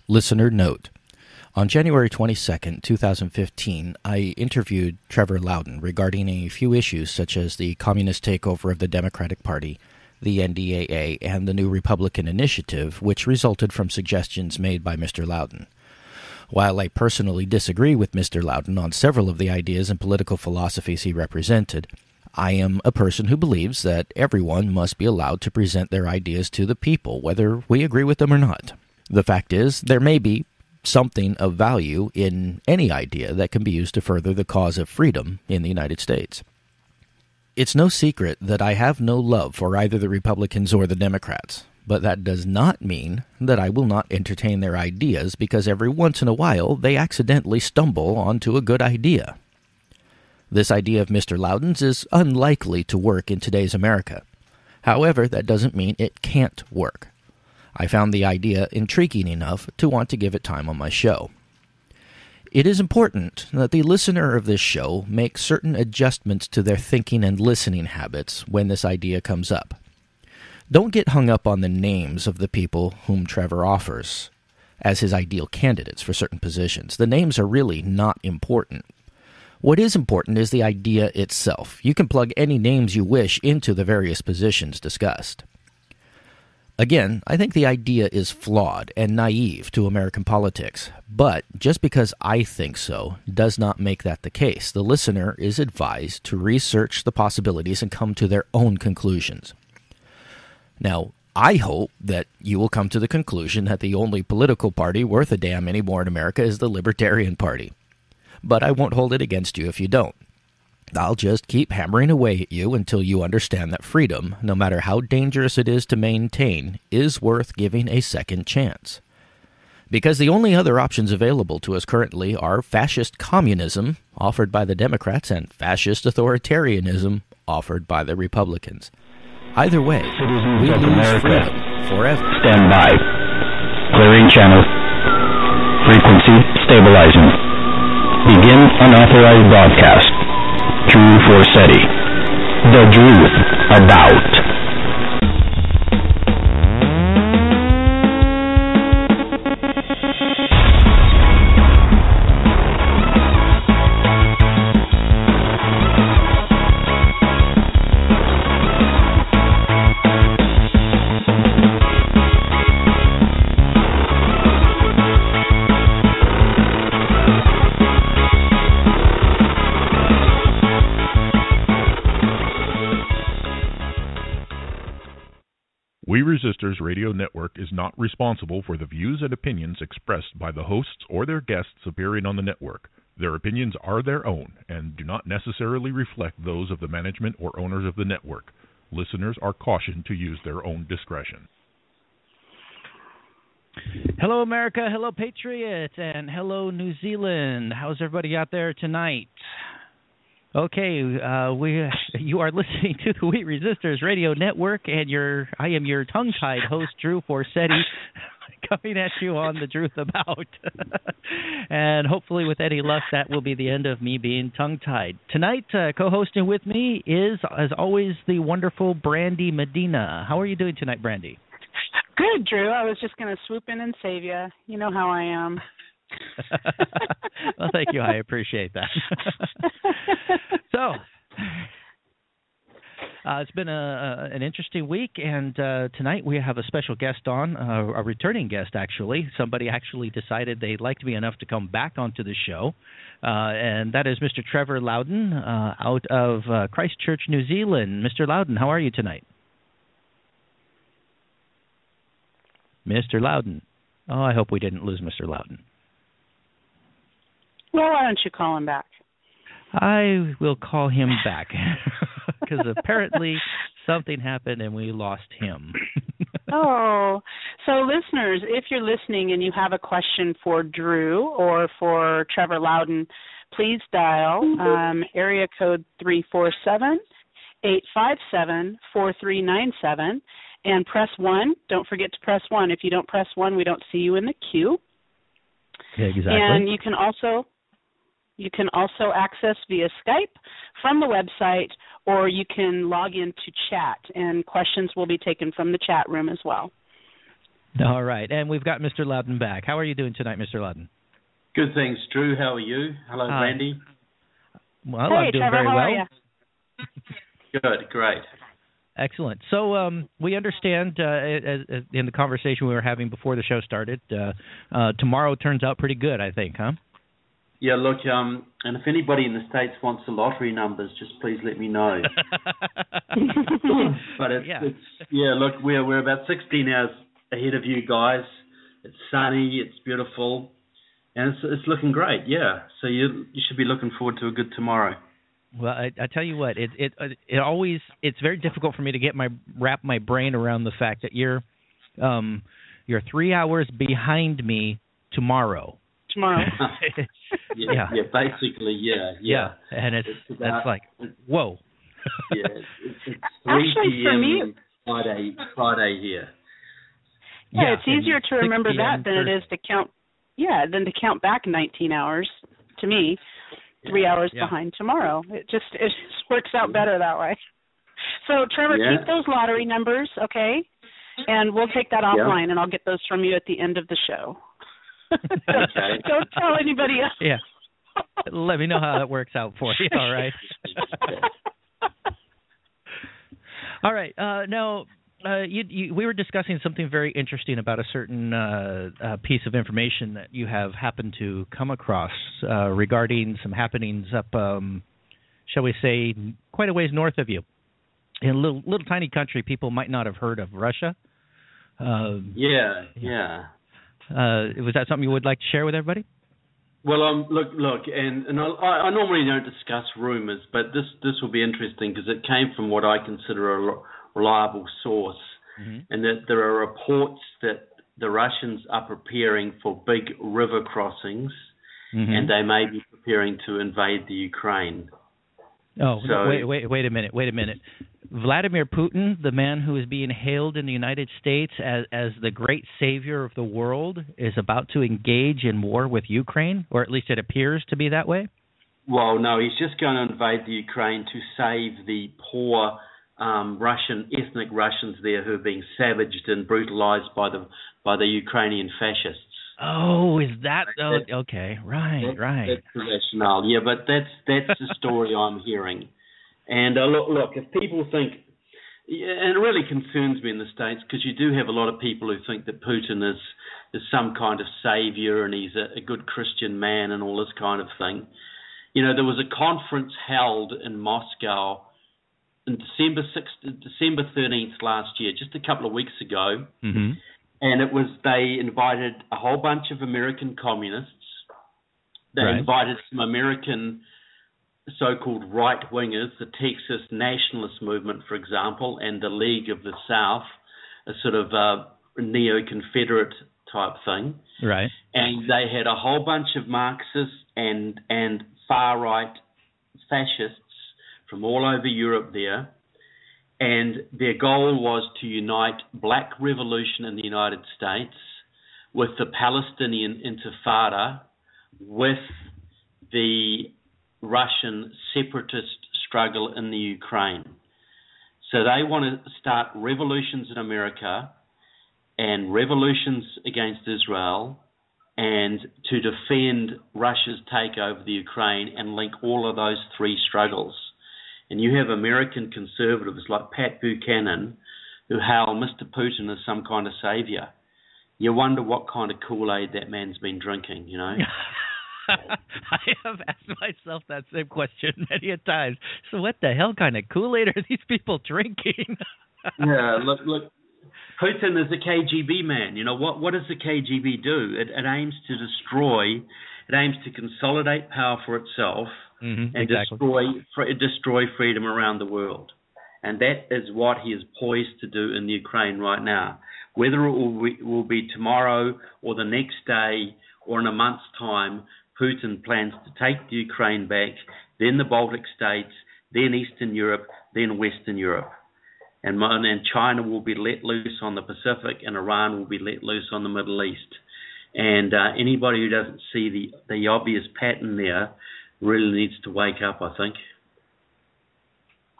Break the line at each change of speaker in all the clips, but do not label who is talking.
Listener note. On January 22, 2015, I interviewed Trevor Loudon regarding a few issues such as the communist takeover of the Democratic Party, the NDAA, and the new Republican initiative, which resulted from suggestions made by Mr. Loudon. While I personally disagree with Mr. Loudon on several of the ideas and political philosophies he represented, I am a person who believes that everyone must be allowed to present their ideas to the people, whether we agree with them or not. The fact is, there may be something of value in any idea that can be used to further the cause of freedom in the United States. It's no secret that I have no love for either the Republicans or the Democrats, but that does not mean that I will not entertain their ideas because every once in a while they accidentally stumble onto a good idea. This idea of Mr. Loudon's is unlikely to work in today's America. However, that doesn't mean it can't work. I found the idea intriguing enough to want to give it time on my show. It is important that the listener of this show make certain adjustments to their thinking and listening habits when this idea comes up. Don't get hung up on the names of the people whom Trevor offers as his ideal candidates for certain positions. The names are really not important. What is important is the idea itself. You can plug any names you wish into the various positions discussed. Again, I think the idea is flawed and naive to American politics, but just because I think so does not make that the case. The listener is advised to research the possibilities and come to their own conclusions. Now, I hope that you will come to the conclusion that the only political party worth a damn anymore in America is the Libertarian Party. But I won't hold it against you if you don't. I'll just keep hammering away at you until you understand that freedom, no matter how dangerous it is to maintain, is worth giving a second chance. Because the only other options available to us currently are fascist communism, offered by the Democrats, and fascist authoritarianism, offered by the Republicans. Either way, we lose freedom forever.
Stand by. Clearing channel. Frequency stabilizing. Begin unauthorized broadcast. Through Forseti. The Druth About.
We Resistors Radio Network is not responsible for the views and opinions expressed by the hosts or their guests appearing on the network. Their opinions are their own and do not necessarily reflect those of the management or owners of the network. Listeners are cautioned to use their own discretion.
Hello, America. Hello, Patriots. And hello, New Zealand. How's everybody out there tonight? Okay, you are listening to the We Resistors Radio Network, and I am your tongue-tied host, Druth Forseti, coming at you on the Druth About. And hopefully, with any luck, that will be the end of me being tongue-tied. Tonight, co-hosting with me is, as always, the wonderful Brandy Medina. How are you doing tonight, Brandy?
Good, Drew. I was just going to swoop in and save you. You know how I am.
Well, thank you. I appreciate that. So, it's been an interesting week, and tonight we have a special guest on, a returning guest, actually. Somebody actually decided they liked me enough to come back onto the show, and that is Mr. Trevor Loudon out of Christchurch, New Zealand. Mr. Loudon, how are you tonight? Mr. Loudon. Oh, I hope we didn't lose Mr. Loudon.
Well, why don't you call him back?
I will call him back because apparently something happened and we lost him.
Oh, so listeners, if you're listening and you have a question for Drew or for Trevor Loudon, please dial area code 347-857-4397 and press 1. Don't forget to press 1. If you don't press 1, we don't see you in the queue.
Yeah, exactly.
And you can also access via Skype from the website, or you can log into chat, and questions will be taken from the chat room as well.
All right, and we've got Mr. Loudon back. How are you doing tonight, Mr. Loudon?
Good, thanks, Drew. How are you? Hello, Randy.
Well,
hey,
I'm doing
Trevor,
very
how
well.
are you?
Good, great.
Excellent. So we understand as in the conversation we were having before the show started, tomorrow turns out pretty good, I think, huh?
Yeah, look, and if anybody in the States wants the lottery numbers, just please let me know. But look, we're about 16 hours ahead of you guys. It's sunny, it's beautiful, and it's looking great. Yeah, so you should be looking forward to a good tomorrow.
Well, I tell you what, it's very difficult for me to wrap my brain around the fact that you're 3 hours behind me tomorrow.
Yeah, basically, yeah.
And that's like, whoa.
Yeah, it's 3 p.m. Friday here.
Yeah, it's easier to remember that than it is to count. Yeah, than to count back 19 hours. To me, 3 hours behind tomorrow. It just works out better that way. So, Trevor, keep those lottery numbers, okay? And we'll take that offline, and I'll get those from you at the end of the show.
Okay.
Don't tell anybody else.
Yeah. Let me know how that works out for you, all right? All right. Now, we were discussing something very interesting about a certain piece of information that you have happened to come across regarding some happenings up, shall we say, quite a ways north of you. In a little tiny country people might not have heard of, Russia. Was that something you would like to share with everybody?
Well, look, and I normally don't discuss rumors, but this will be interesting because it came from what I consider a reliable source, and that there are reports that the Russians are preparing for big river crossings, and they may be preparing to invade the Ukraine.
Oh, so, wait a minute. Vladimir Putin, the man who is being hailed in the United States as the great savior of the world, is about to engage in war with Ukraine, or at least it appears to be that way?
Well, no, he's just going to invade the Ukraine to save the poor ethnic Russians there who are being savaged and brutalized by the Ukrainian fascists.
Oh, is that okay? Right.
That's the rationale. Yeah, but that's the story I'm hearing. And look, if people think, and it really concerns me in the States because you do have a lot of people who think that Putin is some kind of savior and he's a good Christian man and all this kind of thing. You know, there was a conference held in Moscow on December 13th last year, just a couple of weeks ago, and they invited a whole bunch of American communists. They invited some American so-called right-wingers, the Texas Nationalist Movement, for example, and the League of the South, a sort of neo-Confederate type thing.
Right.
And they had a whole bunch of Marxists and far-right fascists from all over Europe there. And their goal was to unite Black Revolution in the United States with the Palestinian Intifada, with the Russian separatist struggle in the Ukraine. So they want to start revolutions in America and revolutions against Israel and to defend Russia's takeover of the Ukraine and link all of those three struggles. And you have American conservatives like Pat Buchanan who hail Mr. Putin as some kind of savior. You wonder what kind of Kool-Aid that man's been drinking, you know?
I have asked myself that same question many a times. So what the hell kind of Kool-Aid are these people drinking?
Yeah, look, Putin is a KGB man. You know, what does the KGB do? It aims to consolidate power for itself and destroy freedom around the world. And that is what he is poised to do in the Ukraine right now. Whether it will be tomorrow or the next day or in a month's time, Putin plans to take the Ukraine back, then the Baltic states, then Eastern Europe, then Western Europe. And China will be let loose on the Pacific, and Iran will be let loose on the Middle East. And anybody who doesn't see the obvious pattern there really needs to wake up, I think.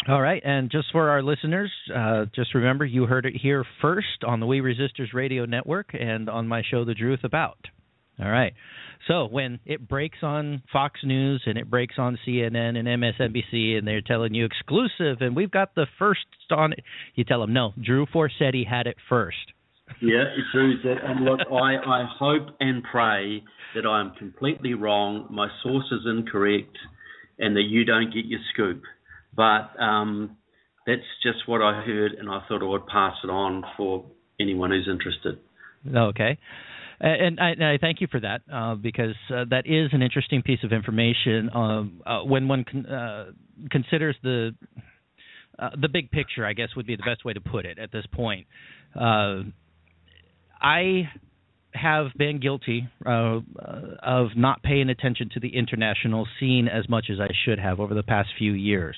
All right, and just for our listeners, just remember you heard it here first on the We Resistors Radio Network and on my show, The Druth About. All right, so when it breaks on Fox News and it breaks on CNN and MSNBC and they're telling you exclusive and we've got the first on it, you tell them, no, Drew Forseti had it first.
Yeah, it's true. And look, I hope and pray that I'm completely wrong, my source is incorrect, and that you don't get your scoop. But that's just what I heard, and I thought I would pass it on for anyone who's interested.
Okay. And I thank you for that, because that is an interesting piece of information when one considers the big picture, I guess would be the best way to put it at this point. I have been guilty of not paying attention to the international scene as much as I should have over the past few years.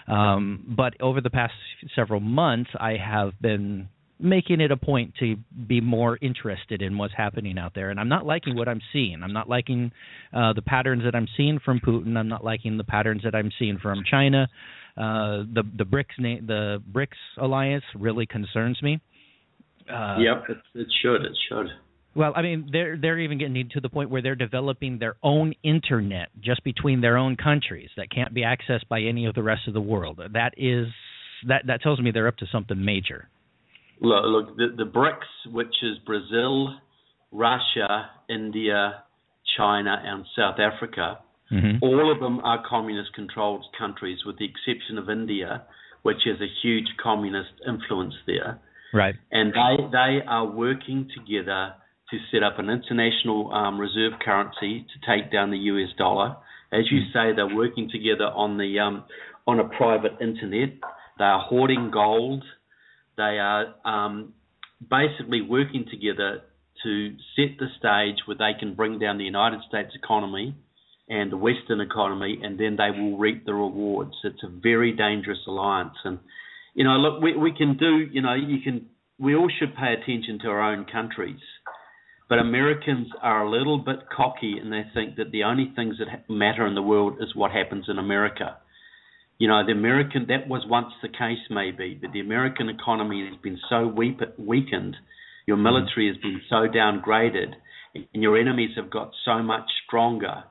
But over the past several months, I have been making it a point to be more interested in what's happening out there. And I'm not liking what I'm seeing. I'm not liking the patterns that I'm seeing from Putin. I'm not liking the patterns that I'm seeing from China. The BRICS alliance really concerns me.
Yep, it should.
Well, I mean, they're even getting to the point where they're developing their own internet just between their own countries that can't be accessed by any of the rest of the world. That tells me they're up to something major.
Look, the BRICS, which is Brazil, Russia, India, China, and South Africa, all of them are communist-controlled countries, with the exception of India, which has a huge communist influence there.
Right.
And they are working together to set up an international reserve currency to take down the US dollar. As you say, they're working together on a private internet. They are hoarding gold. They are basically working together to set the stage where they can bring down the United States economy and the Western economy, and then they will reap the rewards. It's a very dangerous alliance. And, look, we can do, we all should pay attention to our own countries. But Americans are a little bit cocky, and they think that the only things that matter in the world is what happens in America. That was once the case maybe, but the American economy has been so weakened, your military has been so downgraded, and your enemies have got so much stronger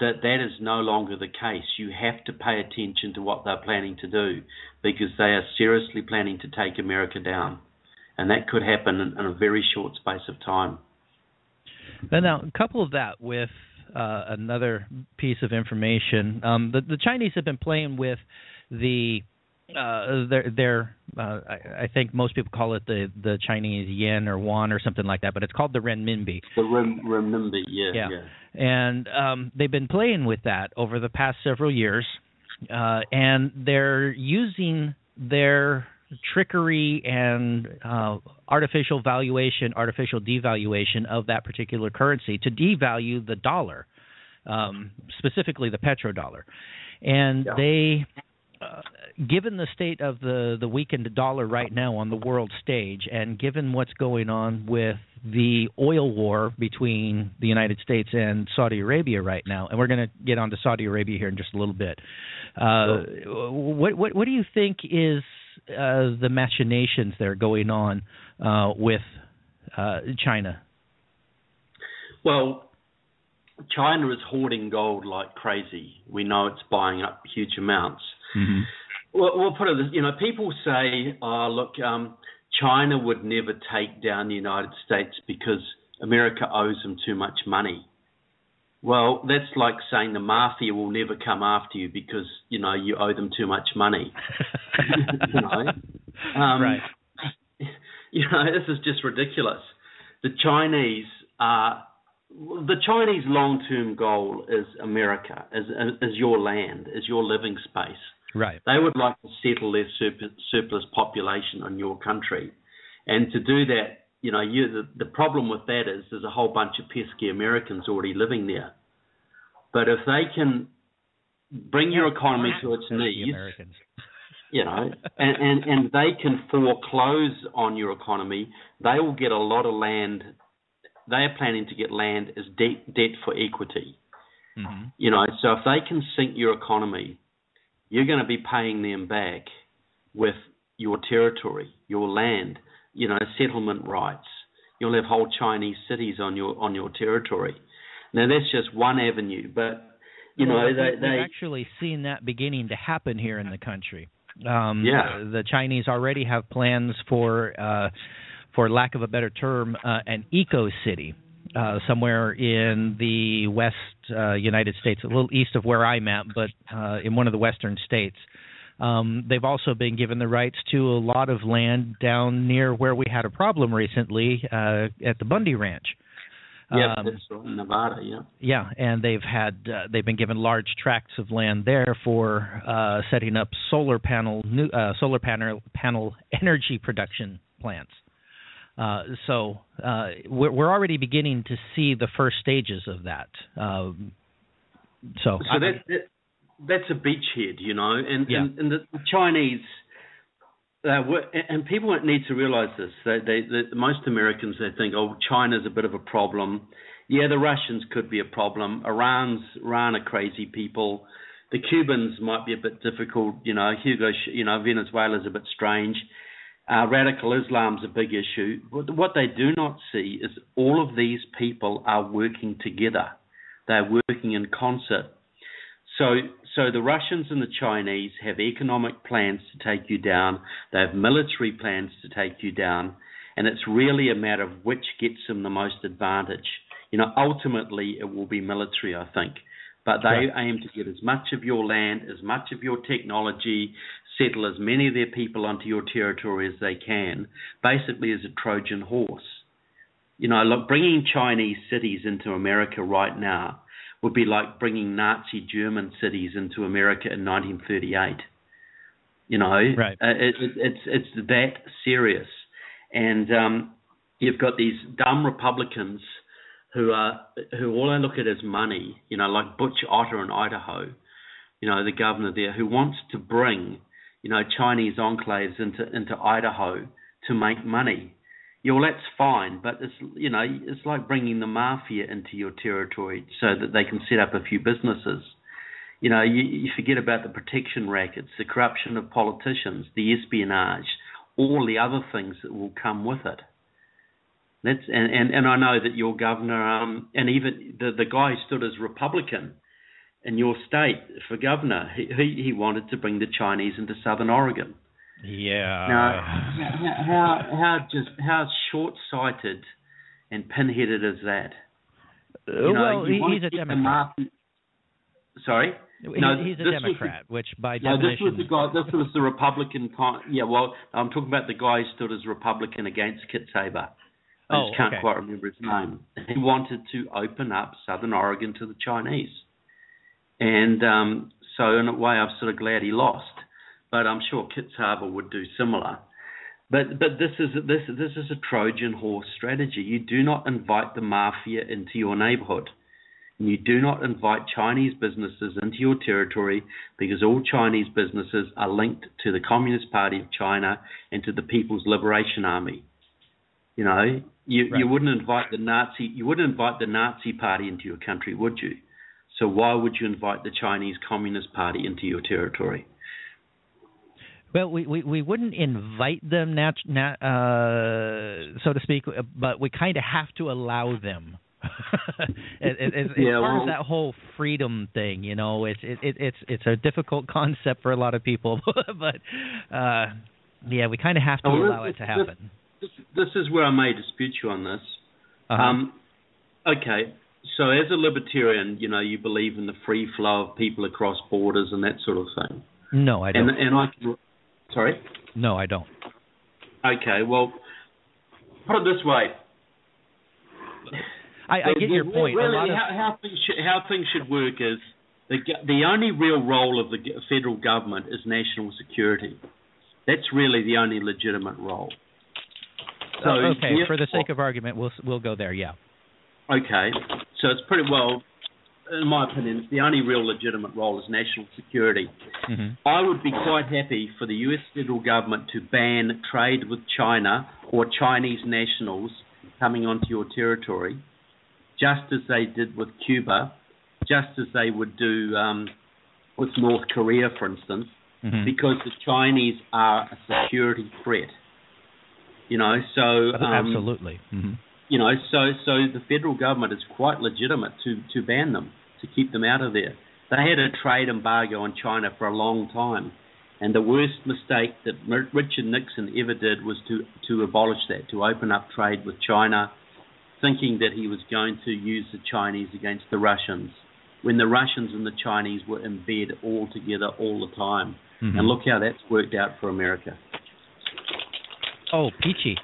that is no longer the case. You have to pay attention to what they're planning to do, because they are seriously planning to take America down. And that could happen in a very short space of time.
And now, couple of that with another piece of information. The Chinese have been playing with their I think most people call it the Chinese yen or yuan or something like that, but it's called the renminbi.
The renminbi, yeah.
And they've been playing with that over the past several years, and they're using their trickery and artificial devaluation of that particular currency to devalue the dollar, specifically the petrodollar. And they, given the state of the weakened dollar right now on the world stage, and given what's going on with the oil war between the United States and Saudi Arabia right now, and we're going to get onto Saudi Arabia here in just a little bit, what do you think is the machinations that are going on with China?
Well, China is hoarding gold like crazy. We know it's buying up huge amounts. Mm-hmm. Well, we'll put it this, people say, China would never take down the United States because America owes them too much money. Well, that's like saying the mafia will never come after you because, you owe them too much money.
Right.
This is just ridiculous. The Chinese long-term goal is America, is your land, is your living space.
Right.
They would like to settle their surplus population on your country. And to do that, the problem with that is there's a whole bunch of pesky Americans already living there. But if they can bring your economy to its knees, and they can foreclose on your economy, they will get a lot of land. They are planning to get land as debt for equity. Mm-hmm. So if they can sink your economy, you're going to be paying them back with your territory, your land, settlement rights. You'll have whole Chinese cities on your territory. Now, that's just one avenue, but we've
actually seen that beginning to happen here in the country. The Chinese already have plans for lack of a better term, an eco-city somewhere in the west United States, a little east of where I'm at, but in one of the western states. They've also been given the rights to a lot of land down near where we had a problem recently at the Bundy Ranch.
That's in Nevada.
Yeah, and they've been given large tracts of land there for setting up solar panel energy production plants. So we're already beginning to see the first stages of that.
That's a beachhead, and the Chinese. And people need to realize this. Most Americans, they think, China's a bit of a problem. Yeah, the Russians could be a problem. Iran are crazy people. The Cubans might be a bit difficult. Venezuela's a bit strange. Radical Islam's a big issue. What they do not see is all of these people are working together. They're working in concert. So the Russians and the Chinese have economic plans to take you down. They have military plans to take you down. And it's really a matter of which gets them the most advantage. Ultimately it will be military, I think. But they aim to get as much of your land, as much of your technology, settle as many of their people onto your territory as they can, basically as a Trojan horse. Look, bringing Chinese cities into America right now would be like bringing Nazi German cities into America in 1938. It's that serious. And you've got these dumb Republicans who all they look at is money. Like Butch Otter in Idaho, the governor there, who wants to bring Chinese enclaves into Idaho to make money. Well, that's fine, but it's like bringing the mafia into your territory so that they can set up a few businesses. You forget about the protection rackets, the corruption of politicians, the espionage, all the other things that will come with it. And I know that your governor, and even the guy who stood as Republican in your state for governor, he wanted to bring the Chinese into Southern Oregon.
Yeah.
Now, how short-sighted and pinheaded is that?
He's a Democrat.
Sorry?
He's a Democrat, which by definition...
This was the Republican... I'm talking about the guy who stood as Republican against Kit Tabor. I just can't quite remember his name. He wanted to open up Southern Oregon to the Chinese. And so in a way, I'm sort of glad he lost. But I'm sure Kit Tabor would do similar. But this is a Trojan horse strategy. You do not invite the mafia into your neighborhood. And you do not invite Chinese businesses into your territory because all Chinese businesses are linked to the Communist Party of China and to the People's Liberation Army. You wouldn't invite the Nazi Party into your country, would you? So why would you invite the Chinese Communist Party into your territory?
Well, we wouldn't invite them, so to speak, but we kind of have to allow them. As far as that whole freedom thing, it's a difficult concept for a lot of people, but we kind of have to allow it to happen.
This is where I may dispute you on this. Okay, so as a libertarian, you believe in the free flow of people across borders and that sort of thing.
No, I don't.
Sorry?
No, I don't.
Okay, well, put it this way.
I get your point.
Really, how things should work is the only real role of the federal government is national security. That's really the only legitimate role. So,
for the sake of argument, we'll go there, yeah.
Okay, so it's pretty well, in my opinion, the only real legitimate role is national security. Mm-hmm. I would be quite happy for the U.S. federal government to ban trade with China or Chinese nationals coming onto your territory, just as they did with Cuba, just as they would do with North Korea, for instance, because the Chinese are a security threat.
Absolutely.
So the federal government is quite legitimate to ban them, to keep them out of there. They had a trade embargo on China for a long time, and the worst mistake that Richard Nixon ever did was to abolish that, to open up trade with China, thinking that he was going to use the Chinese against the Russians, when the Russians and the Chinese were in bed all together all the time. And look how that's worked out for America.
Oh, peachy.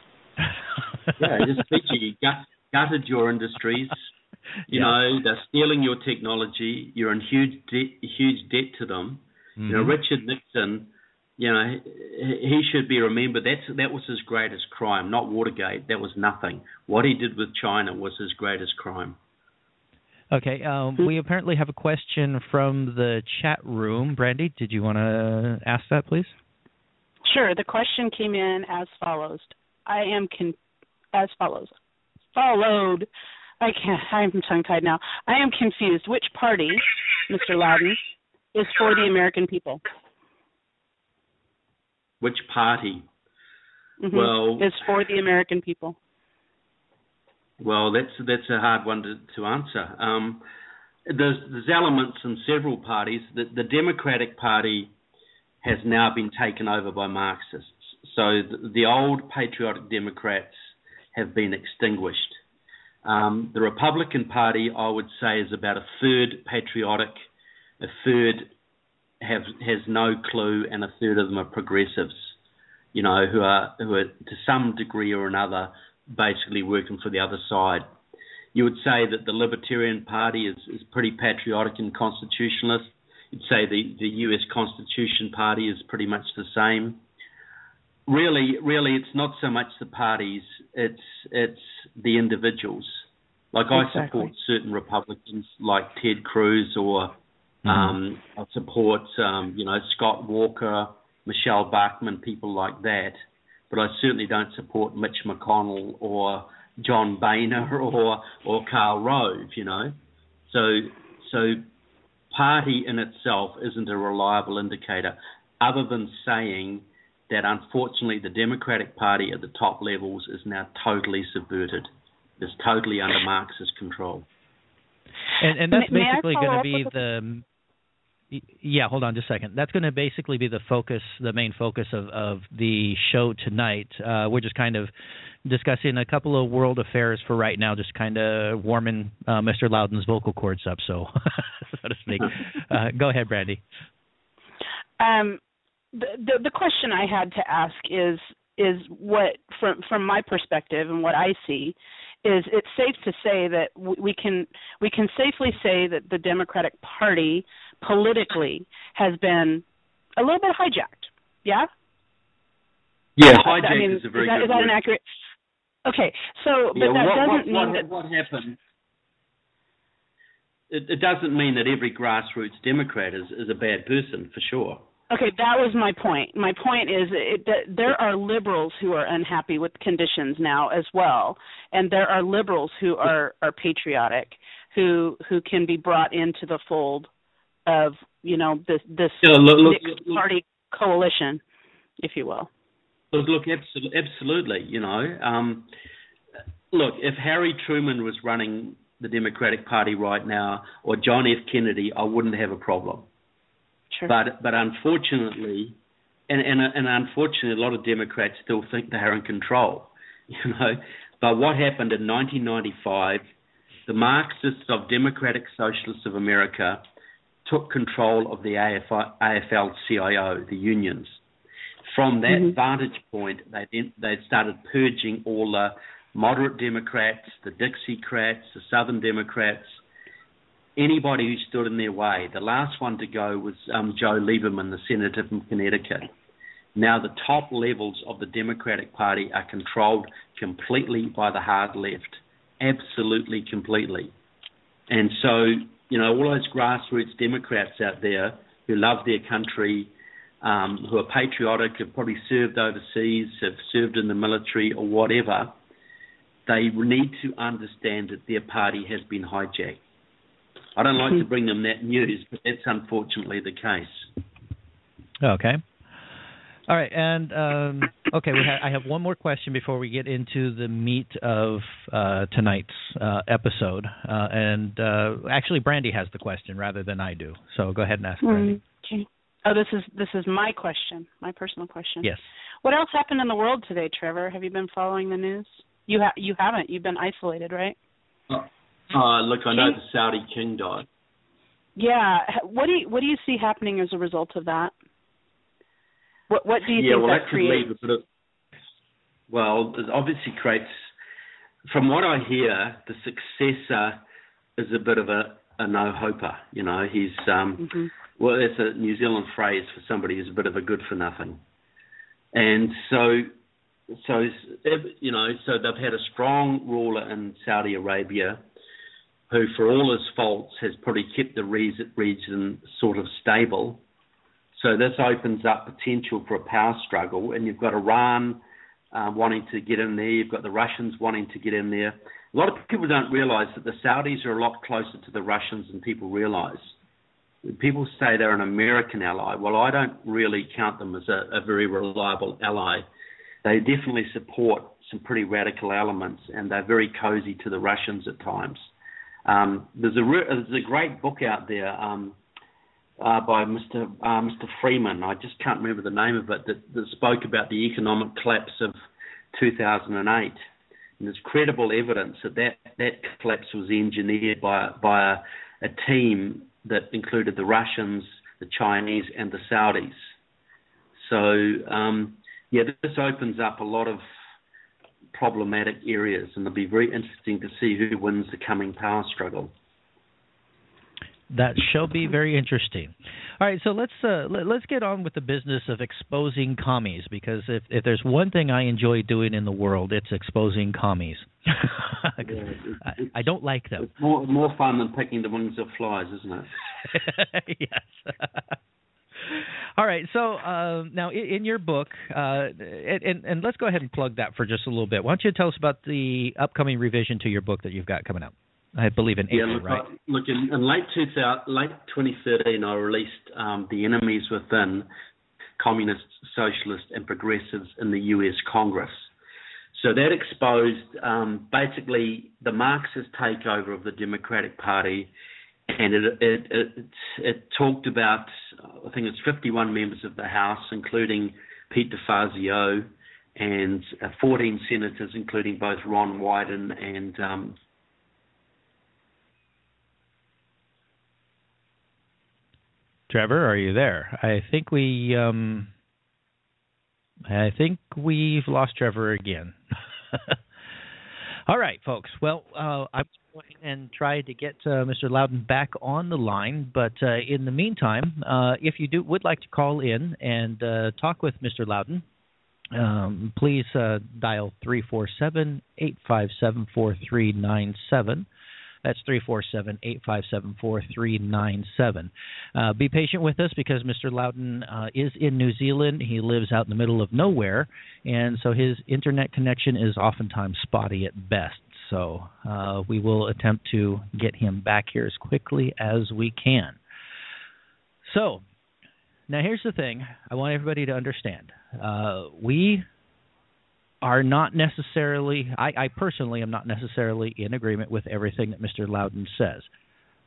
Yeah, just peachy. Gutted your industries. They're stealing your technology. You're in huge debt to them. Richard Nixon, he should be remembered. That was his greatest crime, not Watergate. That was nothing. What he did with China was his greatest crime.
Okay, we apparently have a question from the chat room. Brandy, did you want to ask that, please?
Sure. The question came in as follows. Followed. I'm tongue-tied now. I am confused. Which party, Mr. Loudon, is for the American people?
Which party?
Well, is for the American people.
Well, that's a hard one to answer. There's elements in several parties. The Democratic Party has now been taken over by Marxists. So the old patriotic Democrats have been extinguished. The Republican Party, I would say, is about a third patriotic, a third has no clue, and a third of them are progressives, who are to some degree or another basically working for the other side. You would say that the Libertarian Party is pretty patriotic and constitutionalist. You'd say the U.S. Constitution Party is pretty much the same. Really, it's not so much the parties, it's the individuals. Like
exactly.
I support certain Republicans like Ted Cruz, or I support Scott Walker, Michelle Bachmann, people like that. But I certainly don't support Mitch McConnell or John Boehner or Karl Rove. So party in itself isn't a reliable indicator, other than saying that unfortunately the Democratic Party at the top levels is now totally subverted. It's totally under Marxist control.
And that's basically going to be the... Yeah, hold on just a second. That's going to basically be the main focus of the show tonight. We're just kind of discussing a couple of world affairs for right now, just kind of warming Mr. Loudon's vocal cords up, so to speak. Go ahead, Brandy.
The question I had to ask is what, from my perspective and what I see, is it's safe to say that we can safely say that the Democratic Party politically has been a little bit hijacked. Yeah?
Yeah, hijacked is a very good word.
Is that an accurate? Okay, so but that doesn't mean that
what happened. It doesn't mean that every grassroots Democrat is a bad person, for sure.
Okay, that was my point. My point is that there are liberals who are unhappy with conditions now as well, and there are liberals who are patriotic, who can be brought into the fold of this party coalition, if you will.
Look, absolutely. Look, if Harry Truman was running the Democratic Party right now, or John F. Kennedy, I wouldn't have a problem.
Sure.
But unfortunately, and unfortunately, a lot of Democrats still think they are in control, But what happened in 1995, the Marxists of Democratic Socialists of America took control of the AFL-CIO, the unions. From that vantage point, they started purging all the moderate Democrats, the Dixiecrats, the Southern Democrats, anybody who stood in their way. The last one to go was Joe Lieberman, the senator from Connecticut. Now the top levels of the Democratic Party are controlled completely by the hard left, absolutely completely. And so, all those grassroots Democrats out there who love their country, who are patriotic, have probably served overseas, have served in the military or whatever, they need to understand that their party has been hijacked. I don't like to bring them that news, but that's unfortunately the case.
Okay. All right, and I have one more question before we get into the meat of tonight's episode. Actually, Brandy has the question rather than I do. So go ahead and ask Brandy.
Okay. Oh, this is my question, my personal question.
Yes.
What else happened in the world today, Trevor? Have you been following the news? You haven't. You've been isolated, right?
Look, I know the Saudi king died.
Yeah. What do you see happening as a result of that? What do you think that creates?
Could leave a bit of. Well, it obviously creates. From what I hear, the successor is a bit of a no-hoper. You know, he's well, that's a New Zealand phrase for somebody who's a bit of a good for nothing. And so you know, so they've had a strong ruler in Saudi Arabia, who, for all his faults, has probably kept the region sort of stable. So this opens up potential for a power struggle, and you've got Iran wanting to get in there. You've got the Russians wanting to get in there. A lot of people don't realise that the Saudis are a lot closer to the Russians than people realise. People say they're an American ally. Well, I don't really count them as a very reliable ally. They definitely support some pretty radical elements, and they're very cozy to the Russians at times. There's a great book out there by Mr. Freeman. I just can't remember the name of it, that spoke about the economic collapse of 2008. And there's credible evidence that collapse was engineered by a team that included the Russians, the Chinese, and the Saudis. So, this opens up a lot of problematic areas, and it'll be very interesting to see who wins the coming power struggle.
That shall be very interesting. All right, so let's get on with the business of exposing commies, because if there's one thing I enjoy doing in the world, it's exposing commies. I don't like them.
It's more fun than picking the wings of flies, isn't it?
Yes. All right, so now in your book, and let's go ahead and plug that for just a little bit. Why don't you tell us about the upcoming revision to your book that you've got coming out? I believe in April, right?
Look, in late 2013, I released The Enemies Within, Communists, Socialists, and Progressives in the U.S. Congress. So that exposed basically the Marxist takeover of the Democratic Party, and it talked about, I think it's 51 members of the House, including Pete DeFazio, and 14 senators, including both Ron Wyden and
Trevor, are you there? I think we've lost Trevor again. All right, folks. Well, I'm going and try to get Mr. Loudon back on the line, but in the meantime, if you would like to call in and talk with Mr. Loudon, please dial 347-857-4397. That's 347-857-4397. Be patient with us because Mr. Loudon is in New Zealand. He lives out in the middle of nowhere, and so his internet connection is oftentimes spotty at best. So we will attempt to get him back here as quickly as we can. So now here's the thing I want everybody to understand. We are not necessarily, I personally am not necessarily in agreement with everything that Mr. Loudon says.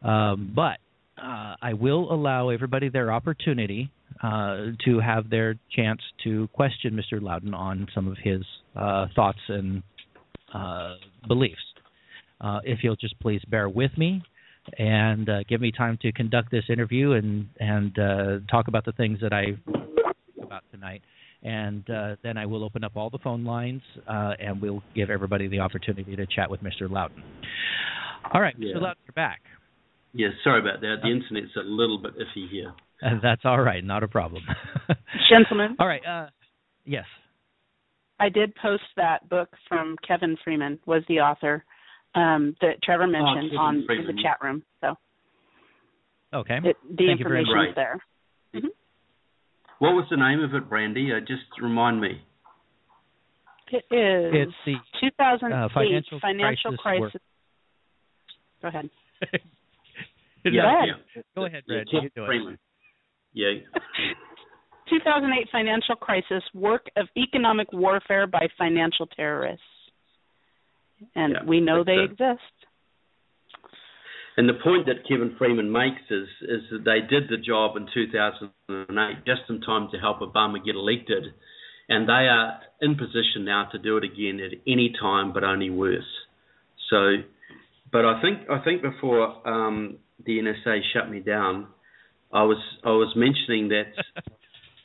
But I will allow everybody their opportunity to have their chance to question Mr. Loudon on some of his thoughts and beliefs. If you'll just please bear with me and give me time to conduct this interview and talk about the things that I about tonight. And then I will open up all the phone lines, and we'll give everybody the opportunity to chat with Mr. Loudon. All right, Mr. Loudon, you're back.
Yeah, sorry about that. The internet's a little bit iffy here.
That's all right. Not a problem.
Gentlemen.
All right. Yes.
I did post that book from Kevin Freeman, was the author, that Trevor mentioned in the chat room. So.
Okay.
The information is there. Mm-hmm.
What was the name of it, Brandy? Just remind me.
It is
it's the
2008 financial crisis. Go ahead.
Go ahead, Brad.
Kevin Freeman. Yeah.
2008 financial crisis, work of economic warfare by financial terrorists. And we know they exist.
And the point that Kevin Freeman makes is that they did the job in 2008 just in time to help Obama get elected. And they are in position now to do it again at any time, but only worse. So, but I think before the NSA shut me down, I was mentioning that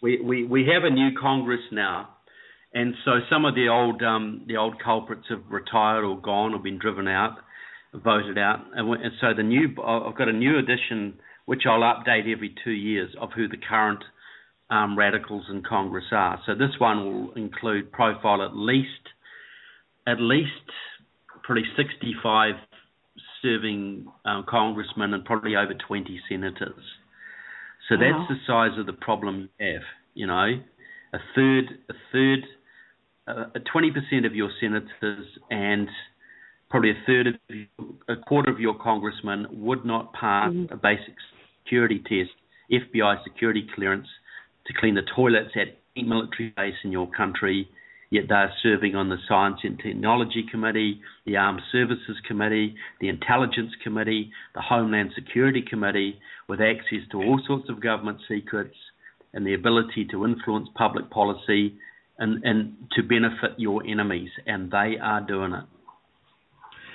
we have a new Congress now, and so some of the old culprits have retired or gone or been driven out, voted out, and so I've got a new edition which I'll update every 2 years of who the current radicals in Congress are. So this one will profile at least probably 65 serving congressmen and probably over 20 senators. So that's the size of the problem you have. You know, a 20% of your senators and probably a quarter of your congressmen would not pass a basic security test, FBI security clearance, to clean the toilets at any military base in your country, yet they're serving on the Science and Technology Committee, the Armed Services Committee, the Intelligence Committee, the Homeland Security Committee, with access to all sorts of government secrets and the ability to influence public policy and to benefit your enemies, and they are doing it.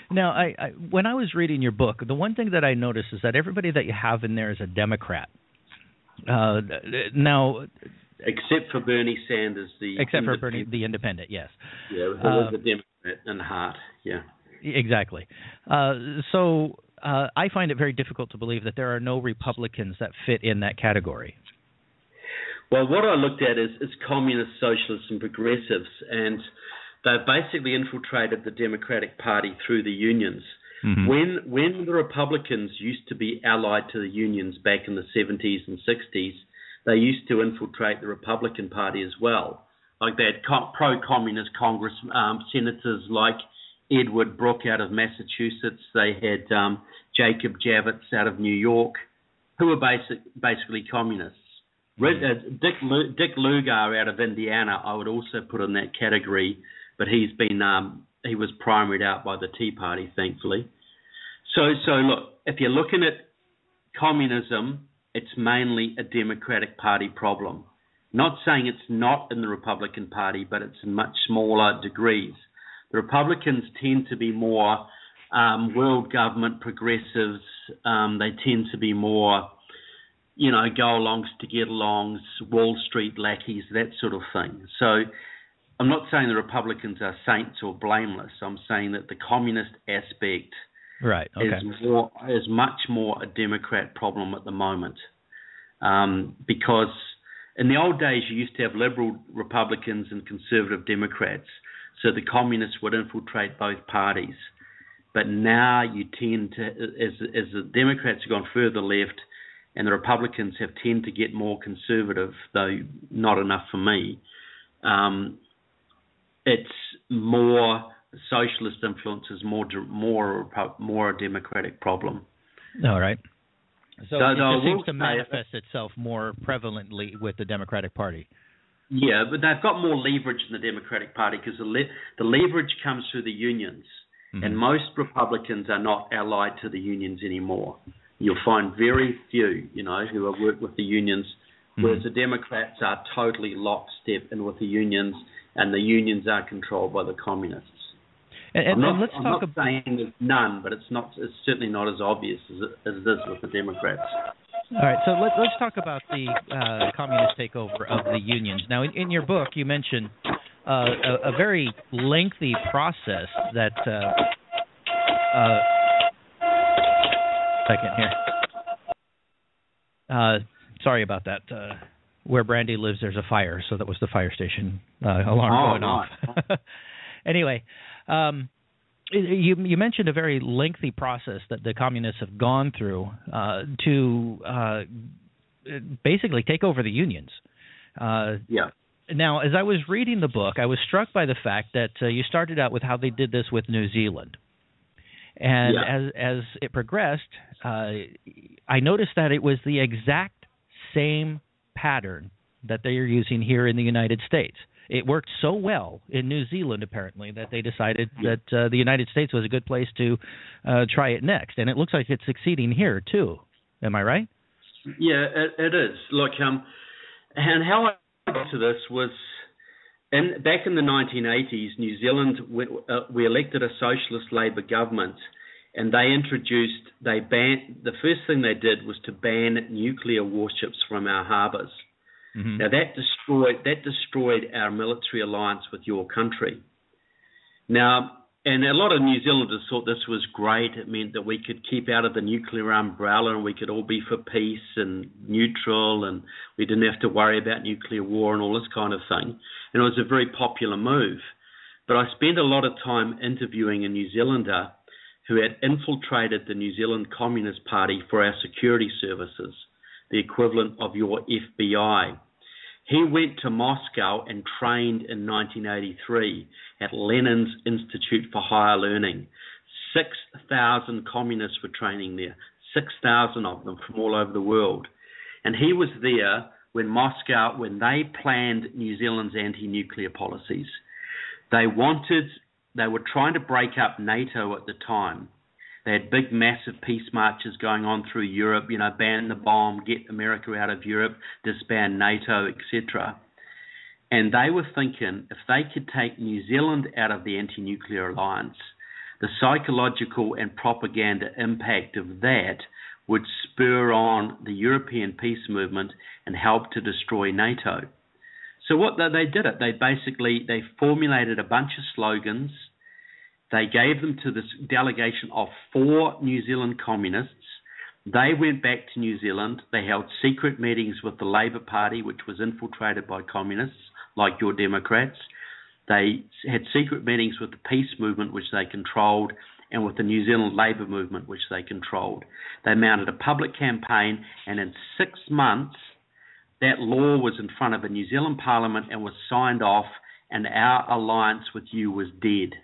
Now, I when I was reading your book, the one thing that I noticed is that everybody that you have in there is a Democrat. Now,
except for Bernie Sanders, the
independent, yes.
Yeah, who was a Democrat in heart, yeah.
Exactly. So I find it very difficult to believe that there are no Republicans that fit in that category.
Well, what I looked at is communists, socialists, and progressives, and they've basically infiltrated the Democratic Party through the unions. Mm-hmm. When the Republicans used to be allied to the unions back in the 70s and 60s, they used to infiltrate the Republican Party as well. Like they had pro-communist Congress senators like Edward Brooke out of Massachusetts. They had Jacob Javits out of New York, who were basically communists. Dick Lugar out of Indiana, I would also put in that category, but he was primaried out by the Tea Party, thankfully. So look, if you're looking at communism, it's mainly a Democratic Party problem. Not saying it's not in the Republican Party, but it's in much smaller degrees. The Republicans tend to be more world government progressives. They tend to be more, go-alongs to get alongs, Wall Street lackeys, that sort of thing. So I'm not saying the Republicans are saints or blameless. I'm saying that the communist aspect is much more a Democrat problem at the moment. Because in the old days, you used to have liberal Republicans and conservative Democrats. So the communists would infiltrate both parties. But now you tend to, as the Democrats have gone further left and the Republicans have tend to get more conservative, though not enough for me, it's more socialist influences, more a Democratic problem.
All right. So it just seems to manifest itself more prevalently with the Democratic Party.
Yeah, but they've got more leverage in the Democratic Party because the leverage comes through the unions, and most Republicans are not allied to the unions anymore. You'll find very few, who have worked with the unions, whereas the Democrats are totally lockstep in with the unions, and the unions are controlled by the communists. I'm not saying there's none, but it's certainly not as obvious as it is with the Democrats.
All right, so let's talk about the communist takeover of the unions. Now, in your book, you mentioned a very lengthy process that. Second here. Sorry about that. Where Brandy lives, there's a fire, so that was the fire station alarm going off. Anyway. You mentioned a very lengthy process that the communists have gone through to basically take over the unions. Now, as I was reading the book, I was struck by the fact that you started out with how they did this with New Zealand. And as it progressed, I noticed that it was the exact same pattern that they are using here in the United States. It worked so well in New Zealand, apparently, that they decided that the United States was a good place to try it next. And it looks like it's succeeding here, too. Am I right?
Yeah, it is. Look, and how I got to this was back in the 1980s, New Zealand, we elected a socialist Labour government, and the first thing they did was to ban nuclear warships from our harbours. Mm-hmm. Now that destroyed our military alliance with your country. Now, and a lot of New Zealanders thought this was great. It meant that we could keep out of the nuclear umbrella and we could all be for peace and neutral, and we didn't have to worry about nuclear war and all this kind of thing. And it was a very popular move. But I spent a lot of time interviewing a New Zealander who had infiltrated the New Zealand Communist Party for our security services, the equivalent of your FBI. He went to Moscow and trained in 1983 at Lenin's Institute for Higher Learning. 6,000 communists were training there, 6,000 of them from all over the world. And he was there when they planned New Zealand's anti-nuclear policies. They were trying to break up NATO at the time. They had big, massive peace marches going on through Europe, ban the bomb, get America out of Europe, disband NATO, etc. And they were thinking if they could take New Zealand out of the anti-nuclear alliance, the psychological and propaganda impact of that would spur on the European peace movement and help to destroy NATO. So what they did they formulated a bunch of slogans. They gave them to this delegation of 4 New Zealand communists. They went back to New Zealand. They held secret meetings with the Labour Party, which was infiltrated by communists, like your Democrats. They had secret meetings with the peace movement, which they controlled, and with the New Zealand Labour movement, which they controlled. They mounted a public campaign, and in 6 months, that law was in front of a New Zealand Parliament and was signed off, and our alliance with you was dead.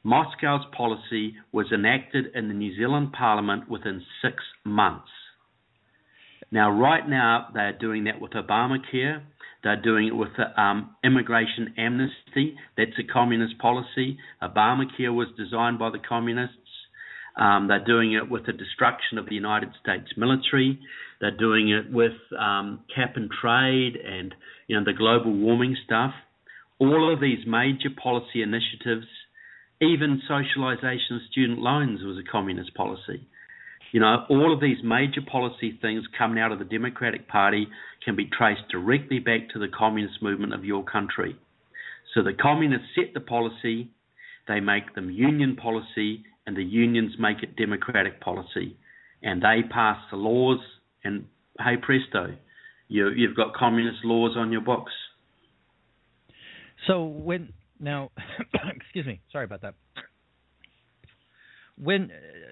Moscow's policy was enacted in the New Zealand Parliament within 6 months. Now, right now, they're doing that with Obamacare. They're doing it with the immigration amnesty. That's a communist policy. Obamacare was designed by the communists. They're doing it with the destruction of the United States military. They're doing it with cap and trade and the global warming stuff. All of these major policy initiatives, even socialization of student loans was a communist policy. All of these major policy things coming out of the Democratic Party can be traced directly back to the communist movement of your country. So the communists set the policy, they make them union policy, and the unions make it democratic policy. And they pass the laws, and hey presto, you've got communist laws on your books.
So Now, excuse me. Sorry about that.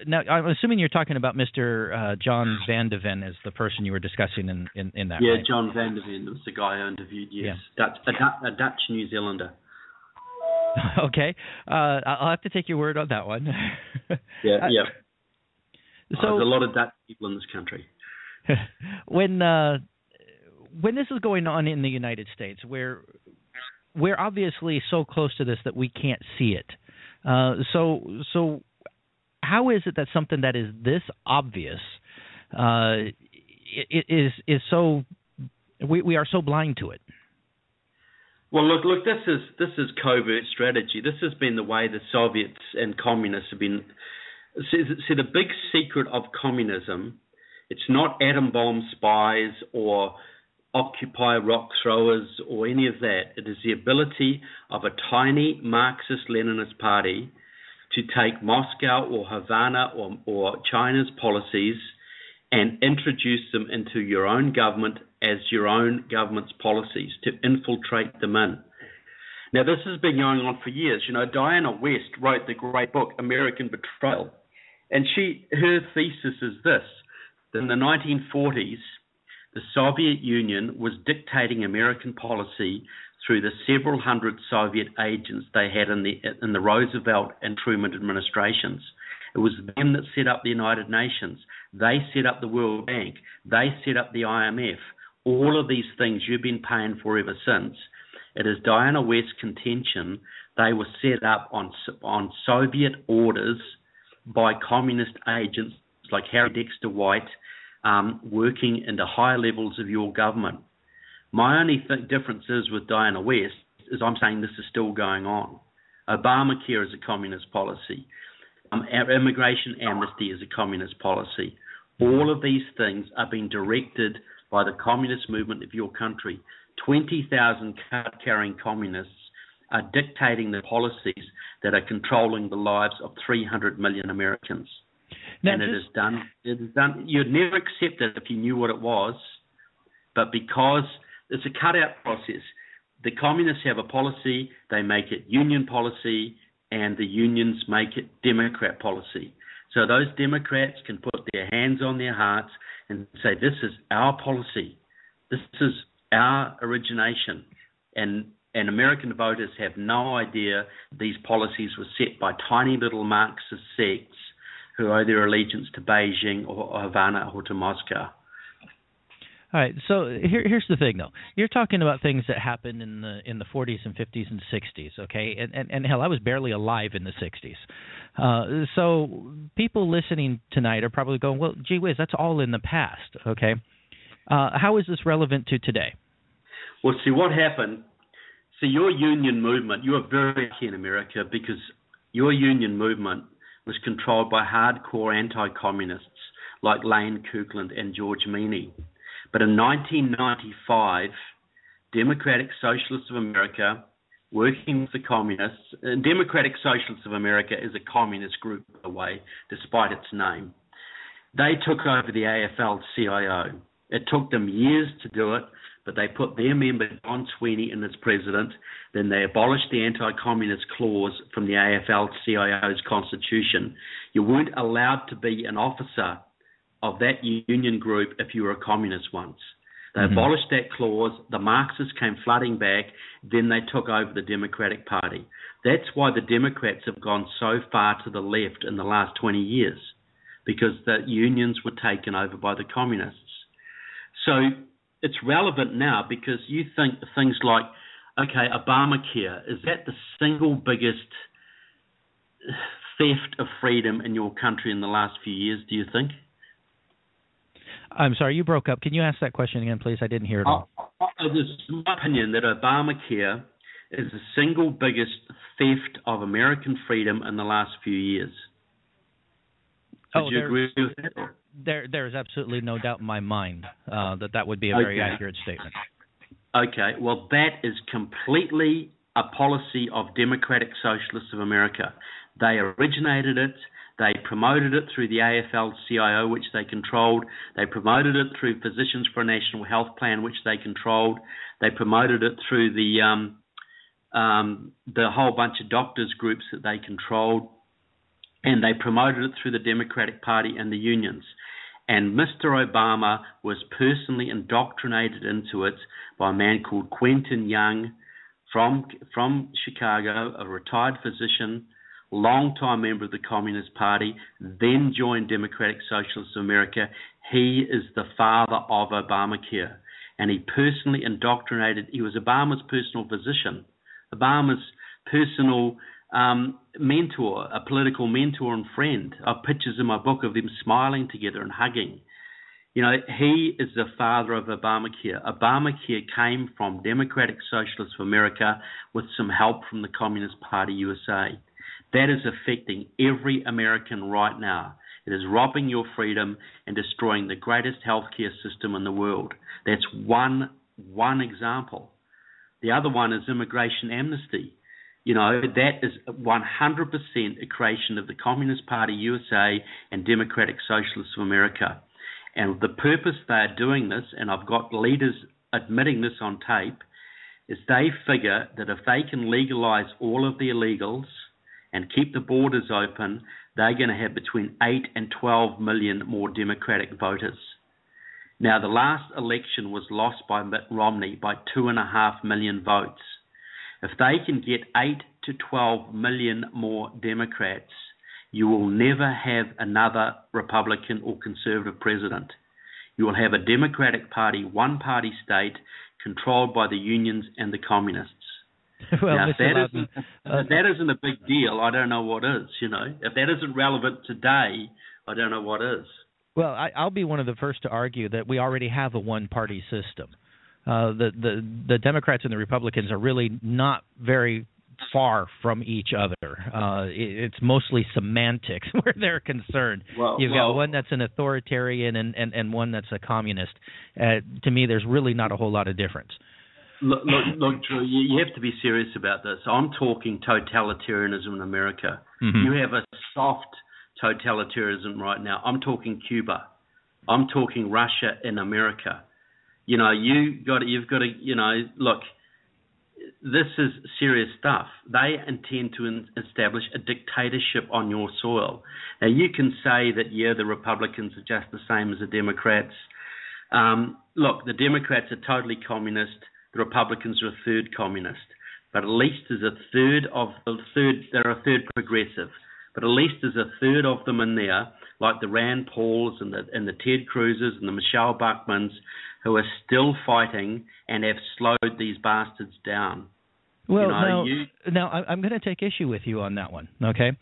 Now, I'm assuming you're talking about Mr. John Van de Ven as the person you were discussing in that.
Yeah,
right?
John Van de Ven was the guy I interviewed. Yes, yeah. A Dutch New Zealander.
Okay, I'll have to take your word on that one.
Yeah.
So
there's a lot of Dutch people in this country.
When this is going on in the United States, we're obviously so close to this that we can't see it. So how is it that something that is this obvious is so we are so blind to it?
Well, look. This is covert strategy. This has been the way the Soviets and communists have been. See, the big secret of communism, it's not atom bomb spies or Occupy rock throwers or any of that. It is the ability of a tiny Marxist-Leninist party to take Moscow or Havana or China's policies and introduce them into your own government as your own government's policies, to infiltrate them in. Now, this has been going on for years. Diana West wrote the great book, American Betrayal. And her thesis is this: that in the 1940s, the Soviet Union was dictating American policy through the several hundred Soviet agents they had in the Roosevelt and Truman administrations. It was them that set up the United Nations. They set up the World Bank. They set up the IMF. All of these things you've been paying for ever since. It is Diana West's contention they were set up on Soviet orders by communist agents like Harry Dexter White, working into high levels of your government. My only difference is with Diana West is I'm saying this is still going on. Obamacare is a communist policy. Immigration amnesty is a communist policy. All of these things are being directed by the communist movement of your country. 20,000 card-carrying communists are dictating the policies that are controlling the lives of 300 million Americans. Now, and it is done. You'd never accept it if you knew what it was, but because it's a cutout process. The communists have a policy, they make it union policy, and the unions make it Democrat policy. So those Democrats can put their hands on their hearts and say, this is our policy. This is our origination. And American voters have no idea these policies were set by tiny little Marxist sects who owe their allegiance to Beijing or Havana or to Moscow.
All right, so here's the thing, though. You're talking about things that happened in the 40s and 50s and 60s, okay? And hell, I was barely alive in the 60s. So people listening tonight are probably going, well, gee whiz, that's all in the past, okay? How is this relevant to today?
Well, see, what happened, your union movement, you were very lucky in America because your union movement was controlled by hardcore anti-communists like Lane Kirkland and George Meany. But in 1995, Democratic Socialists of America, working with the communists, and Democratic Socialists of America is a communist group, by the way, despite its name, they took over the AFL-CIO. It took them years to do it, but they put their member, John Sweeney, in as president. Then they abolished the anti-communist clause from the AFL-CIO's constitution. You weren't allowed to be an officer of that union group if you were a communist once. They abolished that clause. The Marxists came flooding back. Then they took over the Democratic Party. That's why the Democrats have gone so far to the left in the last 20 years, because the unions were taken over by the communists. So it's relevant now because you think things like, okay, Obamacare, is that the single biggest theft of freedom in your country in the last few years, do you think?
I'm sorry, you broke up. Can you ask that question again, please? I didn't hear it all.
It's my opinion that Obamacare is the single biggest theft of American freedom in the last few years. Would you agree with that?
There is absolutely no doubt in my mind that would be a very accurate statement.
Okay, well, that is completely a policy of Democratic Socialists of America. They originated it. They promoted it through the AFL-CIO, which they controlled. They promoted it through Physicians for a National Health Plan, which they controlled. They promoted it through the whole bunch of doctors groups that they controlled. And they promoted it through the Democratic Party and the unions. And Mr. Obama was personally indoctrinated into it by a man called Quentin Young from Chicago, a retired physician, long-time member of the Communist Party, then joined Democratic Socialists of America. He is the father of Obamacare. And he personally indoctrinated, he was Obama's personal physician, Obama's personal mentor, a political mentor and friend. I have pictures in my book of them smiling together and hugging. You know, he is the father of Obamacare. Obamacare came from Democratic Socialists of America with some help from the Communist Party USA. That is affecting every American right now. It is robbing your freedom and destroying the greatest healthcare system in the world. That's one example. The other one is immigration amnesty. You know, that is 100% a creation of the Communist Party USA and Democratic Socialists of America. And the purpose they are doing this, and I've got leaders admitting this on tape, is they figure that if they can legalize all of the illegals and keep the borders open, they're going to have between 8 and 12 million more Democratic voters. Now, the last election was lost by Mitt Romney by 2.5 million votes. If they can get 8 to 12 million more Democrats, you will never have another Republican or conservative president. You will have a Democratic Party, one-party state controlled by the unions and the communists.
Well,
now,
if
that isn't a big deal, I don't know what is. If that isn't relevant today, I don't know what is.
Well, I'll be one of the first to argue that we already have a one-party system. The Democrats and the Republicans are really not very far from each other. It's mostly semantics where they're concerned. You've got one that's an authoritarian and one that's a communist. To me, there's really not a whole lot of difference.
Look, Drew, you have to be serious about this. I'm talking totalitarianism in America. Mm-hmm. You have a soft totalitarianism right now. I'm talking Cuba. I'm talking Russia in America. You've got to, look, this is serious stuff. They intend to establish a dictatorship on your soil. Now, you can say that, the Republicans are just the same as the Democrats. Look, the Democrats are totally communist. The Republicans are a third communist. But at least there's they're a third progressive. But at least there's a third of them in there, like the Rand Pauls and the Ted Cruzes and the Michelle Bachmans, who are still fighting and have slowed these bastards down.
Well, now I'm going to take issue with you on that one, okay?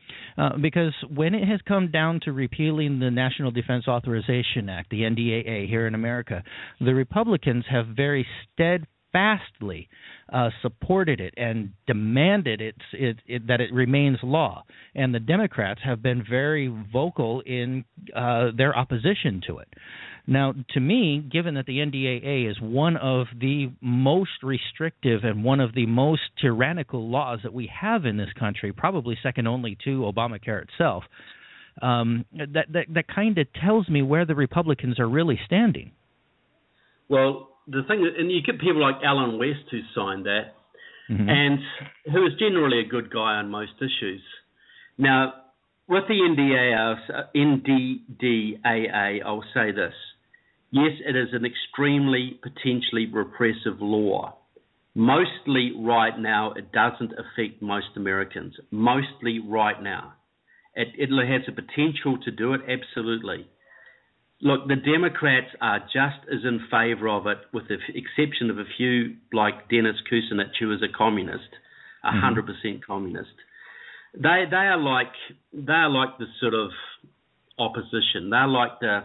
Because when it has come down to repealing the National Defense Authorization Act, the NDAA, here in America, the Republicans have very steadfastly supported it and demanded that it remains law. And the Democrats have been very vocal in their opposition to it. Now, to me, given that the NDAA is one of the most restrictive and one of the most tyrannical laws that we have in this country, probably second only to Obamacare itself, that kind of tells me where the Republicans are really standing.
Well, the thing, and you get people like Alan West who signed that, mm-hmm. and who is generally a good guy on most issues. Now, with the NDAA, I'll say this. Yes, it is an extremely potentially repressive law. Mostly right now, it doesn't affect most Americans. Mostly right now. It has the potential to do it, absolutely. Look, the Democrats are just as in favor of it, with the exception of a few like Dennis Kucinich, who is a communist, 100% communist. They are like the sort of opposition. They're like the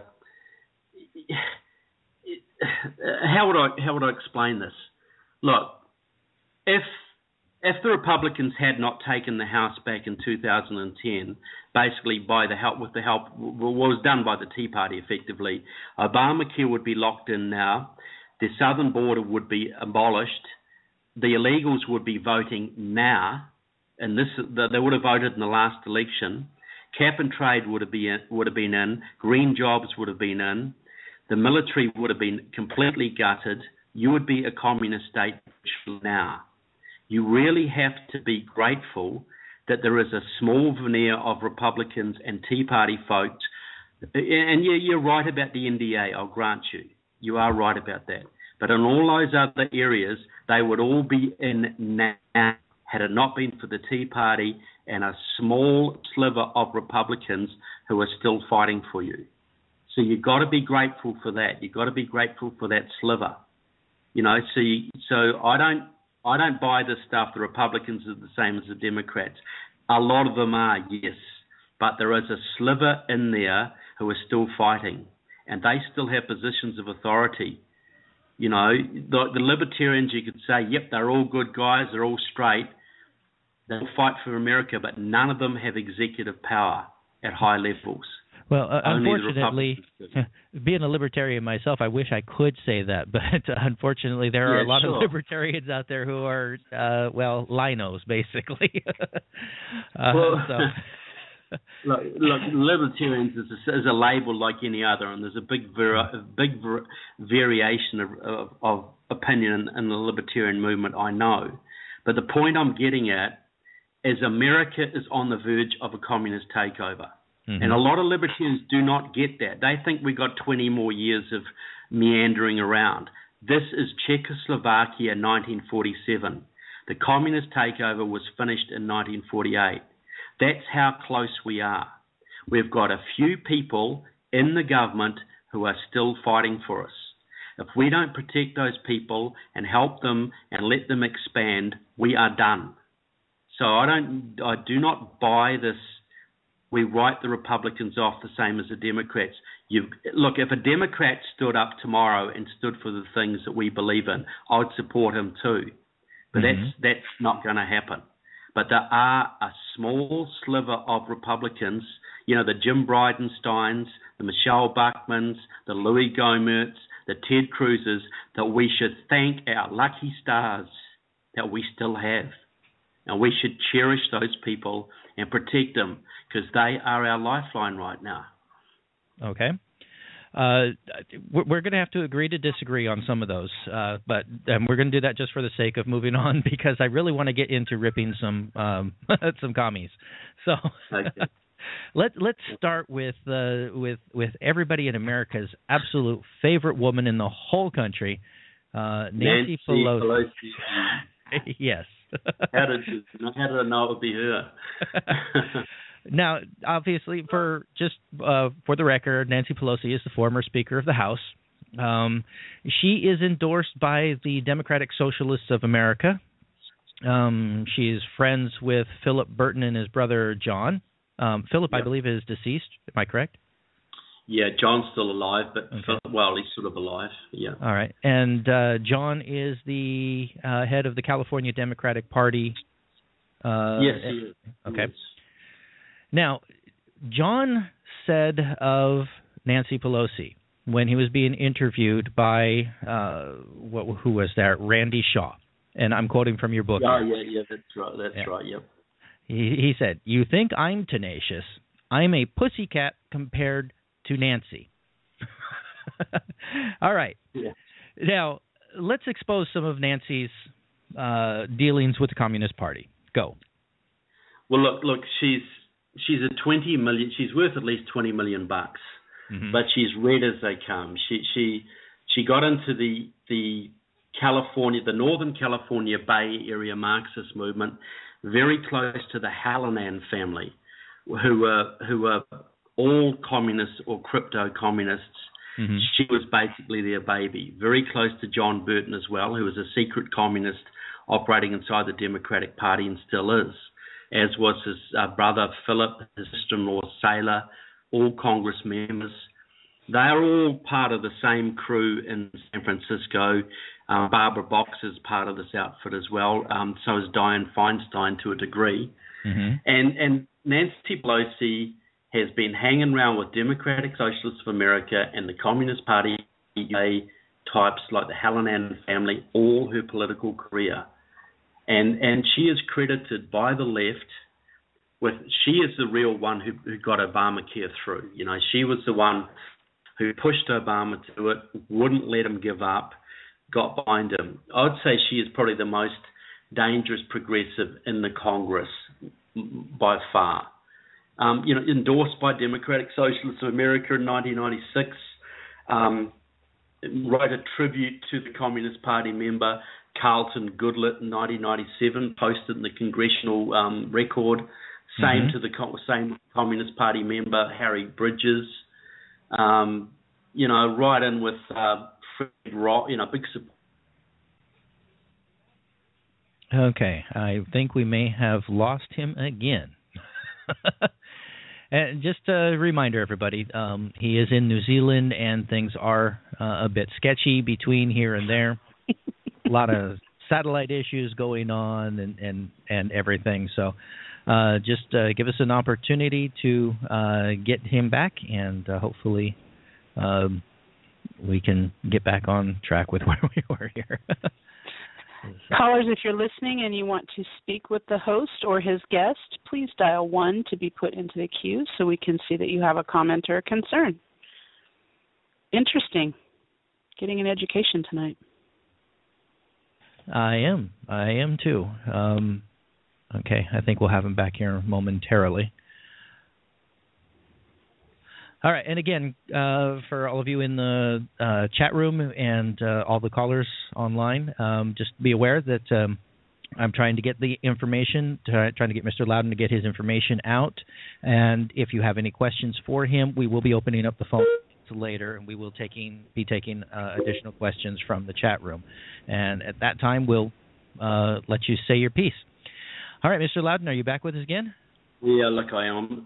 how would I explain this? Look, if the Republicans had not taken the House back in 2010, basically was done by the Tea Party effectively, Obamacare would be locked in now, the southern border would be abolished, the illegals would be voting now, and they would have voted in the last election, cap and trade would have been in, green jobs would have been in, the military would have been completely gutted, you would be a communist state now. You really have to be grateful that there is a small veneer of Republicans and Tea Party folks. And you're right about the NDA, I'll grant you. You are right about that. But in all those other areas, they would all be in now had it not been for the Tea Party and a small sliver of Republicans who are still fighting for you. So you've got to be grateful for that. You've got to be grateful for that sliver. So I don't buy this stuff. The Republicans are the same as the Democrats. A lot of them are, yes. But there is a sliver in there who are still fighting. And they still have positions of authority. The libertarians, you could say, yep, they're all good guys. They're all straight. They'll fight for America, but none of them have executive power at high levels.
Well, unfortunately, being a libertarian myself, I wish I could say that, but unfortunately there are a lot of libertarians out there who are, linos, basically.
Look, libertarians is a label like any other, and there's a big variation of opinion in the libertarian movement, I know. But the point I'm getting at is America is on the verge of a communist takeover. Mm-hmm. And a lot of libertarians do not get that. They think we got 20 more years of meandering around. This is Czechoslovakia 1947. The communist takeover was finished in 1948. That's how close we are. We've got a few people in the government who are still fighting for us. If we don't protect those people and help them and let them expand, we are done. So I do not buy this. We write the Republicans off the same as the Democrats. Look, if a Democrat stood up tomorrow and stood for the things that we believe in, I would support him too. But that's not going to happen. But there are a small sliver of Republicans, the Jim Bridenstines, the Michelle Bachmans, the Louis Gohmerts, the Ted Cruzes, that we should thank our lucky stars that we still have. And we should cherish those people and protect them because they are our lifeline right now.
Okay. We're going to have to agree to disagree on some of those, but we're going to do that just for the sake of moving on because I really want to get into ripping some some commies. So okay. Let's start with everybody in America's absolute favorite woman in the whole country, Nancy Pelosi. Yes.
How did I know it would be her?
Now, obviously, for the record, Nancy Pelosi is the former Speaker of the House. She is endorsed by the Democratic Socialists of America. She is friends with Philip Burton and his brother John. Philip, yep. I believe, is deceased. Am I correct?
Yeah, John's still alive, but okay. Philip, well, he's sort of alive. Yeah.
All right, and John is the head of the California Democratic Party.
Yes, he is.
Okay. Yes. Now, John said of Nancy Pelosi when he was being interviewed by who was that? Randy Shaw, and I'm quoting from your book.
Oh, yeah, that's right. That's right. Yep.
He said, "You think I'm tenacious? I'm a pussycat compared to Nancy." All right. Yeah. Now, let's expose some of Nancy's dealings with the Communist Party. Go.
Well, look, she's a 20 million. She's worth at least $20 million bucks, but she's red as they come. She got into the Northern California Bay Area Marxist movement, very close to the Hallinan family, who were all communists or crypto communists. Mm-hmm. She was basically their baby. Very close to John Burton as well, who was a secret communist operating inside the Democratic Party and still is, as was his brother Philip, his sister-in-law Saylor, all Congress members. They are all part of the same crew in San Francisco. Barbara Box is part of this outfit as well. So is Dianne Feinstein to a degree. Mm-hmm. And Nancy Pelosi has been hanging around with Democratic Socialists of America and the Communist Party types like the Hallinan family all her political career. And she is credited by the left with, she is the real one who got Obamacare through. She was the one who pushed Obama to it, wouldn't let him give up, got behind him. I would say she is probably the most dangerous progressive in the Congress by far. Endorsed by Democratic Socialists of America in 1996, wrote a tribute to the Communist Party member Carlton Goodlett in 1997, posted in the Congressional Record. Same to the same Communist Party member Harry Bridges. Right in with Fred Roth, big support.
Okay, I think we may have lost him again. And just a reminder, everybody, he is in New Zealand, and things are a bit sketchy between here and there. A lot of satellite issues going on and everything. So just give us an opportunity to get him back, and hopefully we can get back on track with where we were here.
Callers, if you're listening and you want to speak with the host or his guest, please dial 1 to be put into the queue so we can see that you have a comment or a concern. Interesting. Getting an education tonight.
I am too. Okay, I think we'll have him back here momentarily. All right, and again, for all of you in the chat room and all the callers online, just be aware that I'm trying to get the information, trying to get Mr. Loudon to get his information out. And if you have any questions for him, we will be opening up the phone later, and we will be taking additional questions from the chat room. And at that time, we'll let you say your piece. All right, Mr. Loudon, are you back with us again?
Yeah, look, I am.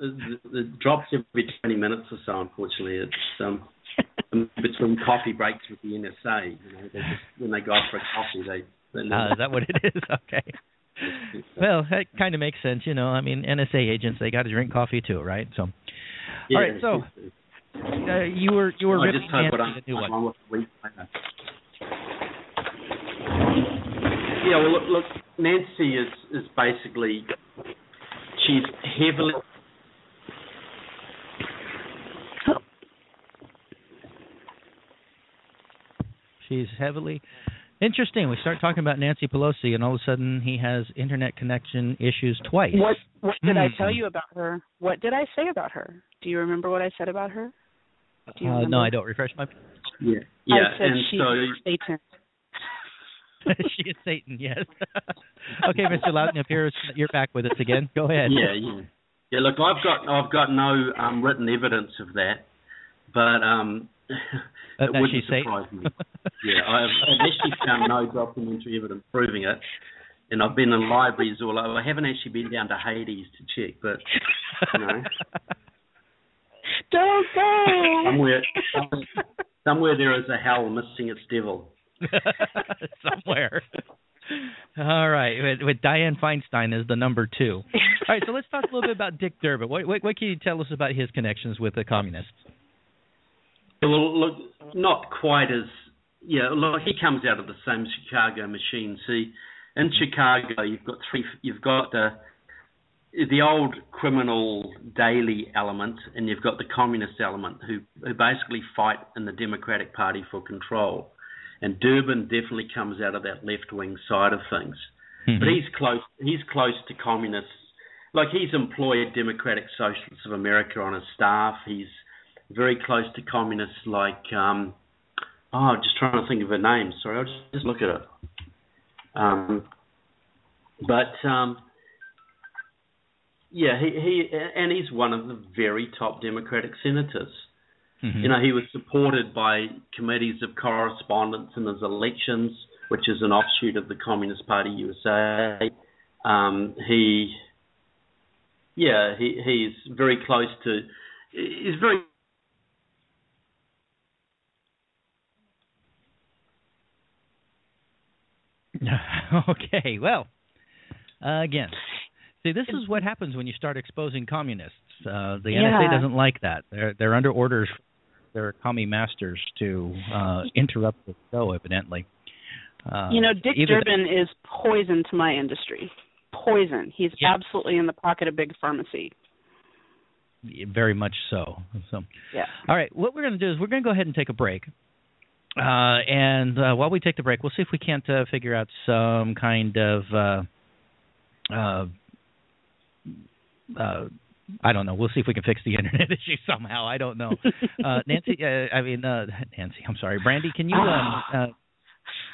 It drops every 20 minutes or so, unfortunately. It's between coffee breaks with the NSA. When they go out for a coffee, they
is that what it is? Okay. Well, that kind of makes sense, I mean, NSA agents, they got to drink coffee too, right? So,
yeah,
all right. So, you were
I just hope what I'm with the week. Yeah. Well, look. Nancy is basically, she's heavily.
She's heavily. Interesting. We start talking about Nancy Pelosi, and all of a sudden he has internet connection issues twice.
What did I tell you about her? What did I say about her? Do you remember what I said about her?
No, I don't. Refresh my.
Yeah.
I said she's Satan.
She is Satan. Yes. Okay, Mr. Loudon, if you're back with us again, go ahead.
Yeah. Look, I've got no written evidence of that, but it wouldn't surprise me. Yeah, I've actually found no documentary evidence proving it, and I've been in libraries all over. I haven't actually been down to Hades to check, but
don't go.
Somewhere there is a hell missing its devil.
Somewhere. All right, with Dianne Feinstein as the number 2. All right, so let's talk a little bit about Dick Durbin. What can you tell us about his connections with the communists?
Well, look, not quite as... Yeah, look, he comes out of the same Chicago machine. See, in Chicago, you've got the old criminal daily element, and you've got the communist element who basically fight in the Democratic Party for control. And Durbin definitely comes out of that left-wing side of things. Mm-hmm. But he's close to communists. Like, he's employed Democratic Socialists of America on his staff. He's very close to communists like, I'm just trying to think of a name. Sorry, I'll just look at it. He's one of the very top Democratic senators. Mm-hmm. He was supported by committees of correspondence in his elections, which is an offshoot of the Communist Party USA. He's very close to. He's very.
Okay, well, again, see, this is what happens when you start exposing communists. The NSA doesn't like that. They're under orders, their commie masters, to interrupt the show, evidently.
Dick Durbin is poison to my industry. Poison. He's absolutely in the pocket of big pharmacy.
Very much so.
Yeah.
All right, what we're going to do is we're going to go ahead and take a break. And while we take the break, we'll see if we can't figure out some kind of, I don't know. We'll see if we can fix the internet issue somehow. I don't know. Nancy, I'm sorry. Brandy, can you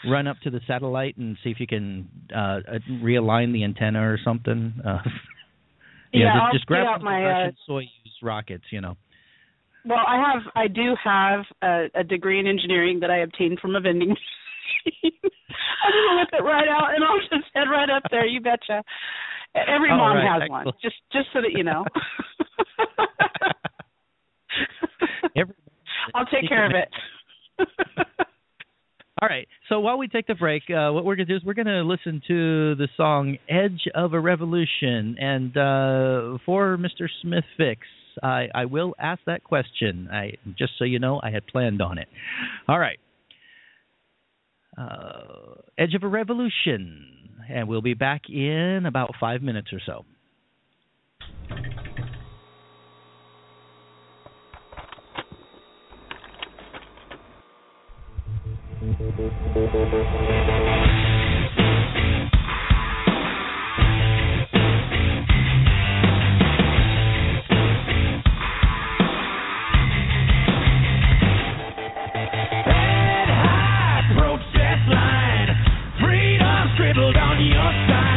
run up to the satellite and see if you can realign the antenna or something? Just grab
out my
Russian Soyuz rockets,
Well, I do have a degree in engineering that I obtained from a vending machine. I'm going to whip it right out, and I'll just head right up there. You betcha. Every mom has excellent. One, just so that you know. I'll take care of it.
All right. So while we take the break, what we're going to do is we're going to listen to the song "Edge of a Revolution," and for Mr. Smith Fix. I will ask that question. Just so you know, I had planned on it. All right. Edge of a Revolution. And we'll be back in about 5 minutes or so.
Scribbled on your side.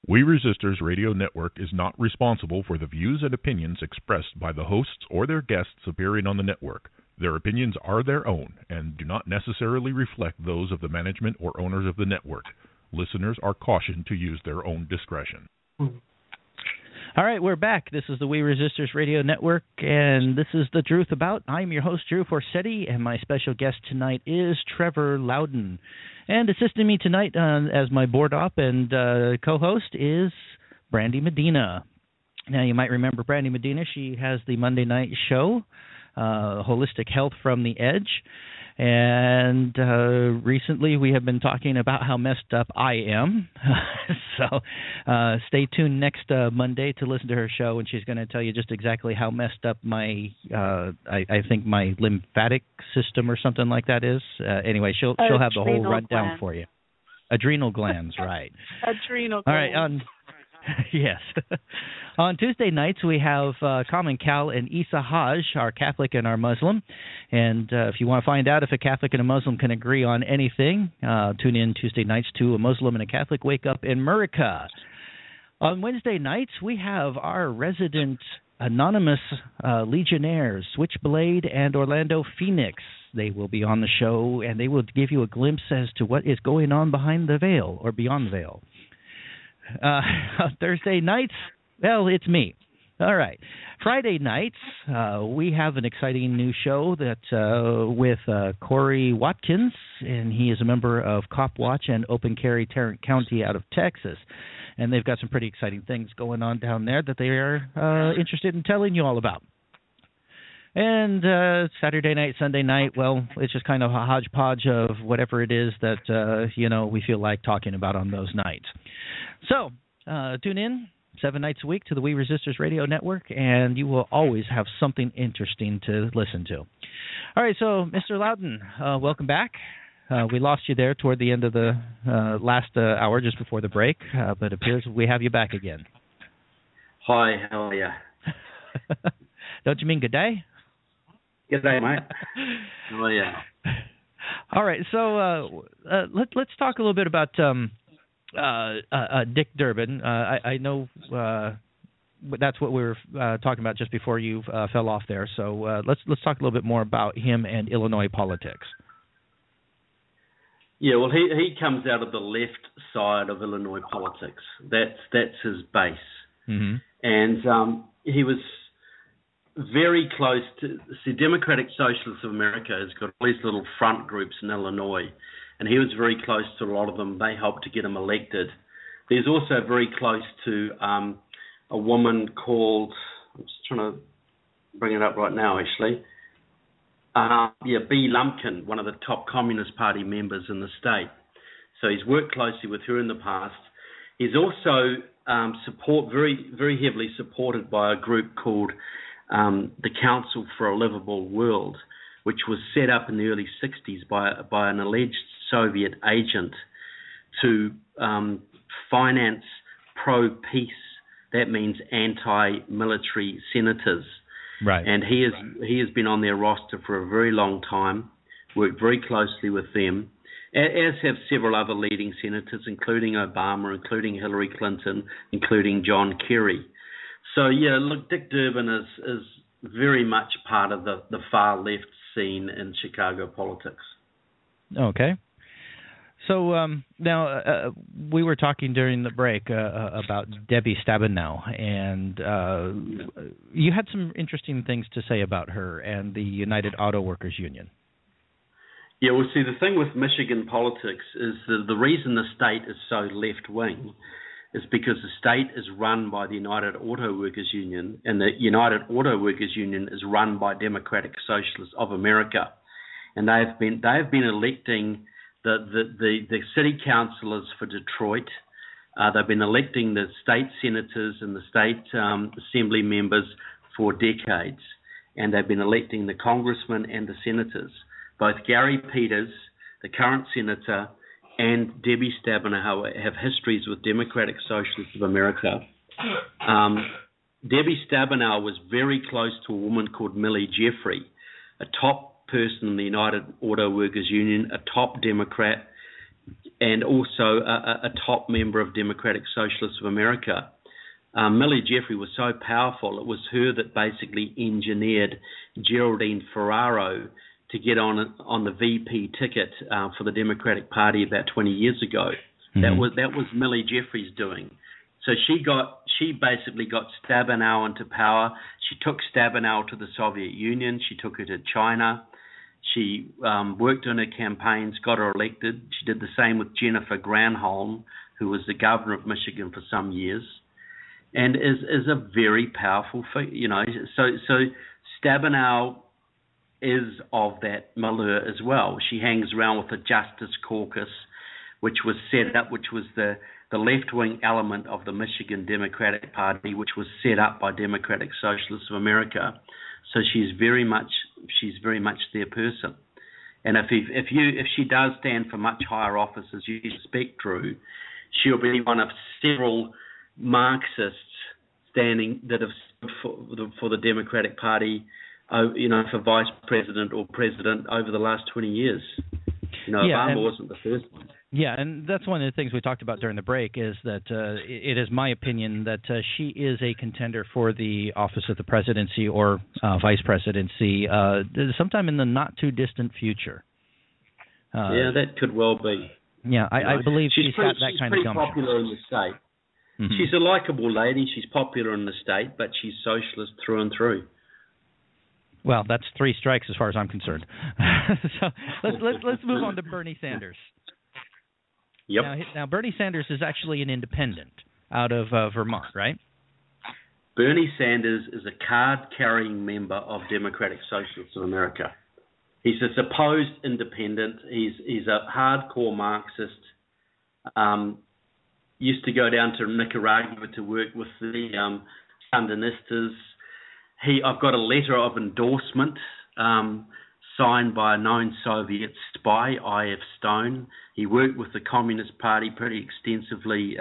We Resistors Radio Network is not responsible for the views and opinions expressed by the hosts or their guests appearing on the network. Their opinions are their own and do not necessarily reflect those of the management or owners of the network. Listeners are cautioned to use their own discretion.
All right, we're back. This is the We Resistors Radio Network, and this is the Druth About. I'm your host, Drew Forseti, and my special guest tonight is Trevor Loudon. And assisting me tonight as my board op and co-host is Brandy Medina. Now, you might remember Brandy Medina. She has the Monday night show, Holistic Health from the Edge. And recently we have been talking about how messed up I am. So stay tuned next Monday to listen to her show, and she's going to tell you just exactly how messed up my, I think my lymphatic system or something like that is. Anyway, she'll have the whole rundown for you. Adrenal glands, right.
Adrenal glands.
All right, yes. On Tuesday nights, we have Common Cal and Isa Haj, our Catholic and our Muslim. And if you want to find out if a Catholic and a Muslim can agree on anything, tune in Tuesday nights to A Muslim and a Catholic Wake Up in Murica. On Wednesday nights, we have our resident anonymous Legionnaires, Switchblade and Orlando Phoenix. They will be on the show, and they will give you a glimpse as to what is going on behind the veil or beyond the veil. Thursday nights, well, it's me. All right. Friday nights, we have an exciting new show that with Corey Watkins, and he is a member of Cop Watch and Open Carry Tarrant County out of Texas. And they've got some pretty exciting things going on down there that they are interested in telling you all about. And Saturday night, Sunday night, well, it's just kind of a hodgepodge of whatever it is that, we feel like talking about on those nights. So tune in 7 nights a week to the We Resistors Radio Network, and you will always have something interesting to listen to. All right, so Mr. Loudon, welcome back. We lost you there toward the end of the last hour, just before the break, but it appears we have you back again.
Hi, how are you?
Don't you mean good day?
Good day, mate. How are you?
All right, so let's talk a little bit about Dick Durbin. I know that's what we were talking about just before you fell off there. So let's talk a little bit more about him and Illinois politics.
Yeah, well, he comes out of the left side of Illinois politics. That's his base, and he was very close to. See, Democratic Socialists of America has got all these little front groups in Illinois, and he was very close to a lot of them. They helped to get him elected. He's also very close to a woman called, I'm just trying to bring it up right now, actually. B. Lumpkin, one of the top Communist Party members in the state. So he's worked closely with her in the past. He's also very, very heavily supported by a group called the Council for a Livable World, which was set up in the early 60s by an alleged Soviet agent to finance pro-peace, that means anti-military senators.
Right.
And he has been on their roster for a very long time, worked very closely with them, as have several other leading senators, including Obama, including Hillary Clinton, including John Kerry. So, yeah, look, Dick Durbin is very much part of the far left scene in Chicago politics. Okay.
So now we were talking during the break about Debbie Stabenow, and you had some interesting things to say about her and the United Auto Workers Union.
Yeah, well, see, the thing with Michigan politics is the reason the state is so left-wing is because the state is run by the United Auto Workers Union, and the United Auto Workers Union is run by Democratic Socialists of America, and they've been electing the city councilors for Detroit. They've been electing the state senators and the state assembly members for decades, and they've been electing the congressmen and the senators. Both Gary Peters, the current senator, and Debbie Stabenow have histories with Democratic Socialists of America. Debbie Stabenow was very close to a woman called Millie Jeffrey, a top person in the United Auto Workers Union, a top Democrat. and also a top member of Democratic Socialists of America. Millie Jeffrey was so powerful, it was her that basically engineered Geraldine Ferraro to get on the VP ticket for the Democratic Party about 20 years ago. Mm-hmm. That was Millie Jeffrey's doing. So she basically got Stabenow into power. She took Stabenow to the Soviet Union. She took her to China. She worked on her campaigns, got her elected. She did the same with Jennifer Granholm, who was the governor of Michigan for some years, and is a very powerful figure. So Stabenow is of that milieu as well. She hangs around with the Justice Caucus, which was set up, which was the left-wing element of the Michigan Democratic Party, which was set up by Democratic Socialists of America. So she's very much their person. And if she does stand for much higher office, as you suspect, Drew, she'll be one of several Marxists standing that have stood for the Democratic Party, for vice president or president over the last 20 years. Obama wasn't the first one.
Yeah, and that's one of the things we talked about during the break is that it is my opinion that she is a contender for the office of the presidency or vice presidency sometime in the not-too-distant future.
That could well be.
Yeah, I believe she's got that kind of gumption.
She's pretty popular in the state. Mm-hmm. She's a likable lady. She's popular in the state, but she's socialist through and through.
Well, that's 3 strikes as far as I'm concerned. So let's move on to Bernie Sanders.
Yep.
Now, Bernie Sanders is actually an independent out of Vermont, right?
Bernie Sanders is a card-carrying member of Democratic Socialists of America. He's a supposed independent. He's a hardcore Marxist. Used to go down to Nicaragua to work with the Sandinistas. I've got a letter of endorsement signed by a known Soviet spy, I.F. Stone. He worked with the Communist Party pretty extensively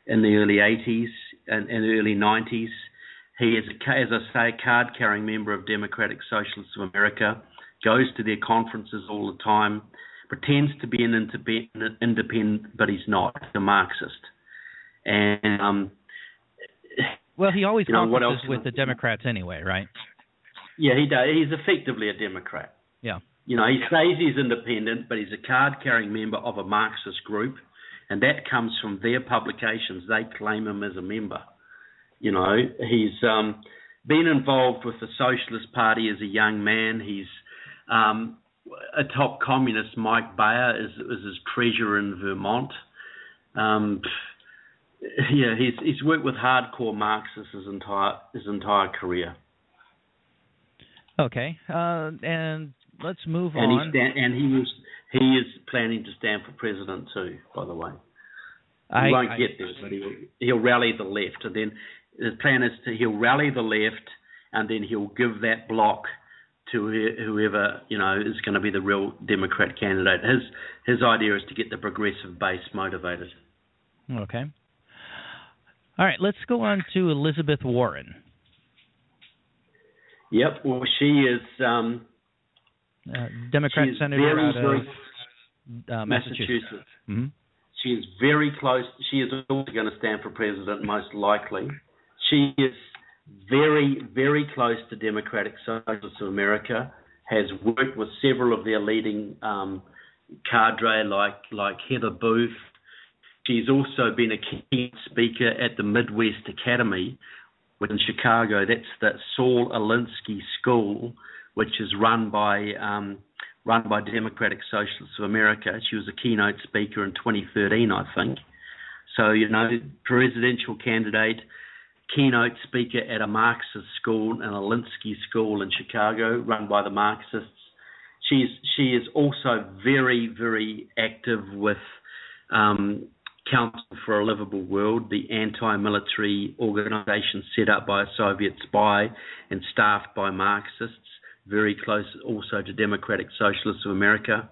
in the early 80s and early 90s. He is, as I say, a card-carrying member of Democratic Socialists of America, goes to their conferences all the time, pretends to be an independent, but he's not. He's a Marxist. And
well, he always conferences with the Democrats anyway, right?
Yeah, he does. He's effectively a Democrat.
Yeah.
He says he's independent, but he's a card-carrying member of a Marxist group, and that comes from their publications. They claim him as a member. He's been involved with the Socialist Party as a young man. He's a top communist. Mike Bayer is his treasurer in Vermont. He's worked with hardcore Marxists his entire career.
Okay, and let's move on.
He is planning to stand for president too. By the way, he won't get there, but he'll rally the left. And then the plan is he'll rally the left, and then he'll give that block to whoever is going to be the real Democrat candidate. His idea is to get the progressive base motivated.
Okay. All right, let's go on to Elizabeth Warren.
Yep, well, she is
Democrat senator out of
Massachusetts.
Mm-hmm.
She is very close. She is also going to stand for president, most likely. She is very, very close to Democratic Socialists of America, has worked with several of their leading cadre like Heather Booth. She's also been a key speaker at the Midwest Academy in Chicago. That's the Saul Alinsky School, which is run by Democratic Socialists of America. She was a keynote speaker in 2013, I think. So, presidential candidate, keynote speaker at a Marxist school, an Alinsky School in Chicago, run by the Marxists. She is also very, very active with Council for a Livable World, the anti-military organization set up by a Soviet spy and staffed by Marxists, very close also to Democratic Socialists of America.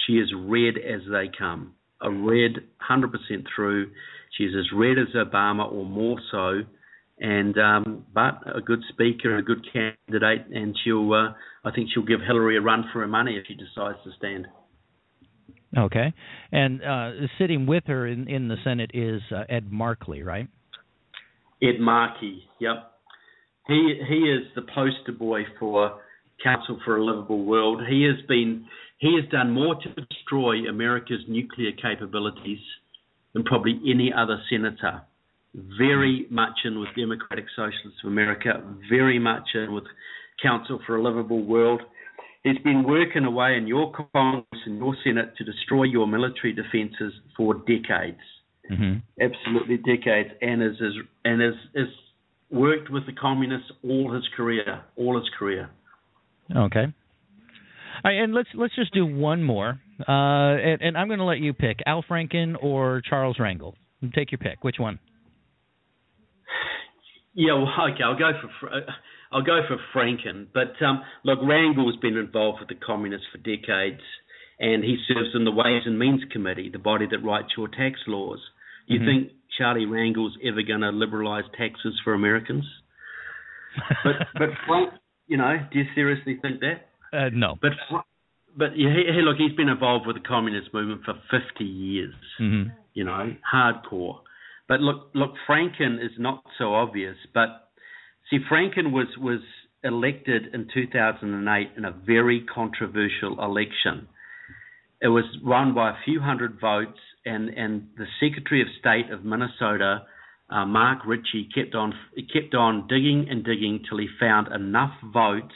She is red as they come, a red 100% through. She's as red as Obama or more so, and but a good speaker, a good candidate, and I think she'll give Hillary a run for her money if she decides to stand.
Okay. And sitting with her in the Senate is Ed Markey, right?
Ed Markey, yep. He is the poster boy for Council for a Livable World. He has done more to destroy America's nuclear capabilities than probably any other senator. Very much in with Democratic Socialists of America, very much in with Council for a Livable World. He's been working away in your Congress and your Senate to destroy your military defenses for decades. Mm-hmm. Absolutely decades, and has worked with the communists all his career.
Okay. All right, and let's just do one more, and I'm going to let you pick Al Franken or Charles Rangel. Take your pick. Which one?
Yeah, well, okay, I'll go for Franken. But look, Rangel's been involved with the communists for decades, and he serves in the Ways and Means Committee, the body that writes your tax laws. You think Charlie Rangel's ever going to liberalize taxes for Americans? But Frank, do you seriously think that?
No.
But look, he's been involved with the communist movement for 50 years. Mm-hmm. Hardcore. But look, Franken is not so obvious. But see, Franken was elected in 2008 in a very controversial election. It was won by a few hundred votes, and the Secretary of State of Minnesota, Mark Ritchie, kept on digging and digging till he found enough votes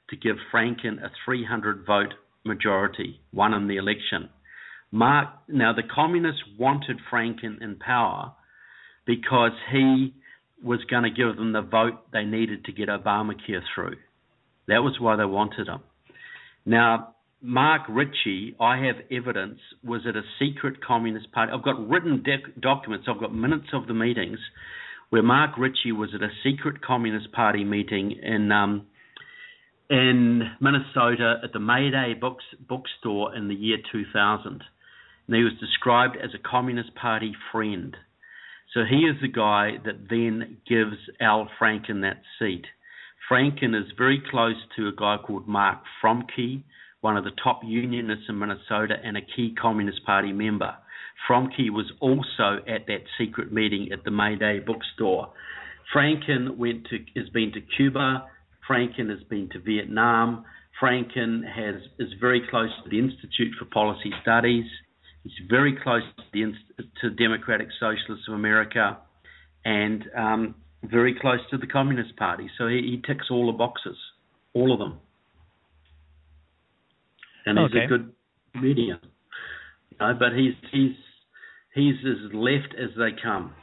to give Franken a 300-vote majority, won in the election. Now, the communists wanted Franken in power because he was going to give them the vote they needed to get Obamacare through. That was why they wanted him. Now, Mark Ritchie, I have evidence, was at a secret Communist Party. I've got written documents, I've got minutes of the meetings where Mark Ritchie was at a secret Communist Party meeting in Minnesota at the Mayday bookstore in the year 2000. And he was described as a Communist Party friend. So he is the guy that then gives Al Franken that seat. Franken is very close to a guy called Mark Fromke, one of the top unionists in Minnesota and a key Communist Party member. Fromke was also at that secret meeting at the Mayday bookstore. Franken has been to Cuba. Franken has been to Vietnam. Franken is very close to the Institute for Policy Studies. He's very close to Democratic Socialists of America and very close to the Communist Party. So he ticks all the boxes, all of them. And he's a good comedian, but he's as left as they come,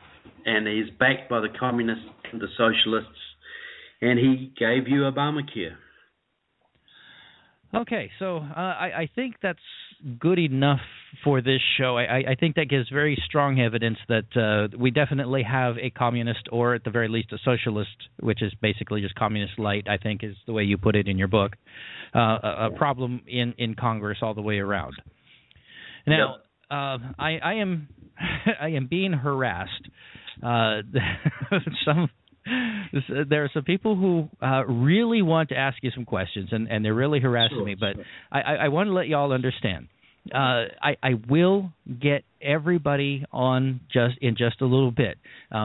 and he's backed by the communists and the socialists, and he gave you Obamacare.
Okay, so I think that's good enough for this show. I think that gives very strong evidence that we definitely have a communist, or at the very least a socialist, which is basically just communist light, I think is the way you put it in your book, a problem in Congress all the way around. Now, I am being harassed. There are some people who really want to ask you some questions, and they're really harassing me. But I want to let you all understand. I will get everybody on in just a little bit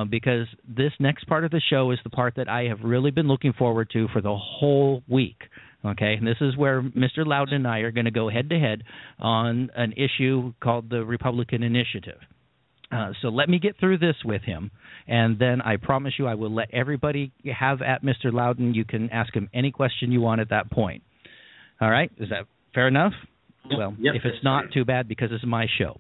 because this next part of the show is the part that I have really been looking forward to for the whole week. Okay, and this is where Mr. Loudon and I are going to go head-to-head on an issue called the Republican Initiative. So let me get through this with him, and then I promise you I will let everybody have at Mr. Loudon. You can ask him any question you want at that point. All right? Is that fair enough?
Yep,
well, if it's not, too bad, because this is my show.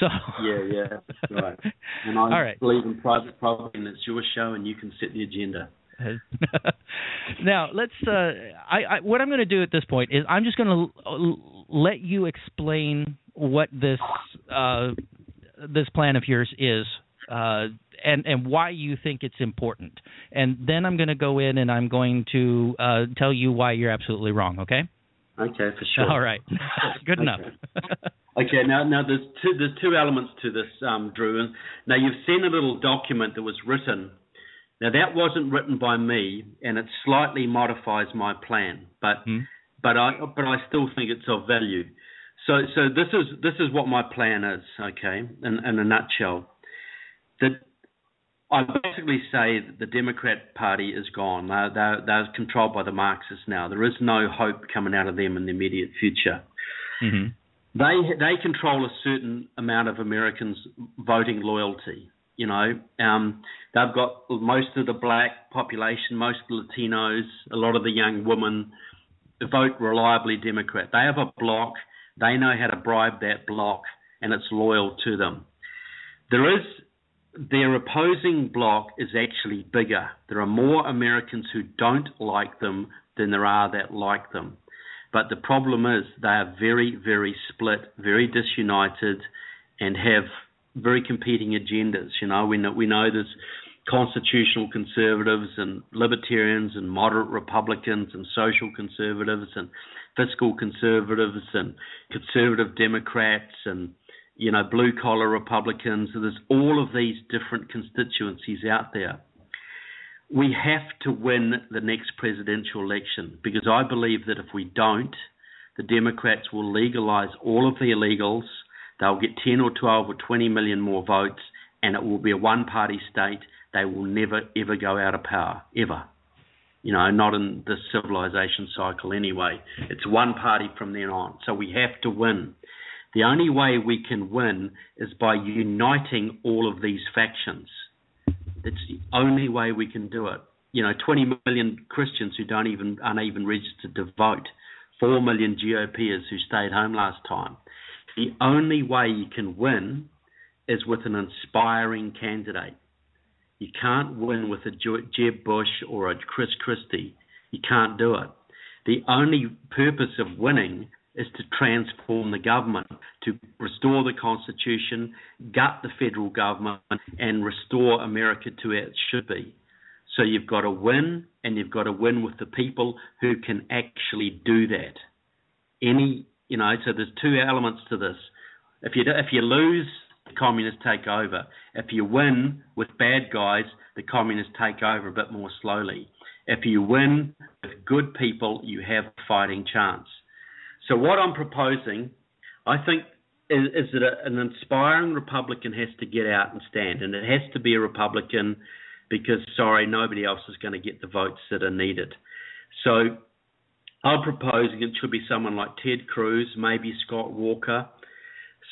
So
yeah, that's right. And I believe in private property, and it's your show, and you can set the agenda.
Now, let's. What I'm going to do at this point is I'm just going to let you explain what this plan of yours is, and why you think it's important, and then I'm going to go in and I'm going to tell you why you're absolutely wrong. Okay?
Okay, for sure.
All right, good enough.
Okay, now there's two elements to this, Drew. And now you've seen a little document that was written. Now that wasn't written by me, and it slightly modifies my plan, but I still think it's of value. So this is what my plan is, okay, in a nutshell. That I basically say that the Democrat Party is gone. They're controlled by the Marxists now. There is no hope coming out of them in the immediate future.
Mm-hmm.
They control a certain amount of Americans' voting loyalty. You know, they've got most of the black population, most of the Latinos, a lot of the young women vote reliably Democrat. They have a bloc. They know how to bribe that bloc, and it's loyal to them. Their opposing bloc is actually bigger. There are more Americans who don't like them than there are that like them. But the problem is they are very, very split, very disunited, and have very competing agendas. You know, we know there's constitutional conservatives and libertarians and moderate Republicans and social conservatives and fiscal conservatives and conservative Democrats and, you know, blue-collar Republicans. So there's all of these different constituencies out there. We have to win the next presidential election, because I believe that if we don't, the Democrats will legalize all of the illegals. They'll get 10 or 12 or 20 million more votes, and it will be a one-party state. They will never, ever go out of power, ever. You know, not in this civilization cycle anyway. It's one party from then on. So we have to win. The only way we can win is by uniting all of these factions. It's the only way we can do it. You know, 20 million Christians who aren't even registered to vote, 4 million GOPers who stayed home last time. The only way you can win is with an inspiring candidate. You can't win with a Jeb Bush or a Chris Christie. You can't do it. The only purpose of winning is to transform the government, to restore the Constitution, gut the federal government, and restore America to where it should be. So you've got to win, and you've got to win with the people who can actually do that. So there's two elements to this. If you lose, the communists take over. If you win with bad guys, the communists take over a bit more slowly. If you win with good people, you have a fighting chance. So what I'm proposing, I think, is that an inspiring Republican has to get out and stand. And it has to be a Republican because, nobody else is going to get the votes that are needed. So I'm proposing it should be someone like Ted Cruz, maybe Scott Walker.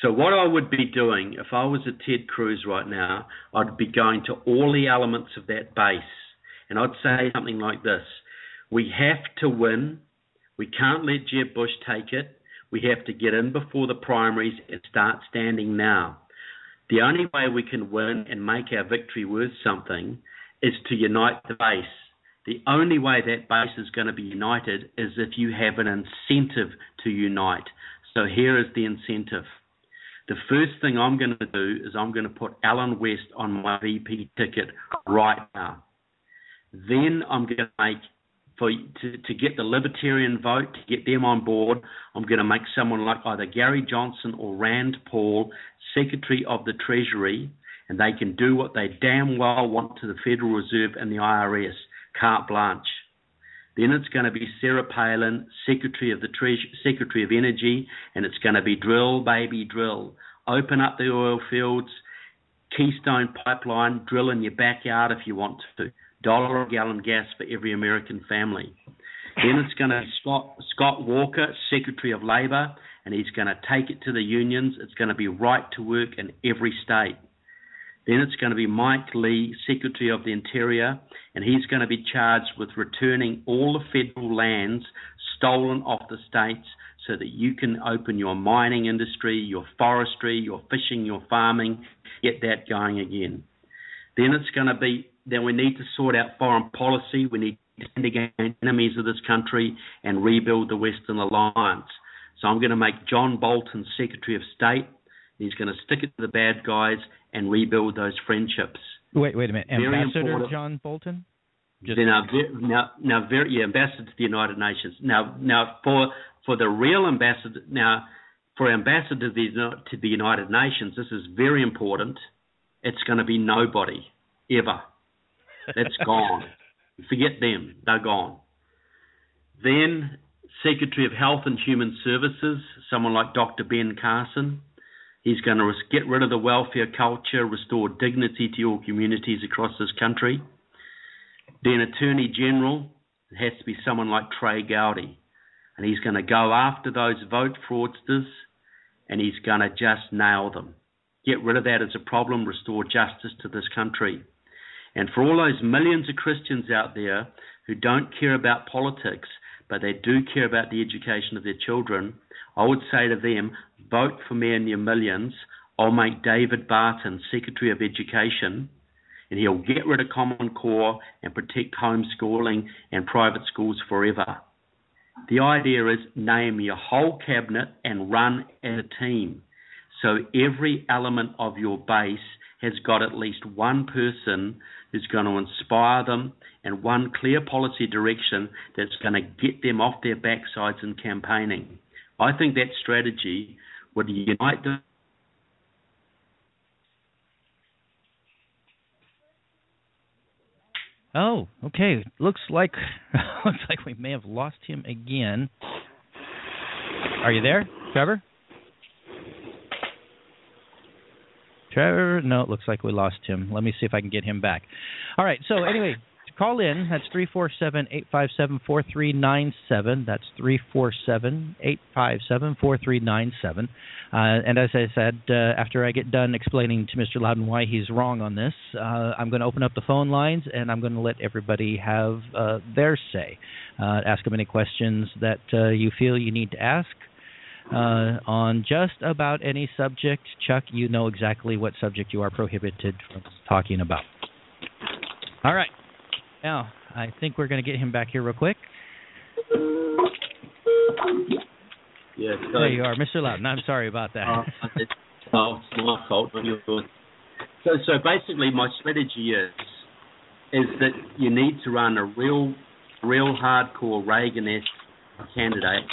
So what I would be doing, if I was a Ted Cruz right now, I'd be going to all the elements of that base. And I'd say something like this. We have to win. We can't let Jeb Bush take it. We have to get in before the primaries and start standing now. The only way we can win and make our victory worth something is to unite the base. The only way that base is going to be united is if you have an incentive to unite. So here is the incentive. The first thing I'm going to do is I'm going to put Alan West on my VP ticket right now. Then I'm going to make, to get the Libertarian vote, to get them on board, I'm going to make someone like either Gary Johnson or Rand Paul Secretary of the Treasury, and they can do what they damn well want to the Federal Reserve and the IRS, carte blanche. Then it's going to be Sarah Palin, Secretary of Energy, and it's going to be drill, baby, drill. Open up the oil fields, Keystone Pipeline, drill in your backyard if you want to. $1 a gallon gas for every American family. Then it's going to be Scott Walker, Secretary of Labor, and he's going to take it to the unions. It's going to be right to work in every state. Then it's going to be Mike Lee, Secretary of the Interior, and he's going to be charged with returning all the federal lands stolen off the states so that you can open your mining industry, your forestry, your fishing, your farming, get that going again. Then it's going to be, then we need to sort out foreign policy. We need to stand against enemies of this country and rebuild the Western Alliance. So I'm going to make John Bolton Secretary of State. He's going to stick it to the bad guys and rebuild those friendships.
Wait a minute. Ambassador John Bolton?
Ambassador to the United Nations. Now for the real ambassador, for ambassador to the United Nations, this is very important. It's going to be nobody, ever. It's gone. Forget them. They're gone. Then Secretary of Health and Human Services, someone like Dr. Ben Carson. He's going to get rid of the welfare culture, restore dignity to all communities across this country. Then Attorney General, it has to be someone like Trey Gowdy. And he's going to go after those vote fraudsters, and he's going to just nail them. Get rid of that as a problem, restore justice to this country. And for all those millions of Christians out there who don't care about politics, but they do care about the education of their children, I would say to them, vote for me in your millions. I'll make David Barton Secretary of Education, and he'll get rid of Common Core and protect homeschooling and private schools forever. The idea is name your whole cabinet and run as a team. So every element of your base has got at least one person who's going to inspire them and one clear policy direction that's going to get them off their backsides in campaigning. I think that strategy would unite them.
Oh, okay. Looks like we may have lost him again. Are you there, Trevor? Trevor? No, it looks like we lost him. Let me see if I can get him back. All right, so anyway, to call in, that's 347-857-4397. That's 347-857-4397. And as I said, after I get done explaining to Mr. Loudon why he's wrong on this, I'm going to open up the phone lines, and I'm going to let everybody have their say. Ask them any questions that you feel you need to ask. On just about any subject. Chuck, you know exactly what subject you are prohibited from talking about. All right. Now, I think we're going to get him back here real quick.
Yeah,
there you are, Mr. Loudon. I'm sorry about that.
It's my fault. So basically my strategy is that you need to run a real hardcore Reagan-esque candidate.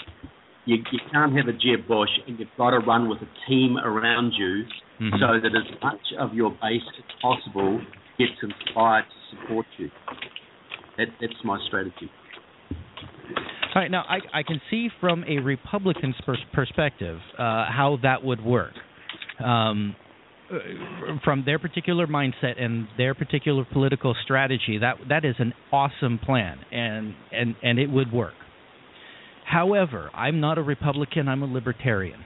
You can't have a Jeb Bush, and you've got to run with a team around you so that as much of your base as possible gets inspired to support you. That's my strategy.
All right, now I can see from a Republican's perspective how that would work. From their particular mindset and their particular political strategy, that is an awesome plan, and it would work. However, I'm not a Republican, I'm a libertarian.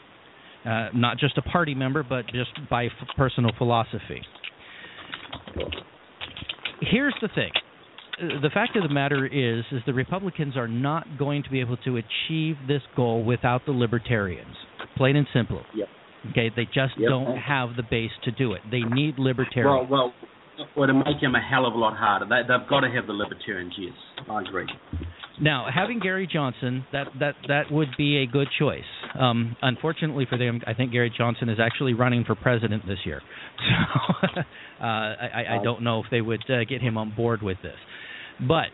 Not just a party member, but just by personal philosophy. Here's the thing. The fact of the matter is the Republicans are not going to be able to achieve this goal without the libertarians. Plain and simple.
Yep.
Okay, they just don't have the base to do it. They need libertarians.
Well, to make them a hell of a lot harder. They've got to have the libertarians, yes. I agree.
Now, having Gary Johnson, that would be a good choice. Unfortunately for them, I think Gary Johnson is actually running for president this year. So I don't know if they would get him on board with this. But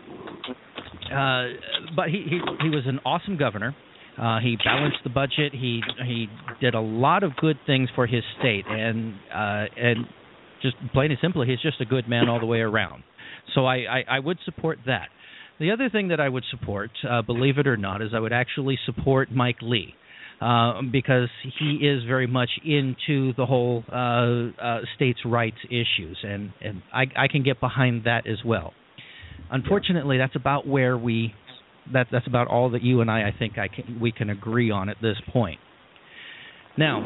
he was an awesome governor. He balanced the budget. He did a lot of good things for his state, and just plain and simply, he's just a good man all the way around. So I would support that. The other thing that I would support, believe it or not, is I would actually support Mike Lee, because he is very much into the whole states' rights issues, and I can get behind that as well. Unfortunately, that's about where that's about all that you and I think we can agree on at this point. Now,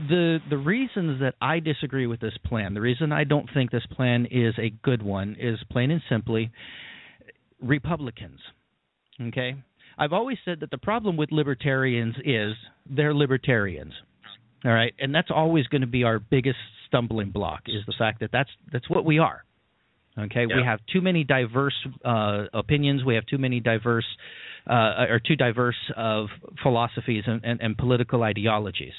the reasons that I disagree with this plan, the reason I don't think this plan is a good one, is plain and simply Republicans. Okay? I've always said that the problem with libertarians is they're libertarians. All right? And that's always going to be our biggest stumbling block, is the fact that that's what we are. Okay? Yeah. We have too many diverse opinions. We have too many diverse too diverse of philosophies and political ideologies.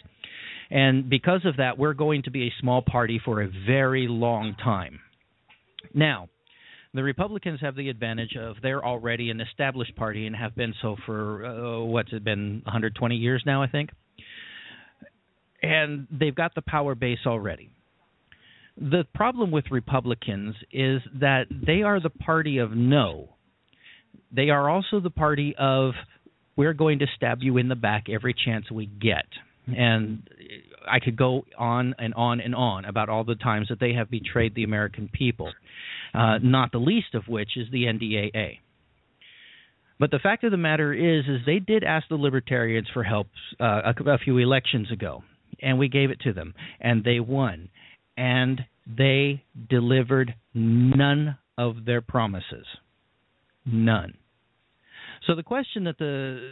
And because of that, we're going to be a small party for a very long time. Now, the Republicans have the advantage of they're already an established party and have been so for, what's it been, 120 years now, I think? And they've got the power base already. The problem with Republicans is that they are the party of no. they are also the party of, we're going to stab you in the back every chance we get. And I could go on and on and on about all the times that they have betrayed the American people, not the least of which is the NDAA. But the fact of the matter is they did ask the Libertarians for help a few elections ago, and we gave it to them, and they won. And they delivered none of their promises. None. So the question that the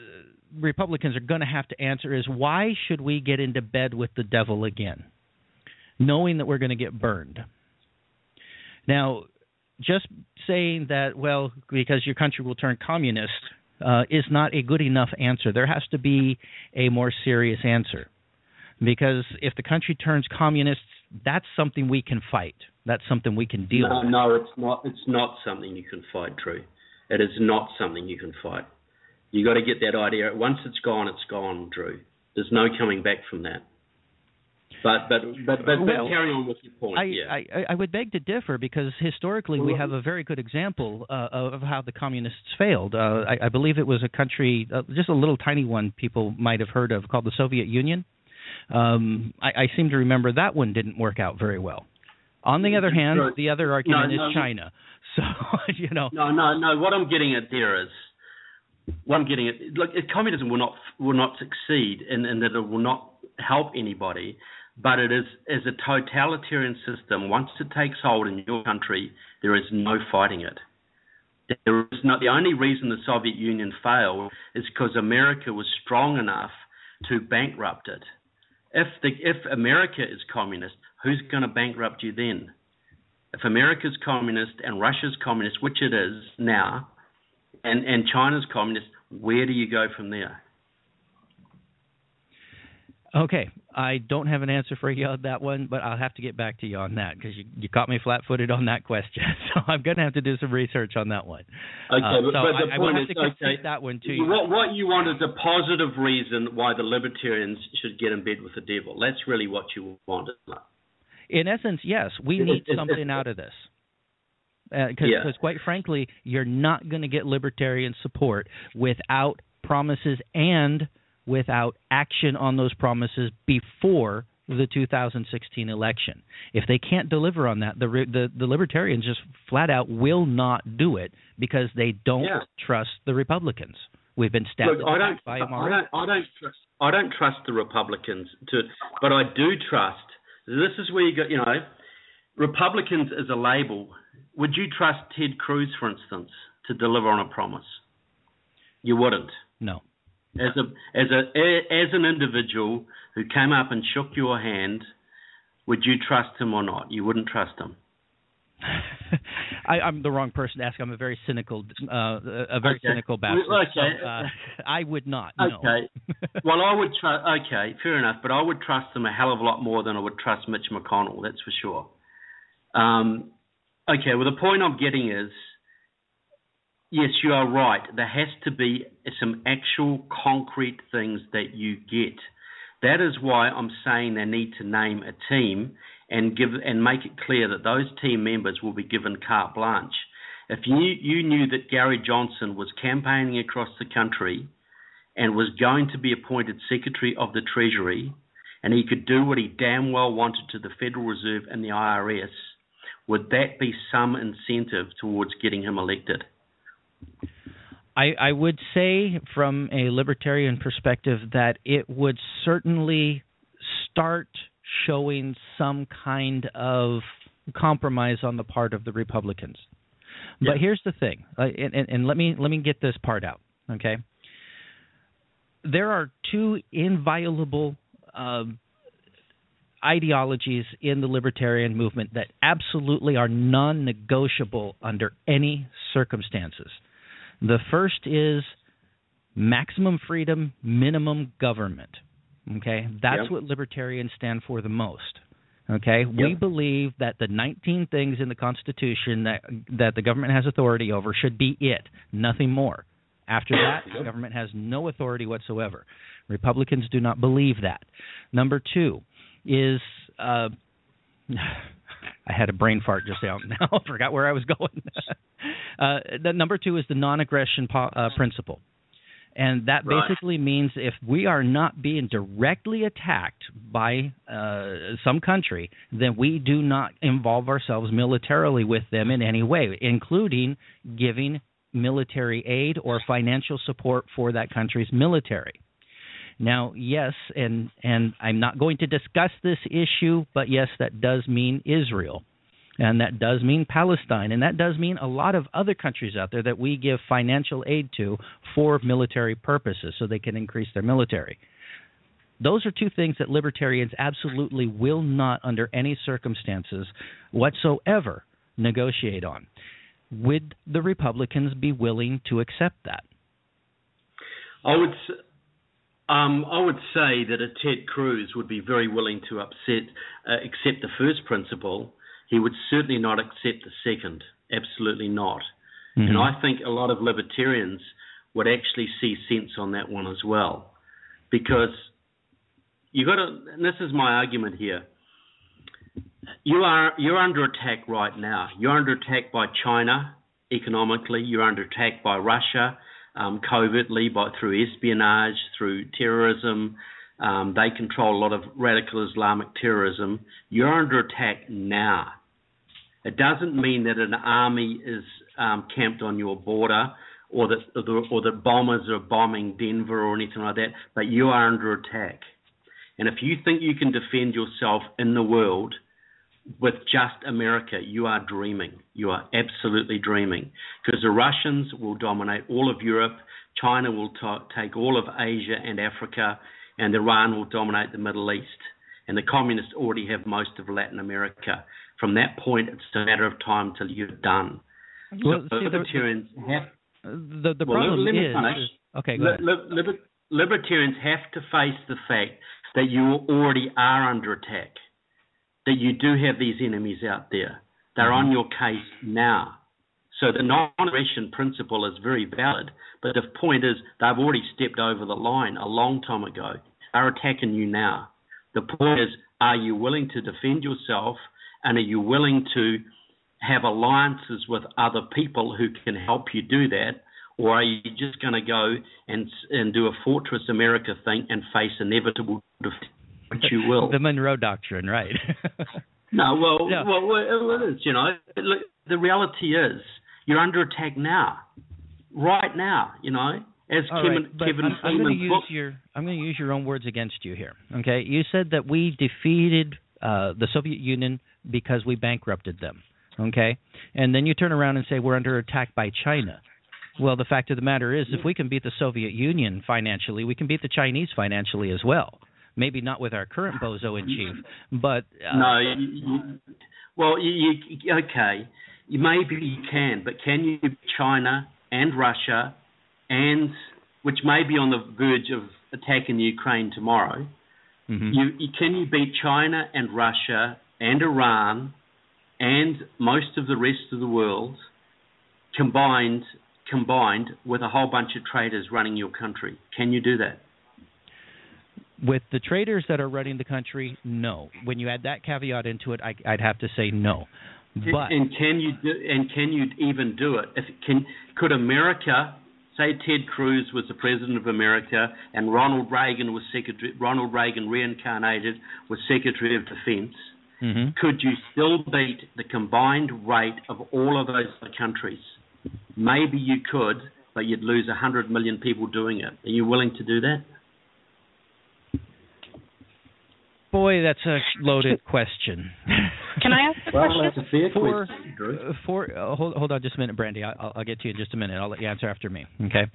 Republicans are going to have to answer is, why should we get into bed with the devil again, knowing that we're going to get burned? Now, just saying that, well, because your country will turn communist is not a good enough answer. There has to be a more serious answer. Because if the country turns communist, that's something we can fight. That's something we can deal with.
No, it's not. It's not something you can fight, Drew. It is not something you can fight. You got to get that idea. Once it's gone, Drew. There's no coming back from that. But carry on with your point.
I would beg to differ, because historically we have a very good example of how the communists failed. I believe it was a country, just a little tiny one people might have heard of, called the Soviet Union. I seem to remember that one didn't work out very well. On the other hand, the other argument is China. So, No.
What I'm getting at there is, look, communism will not succeed, and that it will not help anybody. But it is, as a totalitarian system, once it takes hold in your country, there is no fighting it. There is not. The only reason the Soviet Union failed is because America was strong enough to bankrupt it. If America is communist, who's going to bankrupt you then? If America's communist and Russia's communist, which it is now, and China's communist, where do you go from there?
Okay, I don't have an answer for you on that one, but I'll have to get back to you on that, because you caught me flat-footed on that question. So I'm going to have to do some research on that one.
Okay, but
I will have to concede that one to you.
What you want is a positive reason why the Libertarians should get in bed with the devil. That's really what you want, isn't it?
In essence, yes. We need something out of this. Because quite frankly, you're not going to get Libertarian support without promises and without action on those promises before the 2016 election. If they can't deliver on that, the Libertarians just flat out will not do it, because they don't trust the Republicans. We've been stabbed by them already.
I don't trust the Republicans, but I do trust. This is where you go. Republicans as a label. Would you trust Ted Cruz, for instance, to deliver on a promise? You wouldn't.
No.
As an individual who came up and shook your hand, would you trust him or not? You wouldn't trust him.
I'm the wrong person to ask. I'm a very cynical, cynical bastard.
Okay.
So, I would not.
Okay.
No.
Well, I would trust. Okay, fair enough. But I would trust him a hell of a lot more than I would trust Mitch McConnell. That's for sure. Okay. Well, the point I'm getting is, yes, you are right. There has to be some actual concrete things that you get. That is why I'm saying they need to name a team and make it clear that those team members will be given carte blanche. If you knew that Gary Johnson was campaigning across the country and was going to be appointed Secretary of the Treasury, and he could do what he damn well wanted to the Federal Reserve and the IRS, would that be some incentive towards getting him elected?
I would say from a libertarian perspective that it would certainly start showing some kind of compromise on the part of the Republicans. Yeah. But here's the thing, and let me get this part out, okay? There are two inviolable ideologies in the libertarian movement that absolutely are non-negotiable under any circumstances. The first is maximum freedom, minimum government. Okay, that's what libertarians stand for the most. Okay, we believe that the 19 things in the Constitution that the government has authority over should be it, nothing more. After that, the government has no authority whatsoever. Republicans do not believe that. Number two is I had a brain fart just out now. I forgot where I was going. The number 2 is the non-aggression principle. And that basically means if we are not being directly attacked by some country, then we do not involve ourselves militarily with them in any way, including giving military aid or financial support for that country's military. Now, yes, and I'm not going to discuss this issue, but yes, that does mean Israel. And that does mean Palestine, and that does mean a lot of other countries out there that we give financial aid to for military purposes so they can increase their military. Those are 2 things that libertarians absolutely will not, under any circumstances whatsoever, negotiate on. Would the Republicans be willing to accept that?
I would say that a Ted Cruz would be very willing to accept the first principle. He would certainly not accept the second. Absolutely not. Mm-hmm. And I think a lot of libertarians would actually see sense on that one as well. Because you got to, and this is my argument here, you're under attack right now. You're under attack by China economically. You're under attack by Russia covertly, through espionage, through terrorism. They control a lot of radical Islamic terrorism. You're under attack now. It doesn't mean that an army is camped on your border or that bombers are bombing Denver or anything like that, but you are under attack. And if you think you can defend yourself in the world with just America, you are dreaming. You are absolutely dreaming. Because the Russians will dominate all of Europe, China will take all of Asia and Africa, and Iran will dominate the Middle East. And the communists already have most of Latin America. From that point, it's a matter of time till you're done.
Well,
so libertarians
the problem is... Okay, go ahead.
Libertarians have to face the fact that you already are under attack, that you do have these enemies out there. They're on your case now. So the non-aggression principle is very valid, but the point is they've already stepped over the line a long time ago. They're attacking you now. The point is, are you willing to defend yourself, and are you willing to have alliances with other people who can help you do that, or are you just going to go and do a Fortress America thing and face inevitable defeat, which you will?
The Monroe Doctrine, right?
No, well, it is, Look, the reality is you're under attack now, right now, As Kevin
I'm going to use your own words against you here. Okay, you said that we defeated the Soviet Union because we bankrupted them. Okay, and then you turn around and say we're under attack by China. Well, the fact of the matter is, if we can beat the Soviet Union financially, we can beat the Chinese financially as well. Maybe not with our current bozo-in-chief, but...
okay. Maybe you can, but can you beat China and Russia, and which may be on the verge of attacking Ukraine tomorrow? Mm-hmm. Can you beat China and Russia and Iran and most of the rest of the world combined with a whole bunch of traitors running your country? Can you do that?
With the traitors that are running the country, no. When you add that caveat into it, I'd have to say no. But
can you even do it? Could America, say Ted Cruz was the president of America and Ronald Reagan reincarnated was Secretary of Defense? Mm-hmm. Could you still beat the combined rate of all of those other countries? Maybe you could, but you'd lose 100 million people doing it. Are you willing to do that?
Boy, that's a loaded question.
Can I ask a question?
Well, that's a fair question, Drew.
Hold on just a minute, Brandy. I'll get to you in just a minute. I'll let you answer after me, okay?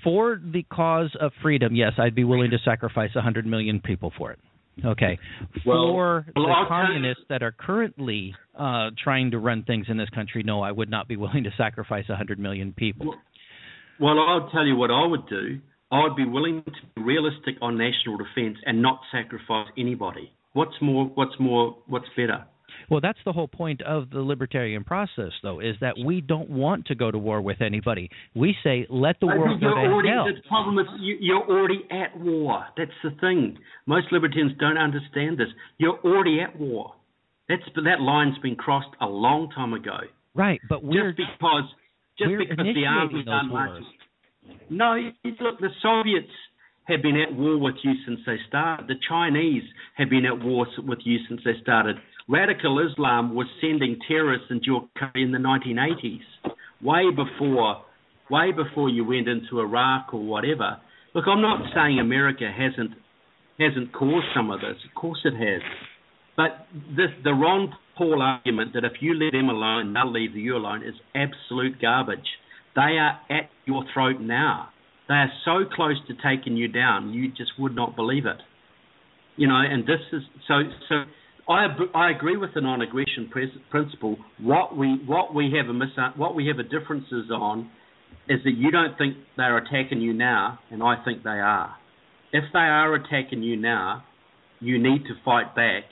For the cause of freedom, yes, I'd be willing to sacrifice 100 million people for it. Okay. For the communists that are currently trying to run things in this country, no, I would not be willing to sacrifice 100 million people.
Well, I'll tell you what I would do. I would be willing to be realistic on national defense and not sacrifice anybody. What's better?
Well, that's the whole point of the libertarian process, though, is that we don't want to go to war with anybody. We say, let the world go to hell.
The problem is you're already at war. That's the thing. Most libertarians don't understand this. You're already at war. That line's been crossed a long time ago.
Right, but
just because the armies aren't marching. No, look, the Soviets have been at war with you since they started. The Chinese have been at war with you since they started. Radical Islam was sending terrorists into your country in the 1980s, way before you went into Iraq or whatever. Look, I'm not saying America hasn't caused some of this. Of course it has. But the Ron Paul argument that if you let them alone, they'll leave you alone is absolute garbage. They are at your throat now. They are so close to taking you down, you just would not believe it. And this is so. I agree with the non-aggression principle. What we have a differences on is that you don't think they're attacking you now, and I think they are. If they are attacking you now, you need to fight back,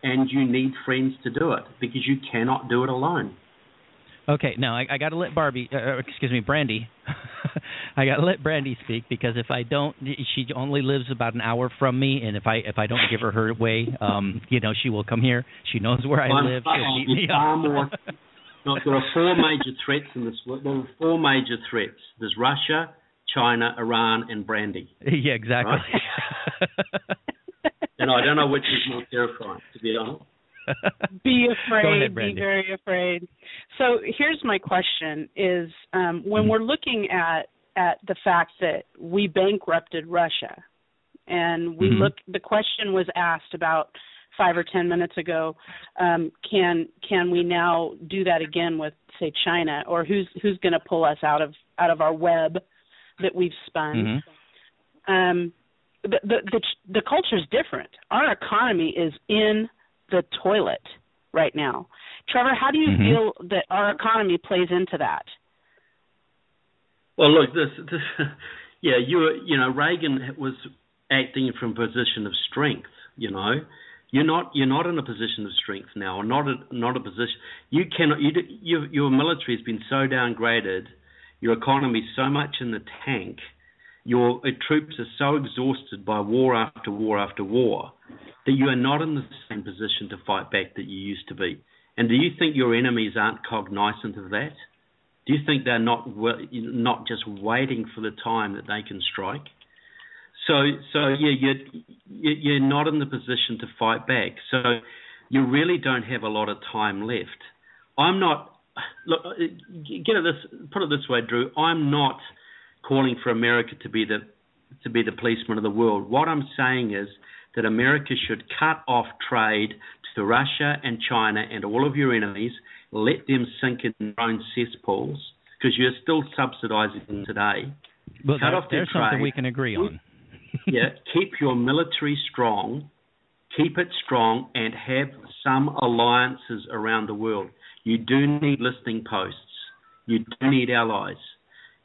and you need friends to do it because you cannot do it alone.
Okay, now I got to let Brandy. I got to let Brandy speak because if I don't, she only lives about an hour from me, and if I don't give her way, she will come here. She knows where I live. She'll beat me up.
There are four major threats in this. There are four major threats. There's Russia, China, Iran, and Brandy.
Yeah, exactly.
Right? And I don't know which is more terrifying, to be honest.
Be afraid.
Go ahead, Brandy.
Be very afraid. So here's my question: is when we're looking at the fact that we bankrupted Russia, and we the question was asked about 5 or 10 minutes ago, can we now do that again with, say, China, or who's going to pull us out of our web that we've spun? The culture's different. Our economy is in the toilet right now. Trevor, how do you feel that our economy plays into that?
Well, look, Reagan was acting from a position of strength. You're not in a position of strength now, or not a position. You cannot. Your military has been so downgraded. Your economy is so much in the tank. Your troops are so exhausted by war after war after war that you are not in the same position to fight back that you used to be. And do you think your enemies aren't cognizant of that? Do you think they're not just waiting for the time that they can strike? So you're not in the position to fight back. So you really don't have a lot of time left. I'm not. Look, put it this way, Drew. I'm not calling for America to be the policeman of the world. What I'm saying is that America should cut off trade to Russia and China and all of your enemies. Let them sink in their own cesspools because you're still subsidizing them today.
But there's something we can agree on.
Keep your military strong, keep it strong, and have some alliances around the world. You do need listening posts. You do need allies.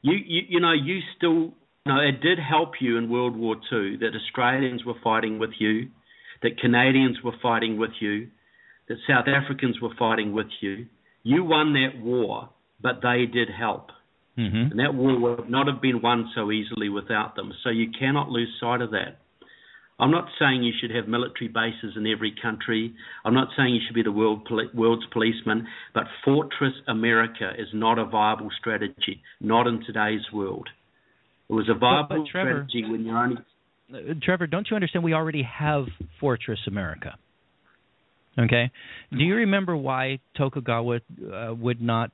You still, it did help you in World War II that Australians were fighting with you, that Canadians were fighting with you, that South Africans were fighting with you. You won that war, but they did help. And that war would not have been won so easily without them. So you cannot lose sight of that. I'm not saying you should have military bases in every country. I'm not saying you should be the world's policeman. But Fortress America is not a viable strategy, not in today's world. It was a viable strategy when you're only...
Trevor, don't you understand we already have Fortress America? Okay. Do you remember why Tokugawa would not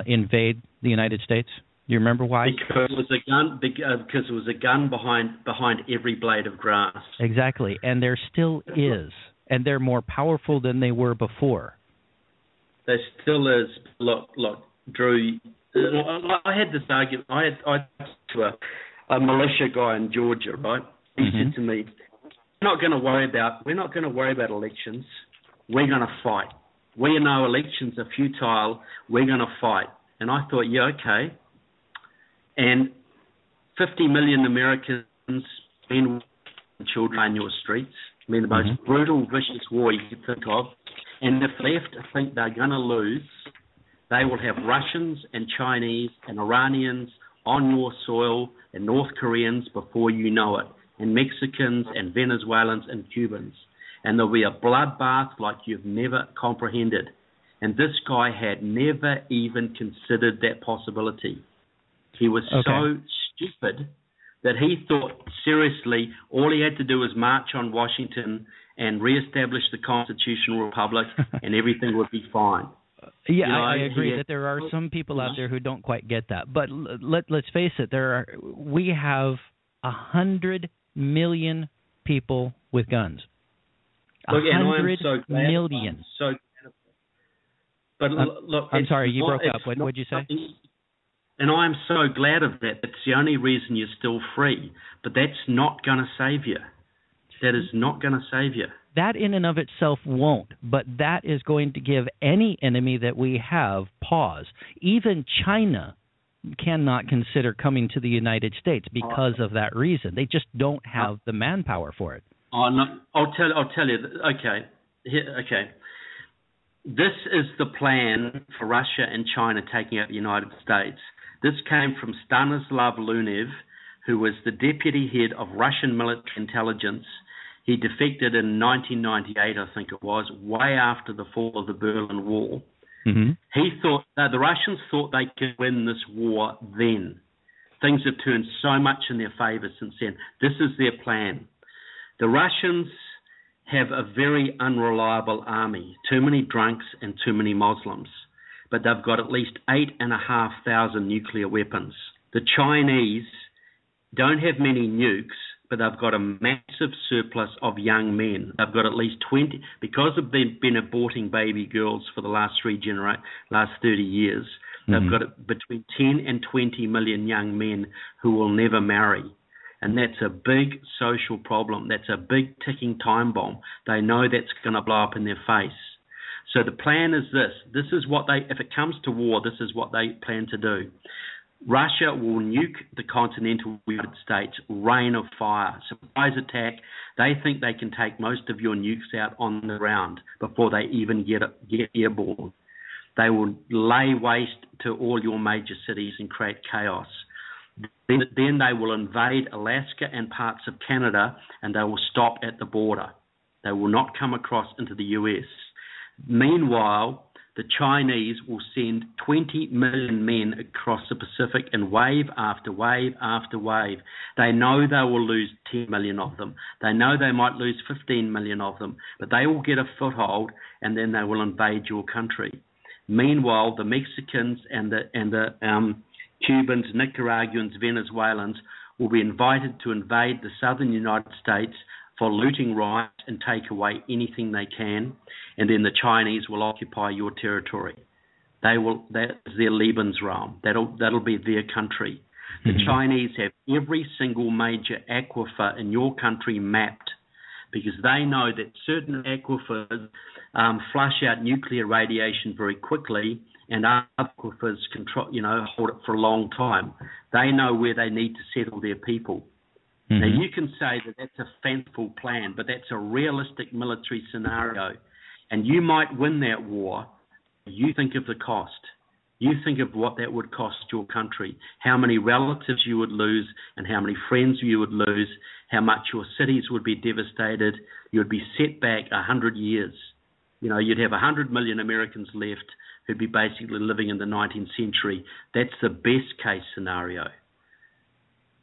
invade the United States? Do you remember why?
Because it was a gun. Because it was a gun behind every blade of grass.
Exactly, and there still is, and they're more powerful than they were before.
There still is. Look, Drew. I had this argument. I talked to a militia guy in Georgia, right? He said to me, we're not going to worry about elections. We're going to fight. We know elections are futile. We're going to fight. And I thought, yeah, okay. And 50 million Americans, men and children, on your streets. I mean, the most brutal, vicious war you could think of. And if left think they're going to lose, they will have Russians and Chinese and Iranians on your soil and North Koreans before you know it, and Mexicans and Venezuelans and Cubans. and there'll be a bloodbath like you've never comprehended. And this guy had never even considered that possibility. He was so stupid that he thought, seriously, all he had to do was march on Washington and reestablish the constitutional republic and everything would be fine.
Yeah, you know, I agree that there are some people out there who don't quite get that. But let's face it, we have 100 million people with guns. 100 million. But look,
I'm
sorry, you broke up. What did you say?
And I'm so glad of that. It's the only reason you're still free. But that's not going to save you. That is not going to save you.
That in and of itself won't, but that is going to give any enemy that we have pause. Even China cannot consider coming to the United States because of that reason. They just don't have the manpower for it.
Oh, no, I'll tell you. Okay. This is the plan for Russia and China taking out the United States. This came from Stanislav Lunev, who was the deputy head of Russian military intelligence. He defected in 1998, I think it was, way after the fall of the Berlin Wall.
Mm-hmm.
He thought the Russians thought they could win this war then. Things have turned so much in their favor since then. This is their plan. The Russians have a very unreliable army, too many drunks and too many Muslims, but they've got at least 8,500 nuclear weapons. The Chinese don't have many nukes, but they've got a massive surplus of young men. They've got at least 20, because they've been aborting baby girls for the last 30 years, they've got between 10 and 20 million young men who will never marry. And that's a big social problem. That's a big ticking time bomb. They know that's going to blow up in their face. So the plan is this. This is what if it comes to war, this is what they plan to do. Russia will nuke the continental United States, rain of fire, surprise attack. They think they can take most of your nukes out on the ground before they even get airborne. They will lay waste to all your major cities and create chaos. Then they will invade Alaska and parts of Canada, and they will stop at the border. They will not come across into the US. Meanwhile, the Chinese will send 20 million men across the Pacific in wave after wave after wave. They know they will lose 10 million of them. They know they might lose 15 million of them, but they will get a foothold, and then they will invade your country. Meanwhile, the Mexicans and the Cubans, Nicaraguans, Venezuelans will be invited to invade the southern United States for looting rights and take away anything they can, and then the Chinese will occupy your territory. That is their Lebensraum. That'll be their country. The Chinese have every single major aquifer in your country mapped, because they know that certain aquifers flush out nuclear radiation very quickly, and aquifers hold it for a long time. They know where they need to settle their people. Now, you can say that that's a fanciful plan, but that's a realistic military scenario. And you might win that war. You think of the cost. You think of what that would cost your country, how many relatives you would lose and how many friends you would lose, how much your cities would be devastated. You would be set back 100 years. You'd have 100 million Americans left who'd be basically living in the 19th century. That's the best case scenario.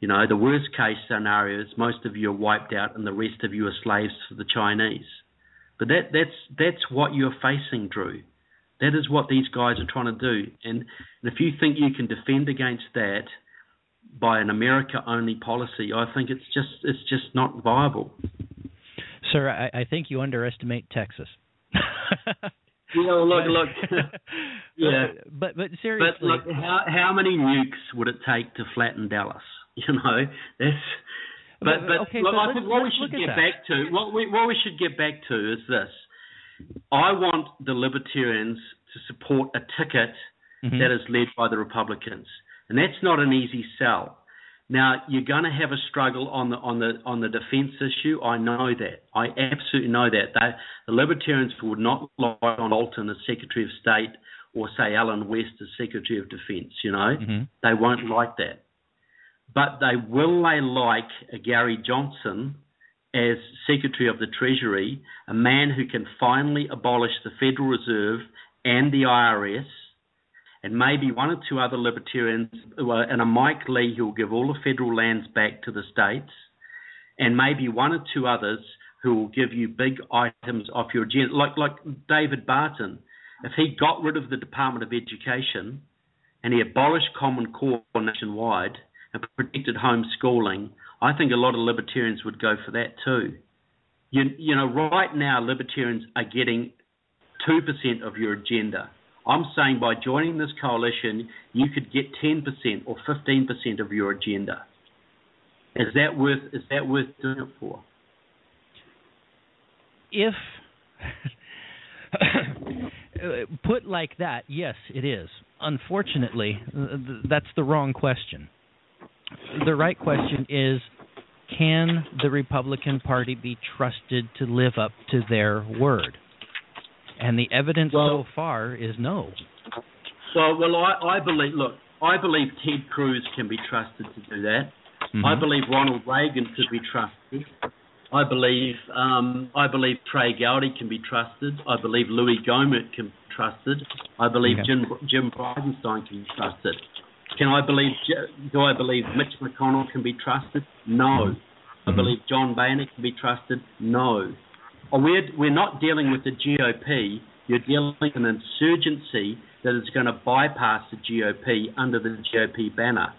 The worst case scenario is most of you are wiped out and the rest of you are slaves to the Chinese. But that's what you're facing, Drew. That is what these guys are trying to do. And if you think you can defend against that by an America-only policy, I think it's just not viable.
Sir, I think you underestimate Texas.
Look. Yeah,
but seriously,
but look, how many nukes would it take to flatten Dallas? That's. But
okay,
look, I think what we should get back to is this. I want the Libertarians to support a ticket that is led by the Republicans, and that's not an easy sell. Now, you're going to have a struggle on the defence issue. I know that. I absolutely know that. The Libertarians would not like John Bolton as Secretary of State or, say, Alan West as Secretary of Defence, They won't like that. But they like a Gary Johnson as Secretary of the Treasury, a man who can finally abolish the Federal Reserve and the IRS, and maybe one or two other libertarians, and a Mike Lee who will give all the federal lands back to the states, and maybe one or two others who will give you big items off your agenda, like David Barton. If he got rid of the Department of Education and he abolished Common Core nationwide and protected homeschooling, I think a lot of libertarians would go for that too. You know, right now libertarians are getting 2% of your agenda. I'm saying by joining this coalition, you could get 10% or 15% of your agenda. Is that worth doing it for?
If put like that, yes, it is. Unfortunately, that's the wrong question. The right question is, can the Republican Party be trusted to live up to their word? And the evidence so far is no.
Well, I believe Ted Cruz can be trusted to do that. Mm-hmm. I believe Ronald Reagan could be trusted. I believe Trey Gowdy can be trusted. I believe Louis Gohmert can be trusted. I believe Jim Bridenstine can be trusted. Do I believe Mitch McConnell can be trusted? No. Mm-hmm. I believe John Boehner can be trusted? No. We're not dealing with the GOP. You're dealing with an insurgency that is going to bypass the GOP under the GOP banner.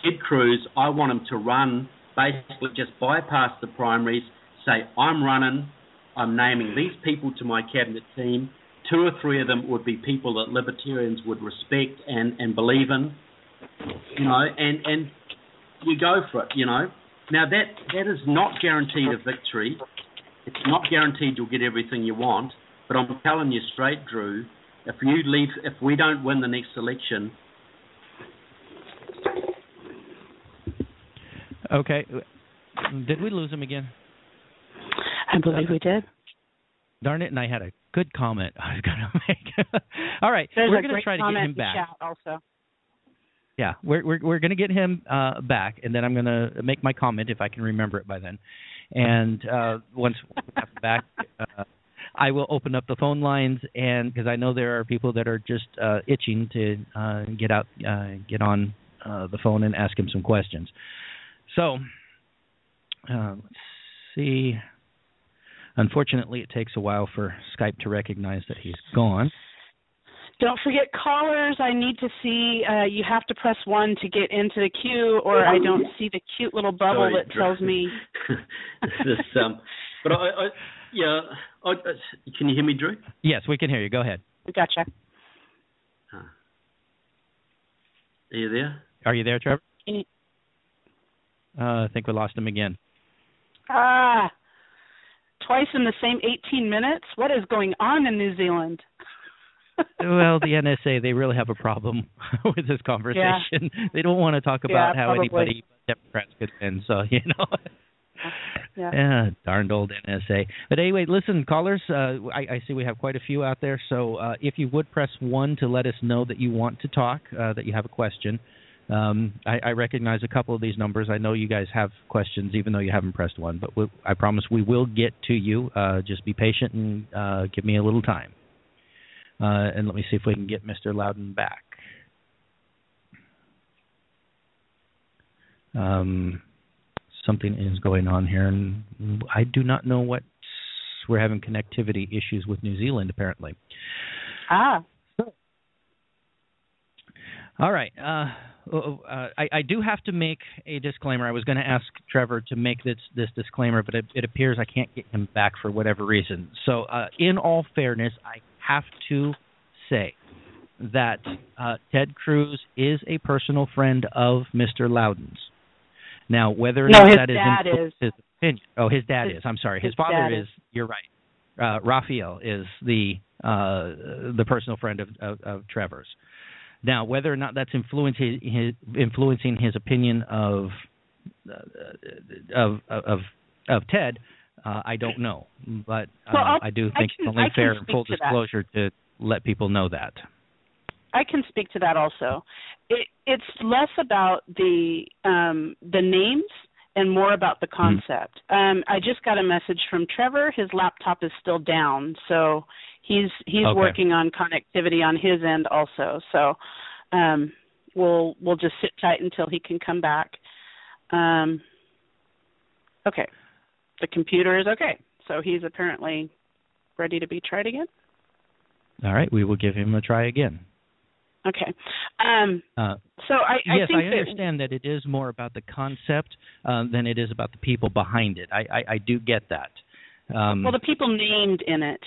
Ted Cruz, I want him to run, basically just bypass the primaries, say, I'm running, I'm naming these people to my cabinet team. 2 or 3 of them would be people that libertarians would respect and believe in, you know, and you go for it, you know. Now, that is not guaranteed a victory. It's not guaranteed you'll get everything you want, but I'm telling you straight, Drew, if we don't win the next election.
Okay. Did we lose him again?
I believe we did.
Darn it, and I had a good comment I was going to make. All right.
There's
we're going to try to get him back.
Also.
Yeah, we're going to get him back, and then I'm going to make my comment if I can remember it by then. And once we have him back, I will open up the phone lines, and because I know there are people that are just itching to get on the phone and ask him some questions. So let's see. Unfortunately, it takes a while for Skype to recognize that he's gone.
Don't forget callers. I need to see. You have to press 1 to get into the queue, or I don't see the cute little bubble that tells me.
But can you hear me, Drew?
Yes, we can hear you. Go ahead.
We gotcha.
Are you there?
Are you there, Trevor? I think we lost him again.
Twice in the same 18 minutes? What is going on in New Zealand?
Well, the NSA, they really have a problem with this conversation. Yeah. They don't want to talk about how anybody Democrats could win, so, you know. Yeah, darned old NSA. But anyway, listen, callers, I see we have quite a few out there, so if you would press 1 to let us know that you want to talk, that you have a question. I recognize a couple of these numbers. I know you guys have questions, even though you haven't pressed 1, but I promise we will get to you. Just be patient and give me a little time. And let me see if we can get Mr. Loudon back. Something is going on here, and I do not know what. We're having connectivity issues with New Zealand, apparently. All right. I do have to make a disclaimer. I was going to ask Trevor to make this disclaimer, but it appears I can't get him back for whatever reason. So in all fairness, I have to say that Ted Cruz is a personal friend of Mr. Loudon's. Now, whether or not that is his opinion. Oh, his dad is. I'm sorry. His father is. You're right. Raphael is the personal friend of Trevor's. Now, whether or not that's influencing his opinion of Ted, I don't know. But I do think it's only fair and full disclosure to let people know that.
I can speak to that also. It's less about the names and more about the concept. I just got a message from Trevor. His laptop is still down, so he's working on connectivity on his end also. So we'll just sit tight until he can come back. Okay, the computer is okay, so he's apparently ready to be tried again.
All right, we will give him a try again.
Okay. So I
yes,
think
I understand that it is more about the concept than it is about the people behind it. I do get that.
Well, the people named in it,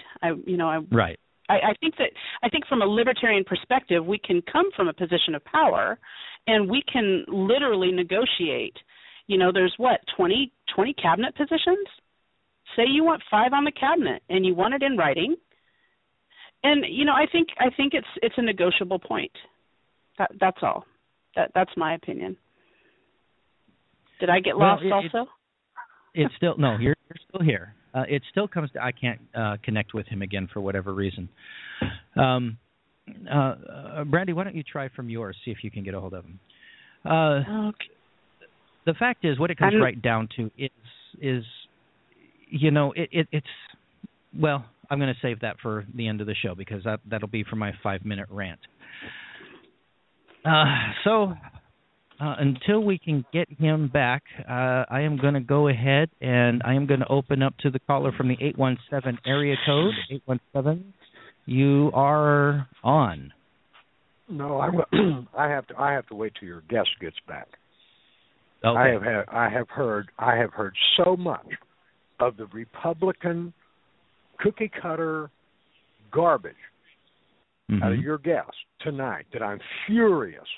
right.
I think from a libertarian perspective, we can come from a position of power, and we can literally negotiate. There's 20 cabinet positions. Say you want 5 on the cabinet, and you want it in writing. And I think it's a negotiable point. That's all. That's my opinion. Did I get lost also?
It's still no. You're still here. It still comes to I can't connect with him again for whatever reason. Brandy, why don't you try from yours? See if you can get a hold of him.
Okay.
The fact is, what it comes right down to is it's well. I'm going to save that for the end of the show because that'll be for my 5-minute rant. So until we can get him back, I am going to go ahead and I am going to open up to the caller from the 817 area code. 817, you are on.
No, I have to wait till your guest gets back.
Okay.
I have heard so much of the Republican cookie cutter garbage out of your guest tonight that I'm furious.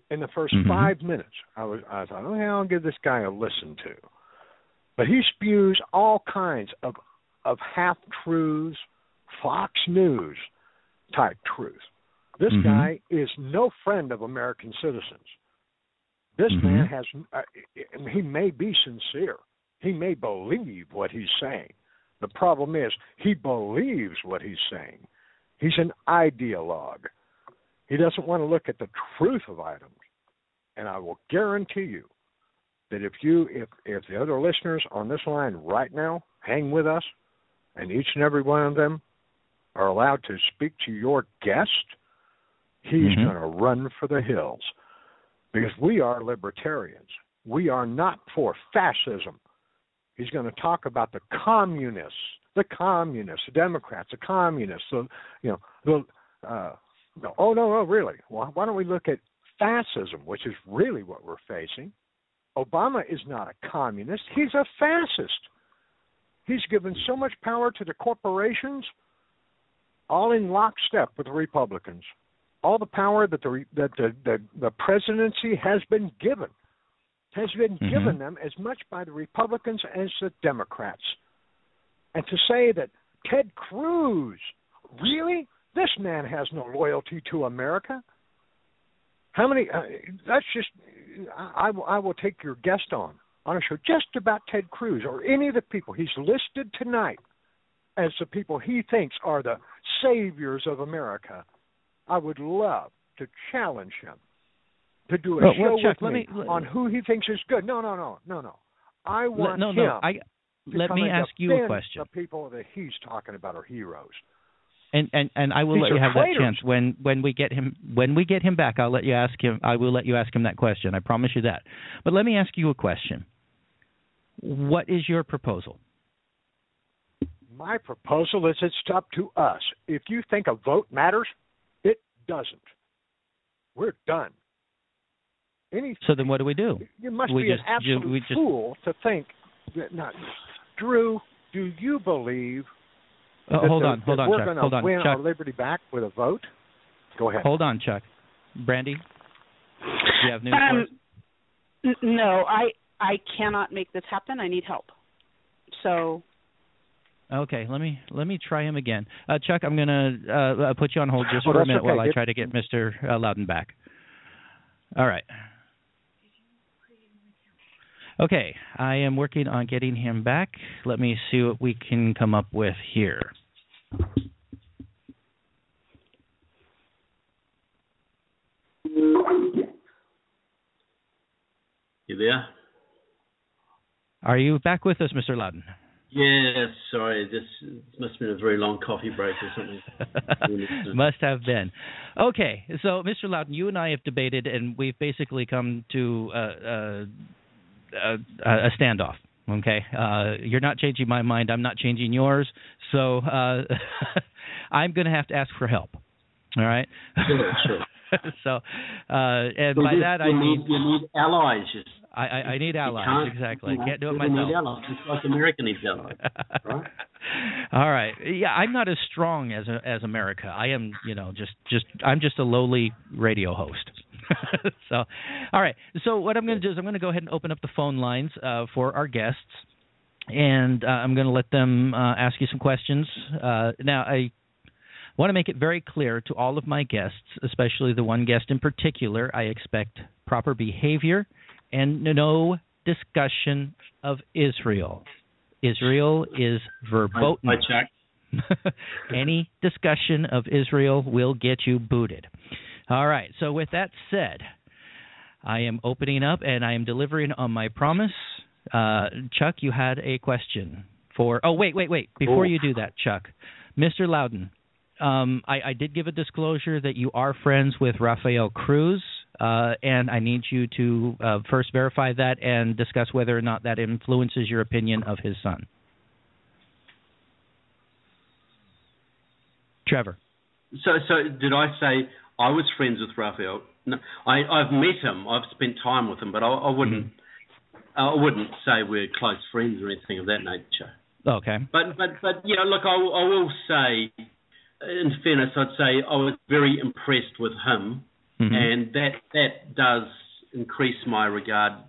In the first 5 minutes, I thought, okay, I'll give this guy a listen to. But he spews all kinds of half-truths, Fox News type truth. This guy is no friend of American citizens. This man has, he may be sincere. He may believe what he's saying. The problem is he believes what he's saying. He's an ideologue. He doesn't want to look at the truth of items. And I will guarantee you that if the other listeners on this line right now hang with us, and each and every one of them are allowed to speak to your guest, he's going to run for the hills. Because we are libertarians. We are not for fascism. He's going to talk about the communists, the Democrats, the communists. No, really. Well, why don't we look at fascism, which is really what we're facing? Obama is not a communist. He's a fascist. He's given so much power to the corporations, all in lockstep with the Republicans. All the power that the presidency has been given given them as much by the Republicans as the Democrats. And to say that Ted Cruz, really? This man has no loyalty to America. How many? That's just. I will take your guest on a show just about Ted Cruz or any of the people he's listed tonight as the people he thinks are the saviors of America. I would love to challenge him to do a show with me on who he thinks is good. No. I want him.
Let me ask you a question.
The people that he's talking about are heroes.
And I will let you have that chance when we get him back. I will let you ask him that question. I promise you that. But let me ask you a question. What is your proposal?
My proposal is it's up to us. If you think a vote matters, it doesn't. We're done.
So then what do we do?
You must be an absolute fool to think that. Drew, do you believe
hold on,
we're going to win
Chuck.
our liberty back with a vote? Go ahead.
Hold on, Chuck. Brandy, do you have news for us?
No, I cannot make this happen. I need help. So.
Okay, let me try him again. Chuck, I'm going to put you on hold just for a minute while I try to get Mr. Loudon back. All right. Okay, I am working on getting him back. Let me see what we can come up with here.
You there?
Are you back with us, Mr. Loudon?
Yes, sorry. This must have been a very long coffee break or something.
Must have been. Okay, so Mr. Loudon, you and I have debated, and we've basically come to a standoff. Okay, you're not changing my mind. I'm not changing yours. So I'm going to have to ask for help. All right.
Sure.
So, and by that I mean
you need allies.
I need allies, exactly. I can't do it myself.
You need allies. It's like America needs allies, right?
All right. Yeah, I'm not as strong as America. I am, I'm just a lowly radio host. So, all right. So what I'm going to do is I'm going to go ahead and open up the phone lines for our guests, and I'm going to let them ask you some questions. Now, I want to make it very clear to all of my guests, especially the one guest in particular, I expect proper behavior and no discussion of Israel. Israel is verboten.
Hi, Chuck.
Any discussion of Israel will get you booted. All right. So with that said, I am opening up and I am delivering on my promise. Chuck, you had a question for... Oh, wait. Before you do that, Chuck, Mr. Loudon, I did give a disclosure that you are friends with Rafael Cruz, and I need you to first verify that and discuss whether or not that influences your opinion of his son. Trevor.
So did I say I was friends with Rafael? No, I've met him. I've spent time with him, but I wouldn't say we're close friends or anything of that nature.
Okay.
But look, I will say, in fairness, I'd say I was very impressed with him, and that does increase my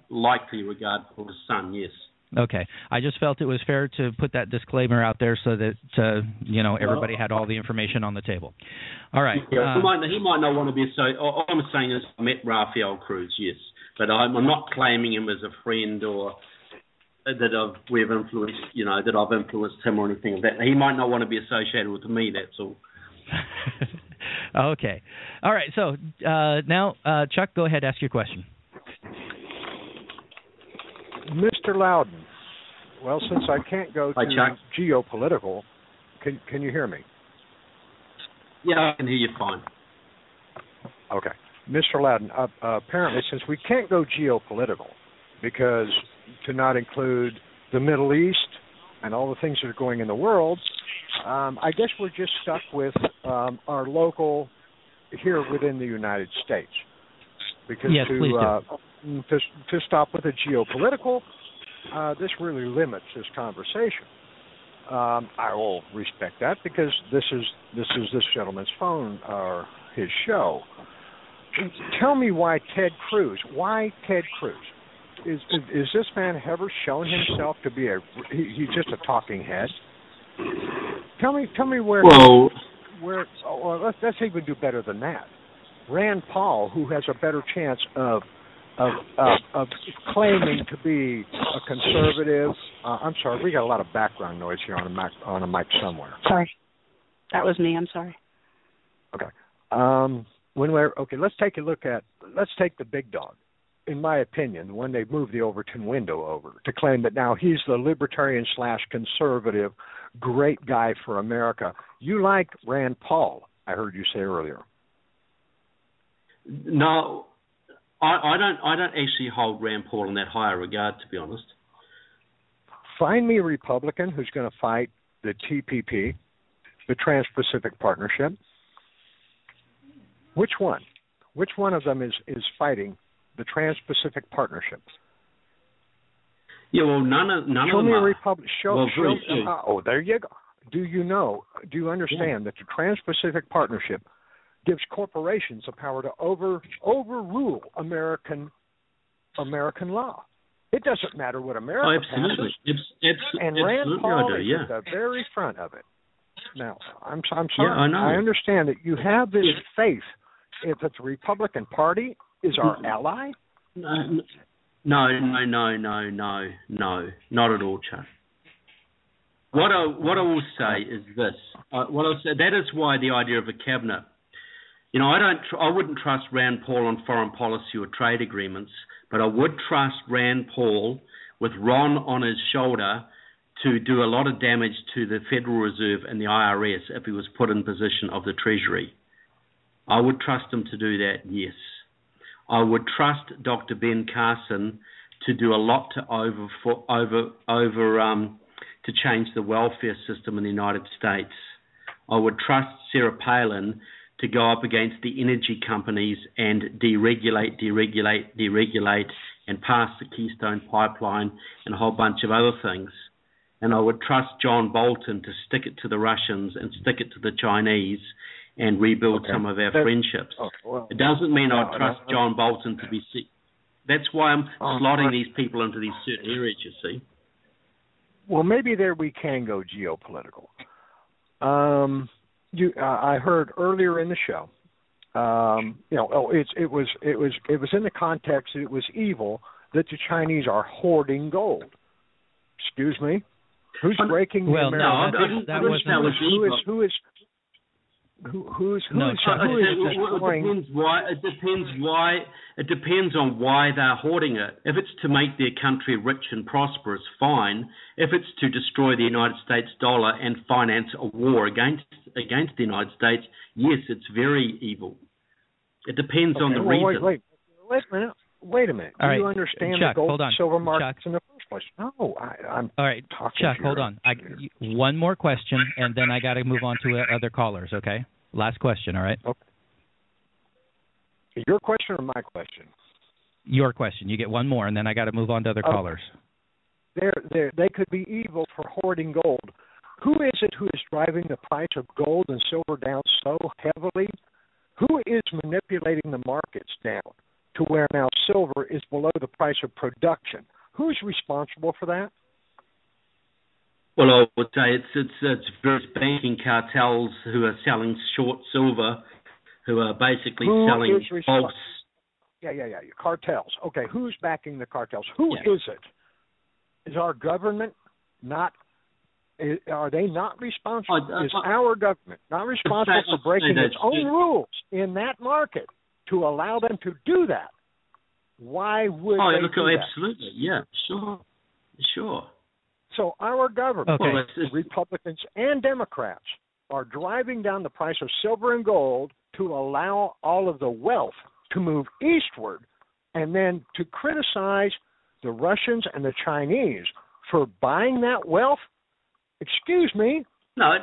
likely regard for his son. Yes.
Okay. I just felt it was fair to put that disclaimer out there so that everybody had all the information on the table. All right.
Yeah, he might not want to be all I'm saying is I met Rafael Cruz, yes, but I'm not claiming him as a friend or that we've influenced, that I've influenced him or anything of that. He might not want to be associated with me. That's all.
Okay. All right. So now, Chuck, go ahead. Ask your question.
Mr. Loudon, well, since I can't go to geopolitical, can you hear me?
Yeah, I can hear you fine.
Okay. Mr. Loudon, apparently since we can't go geopolitical, because to not include the Middle East and all the things that are going in the world, I guess we're just stuck with our local here within the United States. Because
yes, please do.
To stop with the geopolitical, this really limits this conversation. I will respect that because this is this gentleman's phone or his show. Tell me why Ted Cruz? Why Ted Cruz? Is this man ever shown himself to be he's just a talking head? Tell me where.
Well,
let's even do better than that. Rand Paul, who has a better chance of claiming to be a conservative. I'm sorry, we got a lot of background noise here on a mic somewhere.
Sorry, that was me. I'm sorry.
Okay. Let's take the big dog. In my opinion, when they moved the Overton window over to claim that now he's the libertarian/conservative great guy for America. You like Rand Paul, I heard you say earlier.
No, I don't actually hold Rand Paul in that higher regard, to be honest.
Find me a Republican who's going to fight the TPP, the Trans-Pacific Partnership. Which one? Which one of them is fighting the Trans-Pacific Partnership?
Yeah, well, none of them
Show me a
are.
Republic. There you go. Do you understand that the Trans-Pacific Partnership gives corporations the power to overrule American law? It doesn't matter what America passes. And Rand Paul is at the very front of it. Now, I'm sorry.
Yeah,
I understand that you have this faith that the Republican Party is our ally.
No, not at all, Chuck. What I will say is this. That is why the idea of a cabinet. I wouldn't trust Rand Paul on foreign policy or trade agreements, but I would trust Rand Paul with Ron on his shoulder to do a lot of damage to the Federal Reserve and the IRS if he was put in position of the Treasury. I would trust him to do that, yes. I would trust Dr. Ben Carson to do a lot to to change the welfare system in the United States. I would trust Sarah Palin to go up against the energy companies and deregulate, and pass the Keystone Pipeline and a whole bunch of other things. And I would trust John Bolton to stick it to the Russians and stick it to the Chinese and rebuild some of our friendships. It doesn't mean I trust John Bolton to be sick. That's why I'm slotting these people into these certain areas, you see.
Well, maybe there we can go geopolitical. I heard earlier in the show, it was in the context that it was evil that the Chinese are hoarding gold. Excuse me, who's breaking the American?
It depends on why they're hoarding it. If it's to make their country rich and prosperous, fine. If it's to destroy the United States dollar and finance a war against the United States, yes, it's very evil. It depends on the reason.
Wait a minute. Do you understand
Chuck,
the gold and silver markets
Chuck.
in the first place? No, I'm
all right,
talking
Chuck,
to
hold on. One more question, and then I got to move on to other callers, okay? Last question, all right?
Okay. Your question or my question?
Your question. You get one more, and then I got to move on to other callers.
They could be evil for hoarding gold. Who is it who is driving the price of gold and silver down so heavily? Who is manipulating the markets down to where now silver is below the price of production? Who's responsible for that?
Well, I would say it's various banking cartels who are selling short silver, who are basically selling false.
Yeah. Cartels. Okay, who's backing the cartels? Who is it? Is our government not? Are they not responsible? Is our government not responsible for breaking its own rules in that market to allow them to do that? Why would they do that?
Absolutely. Yeah, sure.
So our government, Republicans and Democrats, are driving down the price of silver and gold to allow all of the wealth to move eastward, and then to criticize the Russians and the Chinese for buying that wealth. Excuse me. Our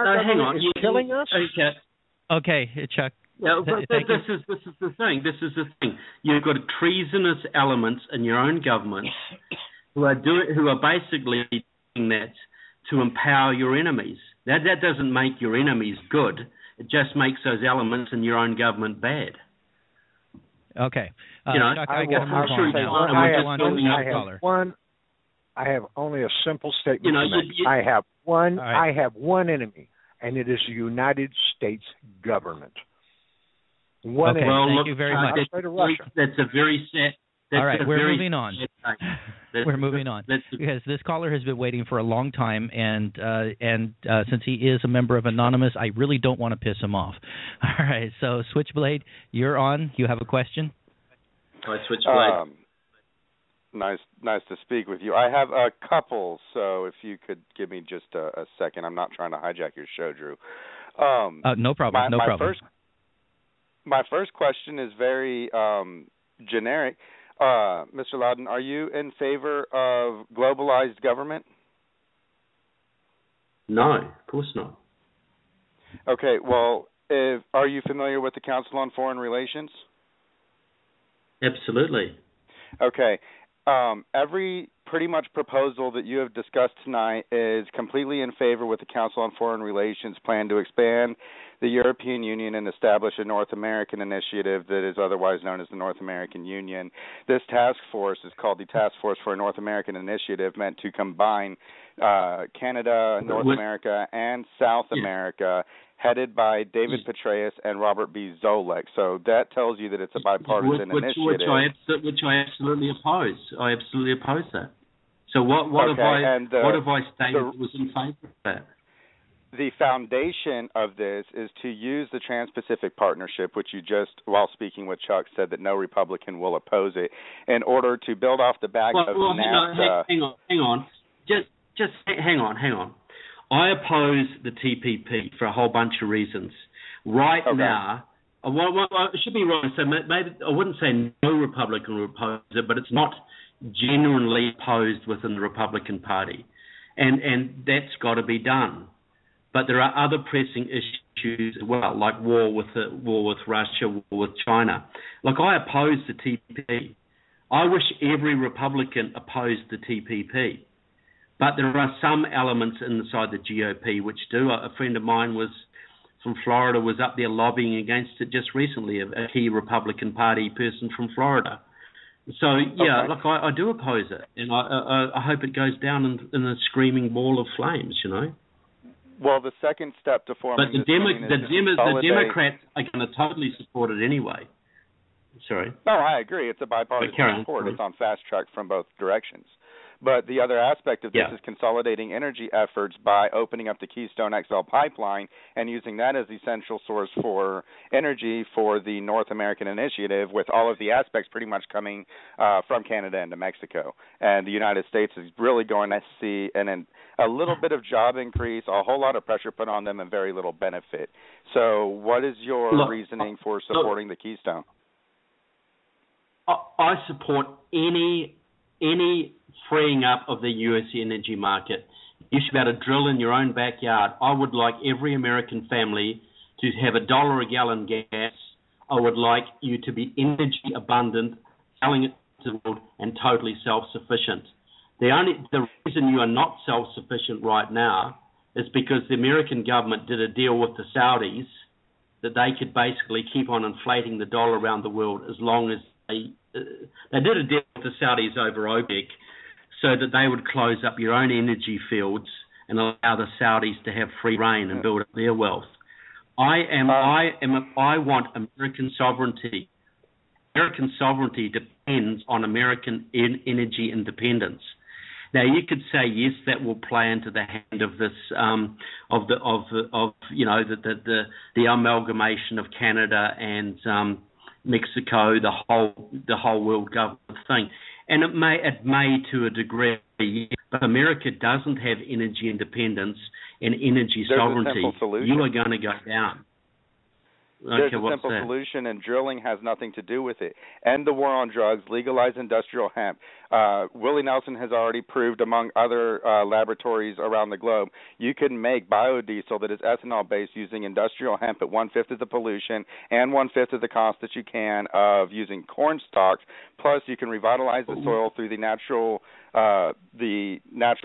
government is killing us.
Okay, Chuck.
Yeah, but this is the thing. This is the thing. You've got treasonous elements in your own government who are basically doing that to empower your enemies. That doesn't make your enemies good. It just makes those elements in your own government bad.
Okay. Chuck, I got to move on now.
I have only a simple statement to make. I have one enemy, and it is the United States government.
Thank you very much.
That's a very sad.
All right, we're moving on. We're moving on because this caller has been waiting for a long time, and since he is a member of Anonymous, I really don't want to piss him off. All right, so Switchblade, you're on. You have a question?
Hi, Switchblade.
Nice to speak with you. I have a couple, so if you could give me just a second. I'm not trying to hijack your show, Drew.
No problem.
My first question is very generic. Mr. Loudon, are you in favor of globalized government?
No, of course not.
Okay, well, are you familiar with the Council on Foreign Relations?
Absolutely.
Okay. Every pretty much proposal that you have discussed tonight is completely in favor with the Council on Foreign Relations plan to expand the European Union and establish a North American initiative that is otherwise known as the North American Union. This task force is called the Task Force for a North American Initiative, meant to combine Canada, North America, and South America, headed by David Petraeus and Robert B. Zoellick. So that tells you that it's a bipartisan initiative.
Which I absolutely oppose. I absolutely oppose that. So what have I stated was in favor of that?
the foundation of this is to use the Trans-Pacific Partnership, which you just, while speaking with Chuck, said that no Republican will oppose it, in order to build off the back of NAFTA.
Hang on. Just hang on. I oppose the TPP for a whole bunch of reasons. Right now, I should be right. So maybe I wouldn't say no Republican will oppose it, but it's not genuinely opposed within the Republican Party, and that's got to be done. But there are other pressing issues as well, like war with Russia, war with China. Like, I oppose the TPP. I wish every Republican opposed the TPP. But there are some elements inside the GOP which do. A friend of mine from Florida was up there lobbying against it just recently, a key Republican Party person from Florida. So, look, I do oppose it, and I hope it goes down in a screaming ball of flames, you know.
Well, the second step to forming
the Democrats are going to totally support it anyway. Sorry.
No, I agree. It's a bipartisan support. It's on fast track from both directions. But the other aspect of this is consolidating energy efforts by opening up the Keystone XL pipeline and using that as the central source for energy for the North American initiative, with all of the aspects pretty much coming from Canada into Mexico. And the United States is really going to see a little bit of job increase, a whole lot of pressure put on them, and very little benefit. So what is your reasoning for supporting the Keystone?
I support any freeing up of the U.S. energy market. You should be able to drill in your own backyard. I would like every American family to have $1 a gallon gas. I would like you to be energy abundant, selling it to the world, and totally self-sufficient. The reason you are not self-sufficient right now is because the American government did a deal with the Saudis that they could basically keep on inflating the dollar around the world as long as they did a deal with the Saudis over OPEC, so that they would close up your own energy fields and allow the Saudis to have free reign and build up their wealth. I want American sovereignty. American sovereignty depends on American energy independence. Now, you could say, yes, that will play into the hand of this the amalgamation of Canada and Mexico, the whole world government thing. And it may to a degree, but America doesn't have energy independence and energy sovereignty. You are going to go down.
There's a simple solution, and drilling has nothing to do with it. End the war on drugs, legalize industrial hemp. Willie Nelson has already proved, among other laboratories around the globe, you can make biodiesel that is ethanol-based using industrial hemp at 1/5 of the pollution and 1/5 of the cost that you can of using corn stalks. Plus, you can revitalize the soil through the natural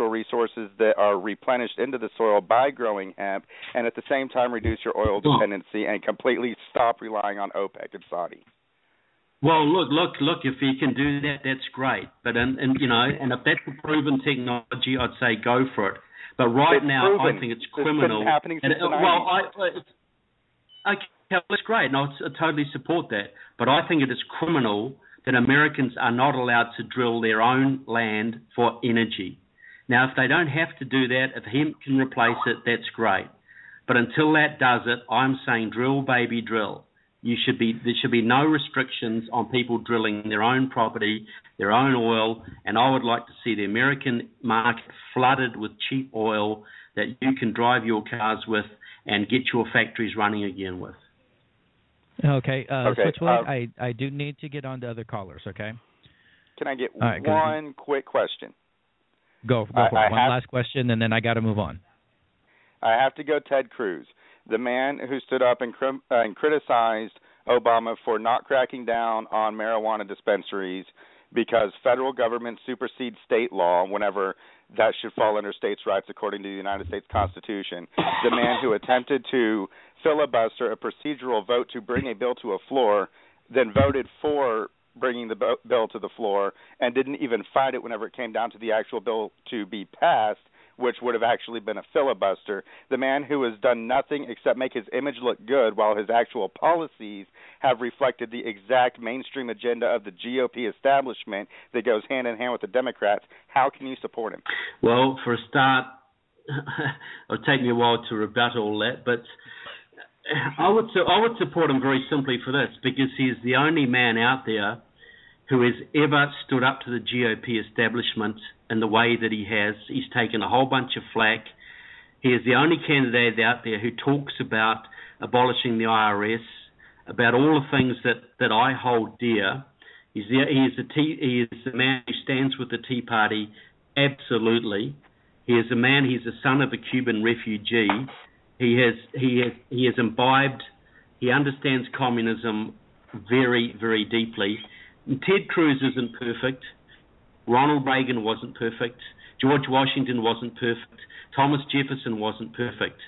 resources that are replenished into the soil by growing hemp, and at the same time reduce your oil dependency and completely stop relying on OPEC and Saudi.
Well, look, if you can do that, that's great. But and if that's a proven technology, I'd say go for it. But right now, proven. I think it's criminal.
It's been happening since the 90s.
Okay, that's great, and I totally support that. But I think it is criminal that Americans are not allowed to drill their own land for energy. Now, if they don't have to do that, if hemp can replace it, that's great. But until that does it, I'm saying drill, baby, drill. There should be no restrictions on people drilling their own property, their own oil, and I would like to see the American market flooded with cheap oil that you can drive your cars with and get your factories running again with.
Okay. Switchblade, I do need to get on to other callers, okay?
Can I get one quick question?
Go for it. One last question, and then I got to move on.
I have to go Ted Cruz, the man who stood up and criticized Obama for not cracking down on marijuana dispensaries because federal government supersedes state law whenever that should fall under states' rights according to the United States Constitution. The man who attempted to filibuster a procedural vote to bring a bill to a floor, then voted for bringing the bill to the floor and didn't even fight it whenever it came down to the actual bill to be passed, which would have actually been a filibuster. The man who has done nothing except make his image look good while his actual policies have reflected the exact mainstream agenda of the GOP establishment that goes hand in hand with the Democrats. How can you support him?
Well, for a start, it'll take me a while to rebut all that, but I would support him very simply for this, because he's the only man out there who has ever stood up to the GOP establishment in the way that he has. He's taken a whole bunch of flack. He is the only candidate out there who talks about abolishing the IRS, about all the things that I hold dear. He is the man who stands with the Tea Party, absolutely. He is a man. He's the son of a Cuban refugee. He has imbibed. He understands communism very, very deeply. And Ted Cruz isn't perfect. Ronald Reagan wasn't perfect. George Washington wasn't perfect. Thomas Jefferson wasn't perfect.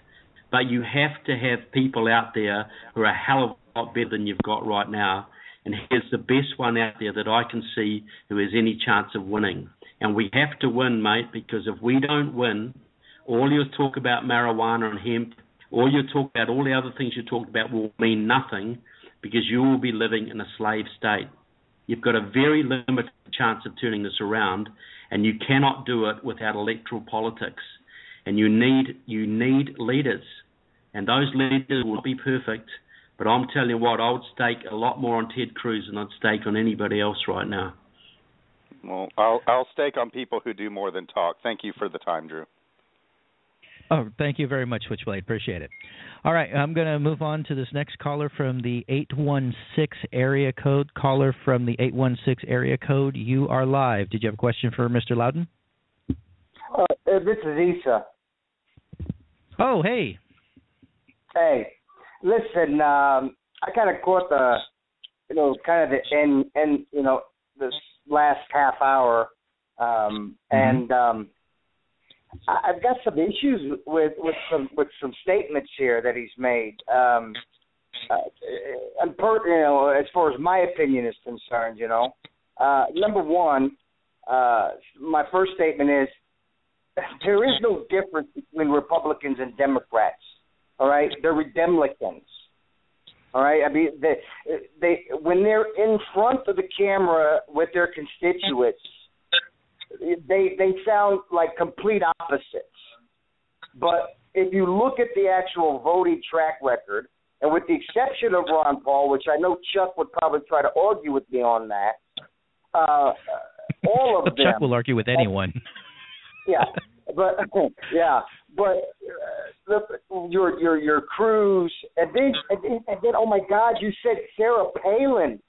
But you have to have people out there who are a hell of a lot better than you've got right now. And here's the best one out there that I can see who has any chance of winning. And we have to win, mate, because if we don't win, all your talk about marijuana and hemp, all your talk about all the other things you talked about will mean nothing, because you will be living in a slave state. You've got a very limited chance of turning this around, and you cannot do it without electoral politics. And you need leaders, and those leaders will be perfect. But I'm telling you what, I would stake a lot more on Ted Cruz than I'd stake on anybody else right now.
Well, I'll stake on people who do more than talk. Thank you for the time, Drew.
Oh, thank you very much, Switchblade. Appreciate it. All right, I'm going to move on to this next caller from the 816 area code. Caller from the 816 area code, you are live. Did you have a question for Mr. Loudon?
This is Issa.
Oh, hey.
Hey, listen, I kind of caught the end, this last half hour, and I've got some issues with some statements here that he's made. As far as my opinion is concerned, number one, my first statement is there is no difference between Republicans and Democrats. All right, they're Redemlicans. All right, I mean, they when they're in front of the camera with their constituents, they sound like complete opposites. But if you look at the actual voting track record, and with the exception of Ron Paul, which I know Chuck would probably try to argue with me on that, all of them.
Chuck will argue with anyone.
Yeah, but your Cruz, and then oh my God, you said Sarah Palin.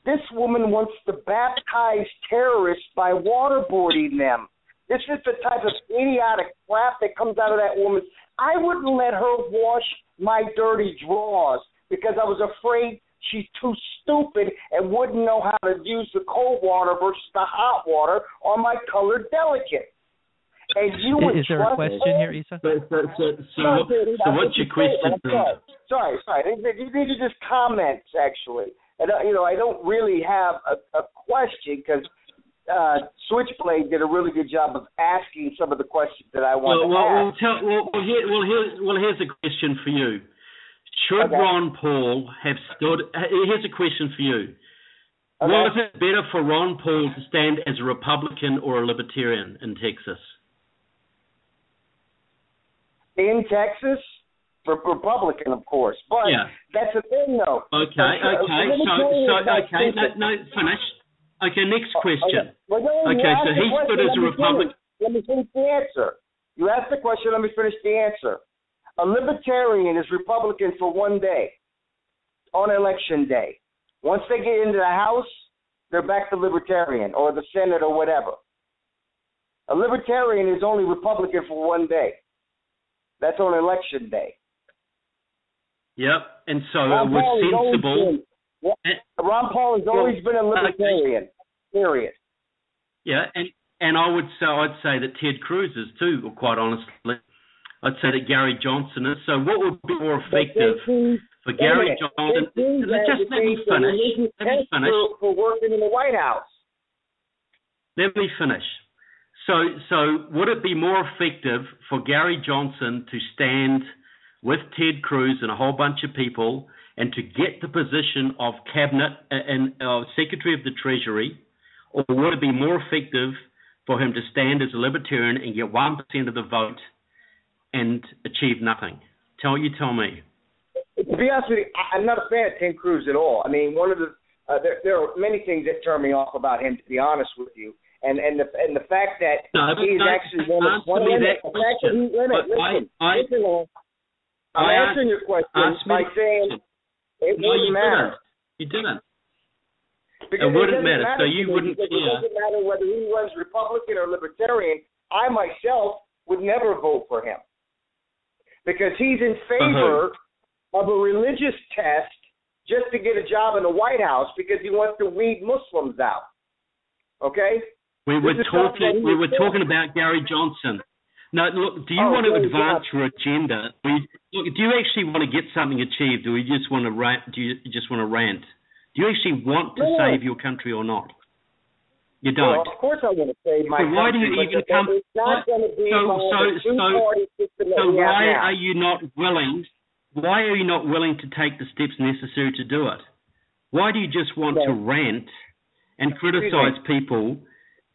This woman wants to baptize terrorists by waterboarding them. This is the type of idiotic crap that comes out of that woman. I wouldn't let her wash my dirty drawers because I was afraid she's too stupid and wouldn't know how to use the cold water versus the hot water on my colored delicate. And you
is there a question here, Issa?
So what's your question?
Sorry. These are just comments, actually. And, I don't really have a question because Switchblade did a really good job of asking some of the questions that I wanted to ask.
Here's a question for you. Should Ron Paul have stood... Here's a question for you. Okay. Was it better for Ron Paul to stand as a Republican or a Libertarian in Texas?
In Texas? Republican, of course, but that's the thing, though.
Okay. Finish. Okay, next question. So he stood as a Republican.
Let me finish the answer. You asked the question, let me finish the answer. A Libertarian is Republican for one day, on Election Day. Once they get into the House, they're back to Libertarian, or the Senate, or whatever. A Libertarian is only Republican for one day. That's on Election Day.
Yep, and so it was sensible.
Ron Paul has always been a Libertarian, period.
Yeah, and I'd say that Ted Cruz is too, quite honestly. I'd say that Gary Johnson is. So what would be more effective for Gary Johnson? Just let me finish.
For working in the White House.
Let me finish. So would it be more effective for Gary Johnson to stand with Ted Cruz and a whole bunch of people and to get the position of cabinet and Secretary of the Treasury, or would it be more effective for him to stand as a Libertarian and get 1% of the vote and achieve nothing? You tell me.
To be honest with you, I'm not a fan of Ted Cruz at all. I mean, one of the there are many things that turn me off about him, to be honest with you, and the fact that he's actually one of I'm answering your question by saying it wouldn't matter.
You didn't.
Because
it wouldn't matter. So you wouldn't care.
It doesn't matter whether he runs Republican or Libertarian. I myself would never vote for him because he's in favor of a religious test just to get a job in the White House because he wants to weed Muslims out. Okay?
We were talking about Gary Johnson. No, look, do you want to advance your agenda? Do you actually want to get something achieved, or you just want to rant? Do you just want to rant? Do you actually want to save your country or not? You don't.
Well, of course I want to save my country.
Why do you even come?
It's not going to be two-party system that we have
why
now.
are you not willing? Why are you not willing to take the steps necessary to do it? Why do you just want to rant and criticize people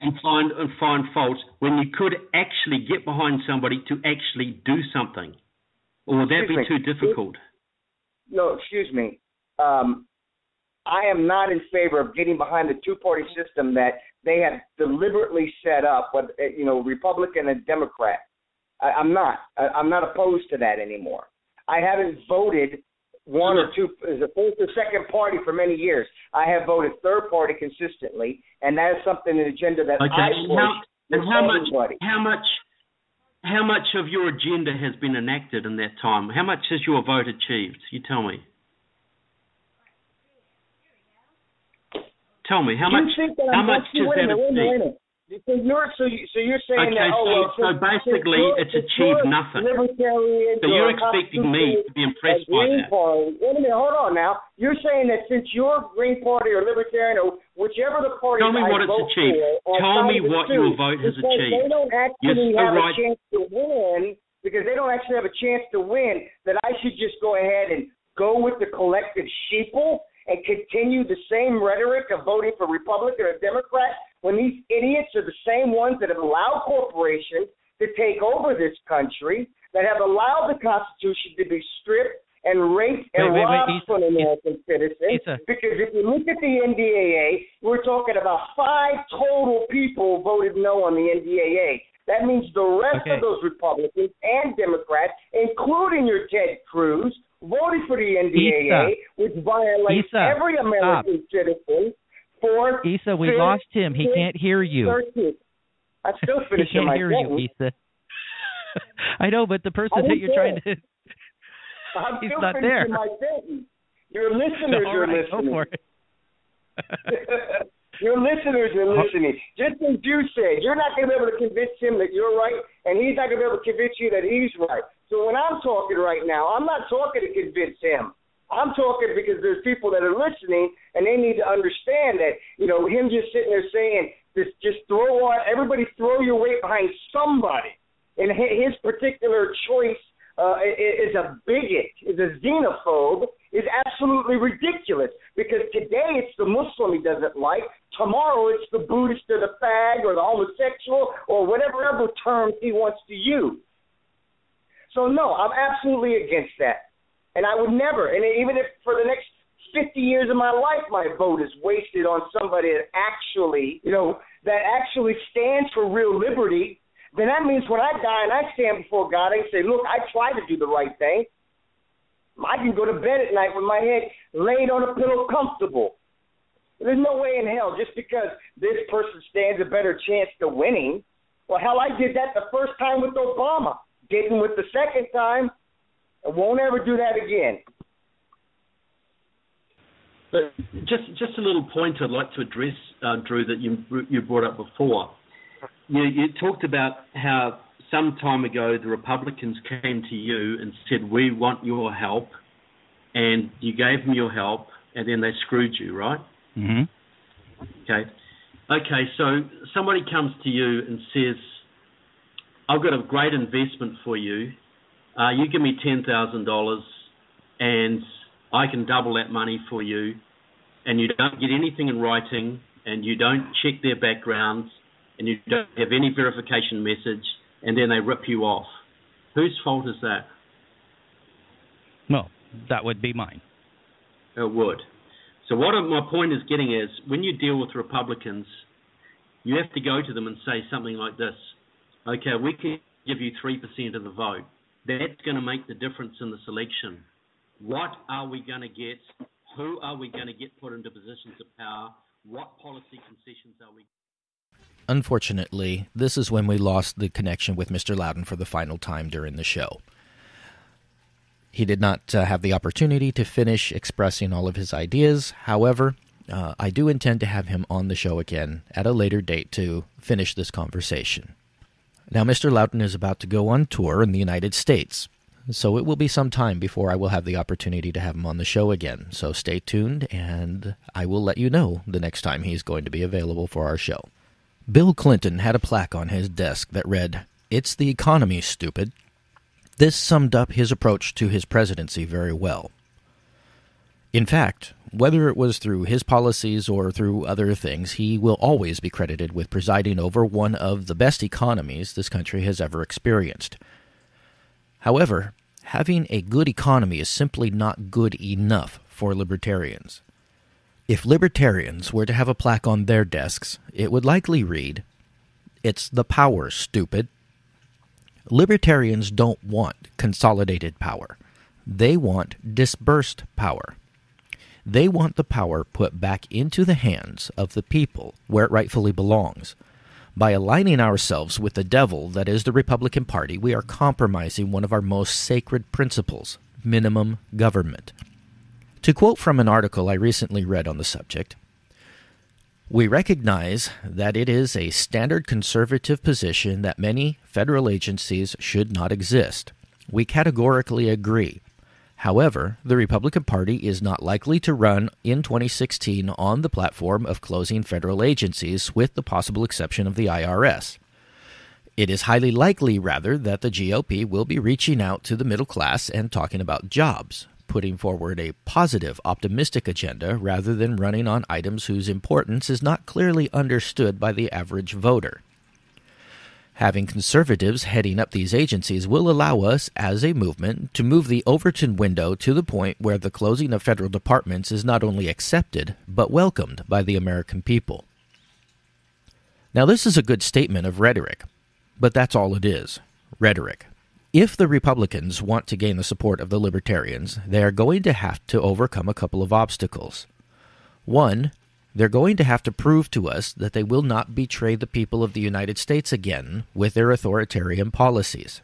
and find faults when you could actually get behind somebody to actually do something? Or would that be too difficult?
No, excuse me. I am not in favor of getting behind the two-party system that they have deliberately set up, Republican and Democrat. I'm not. I'm not opposed to that anymore. I haven't voted one or two as a first or second party for many years. I have voted third party consistently, and that is something, an agenda that I push.
How much of your agenda has been enacted in that time? How much has your vote achieved? You tell me. Tell me, how much has that achieved?
So you're saying that,
so basically it's achieved nothing. So you're expecting me to be impressed by that.
Wait a minute, hold on now. You're saying that since you're Green Party or Libertarian or whichever the party
Tell me what it's achieved. Tell me what your vote has achieved.
They don't actually have a chance to win, because they don't actually have a chance to win, that I should just go ahead and go with the collective sheeple and continue the same rhetoric of voting for Republican or Democrat when these idiots are the same ones that have allowed corporations to take over this country, that have allowed the Constitution to be stripped and raped and robbed from American citizens. Because if you look at the NDAA, we're talking about 5 total people voted no on the NDAA. That means the rest of those Republicans and Democrats, including your Ted Cruz, voted for the NDAA, which violates every American citizen.
Issa, we lost him. He can't hear you.
I'm still finishing my sentence.
He can't hear you, Issa. I know, but the person that you're trying to...
I'm
he's
still
not
finishing
there.
my sentence. Your listeners are listening.
Go for it.
Your listeners are listening. Just as you said, you're not going to be able to convince him that you're right, and he's not going to be able to convince you that he's right. So when I'm talking right now, I'm not talking to convince him. I'm talking because there's people that are listening, and they need to understand that, him just sitting there saying, just throw on, everybody throw your weight behind somebody. And his particular choice is a bigot, is a xenophobe, is absolutely ridiculous. Because today it's the Muslim he doesn't like. Tomorrow it's the Buddhist or the fag or the homosexual or whatever other terms he wants to use. So, no, I'm absolutely against that. And I would never, and even if for the next 50 years of my life my vote is wasted on somebody that actually, stands for real liberty, then that means when I die and I stand before God, I can say, look, I tried to do the right thing. I can go to bed at night with my head laid on a pillow comfortable. There's no way in hell just because this person stands a better chance to winning. Well, hell, I did that the first time with Obama. Didn't with the second time. I won't ever do that again.
But just a little point I'd like to address, Drew, that you brought up before. You talked about how some time ago the Republicans came to you and said, we want your help, and you gave them your help, and then they screwed you, right?
Mm-hmm.
Okay, so somebody comes to you and says, I've got a great investment for you. You give me $10,000 and I can double that money for you, and you don't get anything in writing, and you don't check their backgrounds, and you don't have any verification message, and then they rip you off. Whose fault is that?
Well, that would be mine.
It would. So what my point is getting is, when you deal with Republicans, you have to go to them and say something like this. Okay, we can give you 3% of the vote. That's going to make the difference in this election. What are we going to get? Who are we going to get put into positions of power? What policy concessions are we?
Unfortunately, this is when we lost the connection with Mr. Loudon for the final time during the show. He did not have the opportunity to finish expressing all of his ideas. However, I do intend to have him on the show again at a later date to finish this conversation. Now, Mr. Loudon is about to go on tour in the United States, so it will be some time before I will have the opportunity to have him on the show again. So stay tuned, and I will let you know the next time he's going to be available for our show. Bill Clinton had a plaque on his desk that read, "It's the economy, stupid." This summed up his approach to his presidency very well. In fact, whether it was through his policies or through other things, he will always be credited with presiding over one of the best economies this country has ever experienced. However, having a good economy is simply not good enough for libertarians. If libertarians were to have a plaque on their desks, it would likely read, "It's the power, stupid." Libertarians don't want consolidated power. They want dispersed power. They want the power put back into the hands of the people where it rightfully belongs. By aligning ourselves with the devil that is the Republican Party, we are compromising one of our most sacred principles, minimum government. To quote from an article I recently read on the subject, "We recognize that it is a standard conservative position that many federal agencies should not exist. We categorically agree. However, the Republican Party is not likely to run in 2016 on the platform of closing federal agencies, with the possible exception of the IRS. It is highly likely, rather, that the GOP will be reaching out to the middle class and talking about jobs, putting forward a positive, optimistic agenda rather than running on items whose importance is not clearly understood by the average voter. Having conservatives heading up these agencies will allow us, as a movement, to move the Overton window to the point where the closing of federal departments is not only accepted, but welcomed by the American people." Now, this is a good statement of rhetoric, but that's all it is, rhetoric. If the Republicans want to gain the support of the Libertarians, they are going to have to overcome a couple of obstacles. One, they're going to have to prove to us that they will not betray the people of the United States again with their authoritarian policies.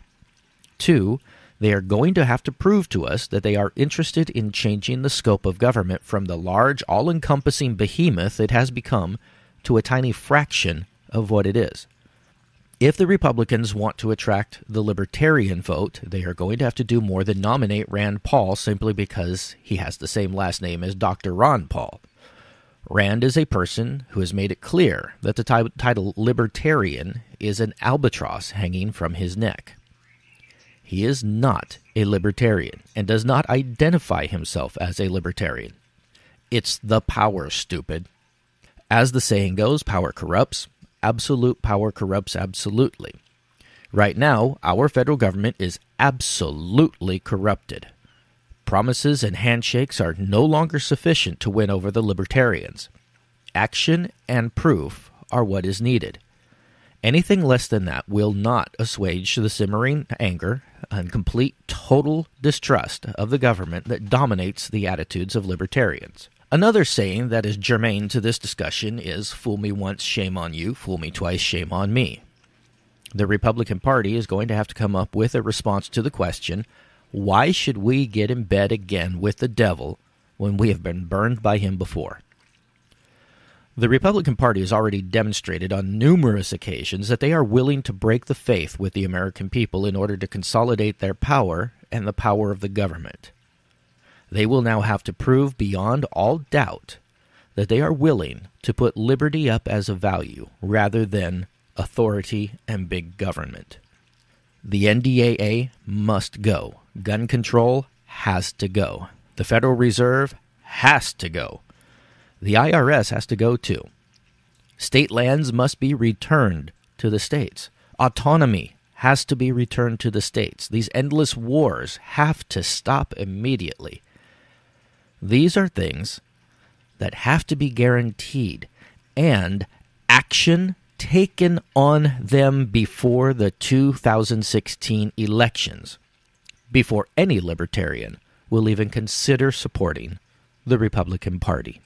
Two, they are going to have to prove to us that they are interested in changing the scope of government from the large, all-encompassing behemoth it has become to a tiny fraction of what it is. If the Republicans want to attract the libertarian vote, they are going to have to do more than nominate Rand Paul simply because he has the same last name as Dr. Ron Paul. Rand is a person who has made it clear that the title libertarian is an albatross hanging from his neck. He is not a libertarian and does not identify himself as a libertarian. It's the power, stupid. As the saying goes, power corrupts. Absolute power corrupts absolutely. Right now, our federal government is absolutely corrupted. Promises and handshakes are no longer sufficient to win over the libertarians. Action and proof are what is needed. Anything less than that will not assuage the simmering anger and complete total distrust of the government that dominates the attitudes of libertarians. Another saying that is germane to this discussion is, "Fool me once, shame on you. Fool me twice, shame on me." The Republican Party is going to have to come up with a response to the question, why should we get in bed again with the devil when we have been burned by him before? The Republican Party has already demonstrated on numerous occasions that they are willing to break the faith with the American people in order to consolidate their power and the power of the government. They will now have to prove beyond all doubt that they are willing to put liberty up as a value rather than authority and big government. The NDAA must go. Gun control has to go. The Federal Reserve has to go. The IRS has to go too. State lands must be returned to the states. Autonomy has to be returned to the states. These endless wars have to stop immediately. These are things that have to be guaranteed, and action taken on them before the 2016 elections, before any libertarian will even consider supporting the Republican Party.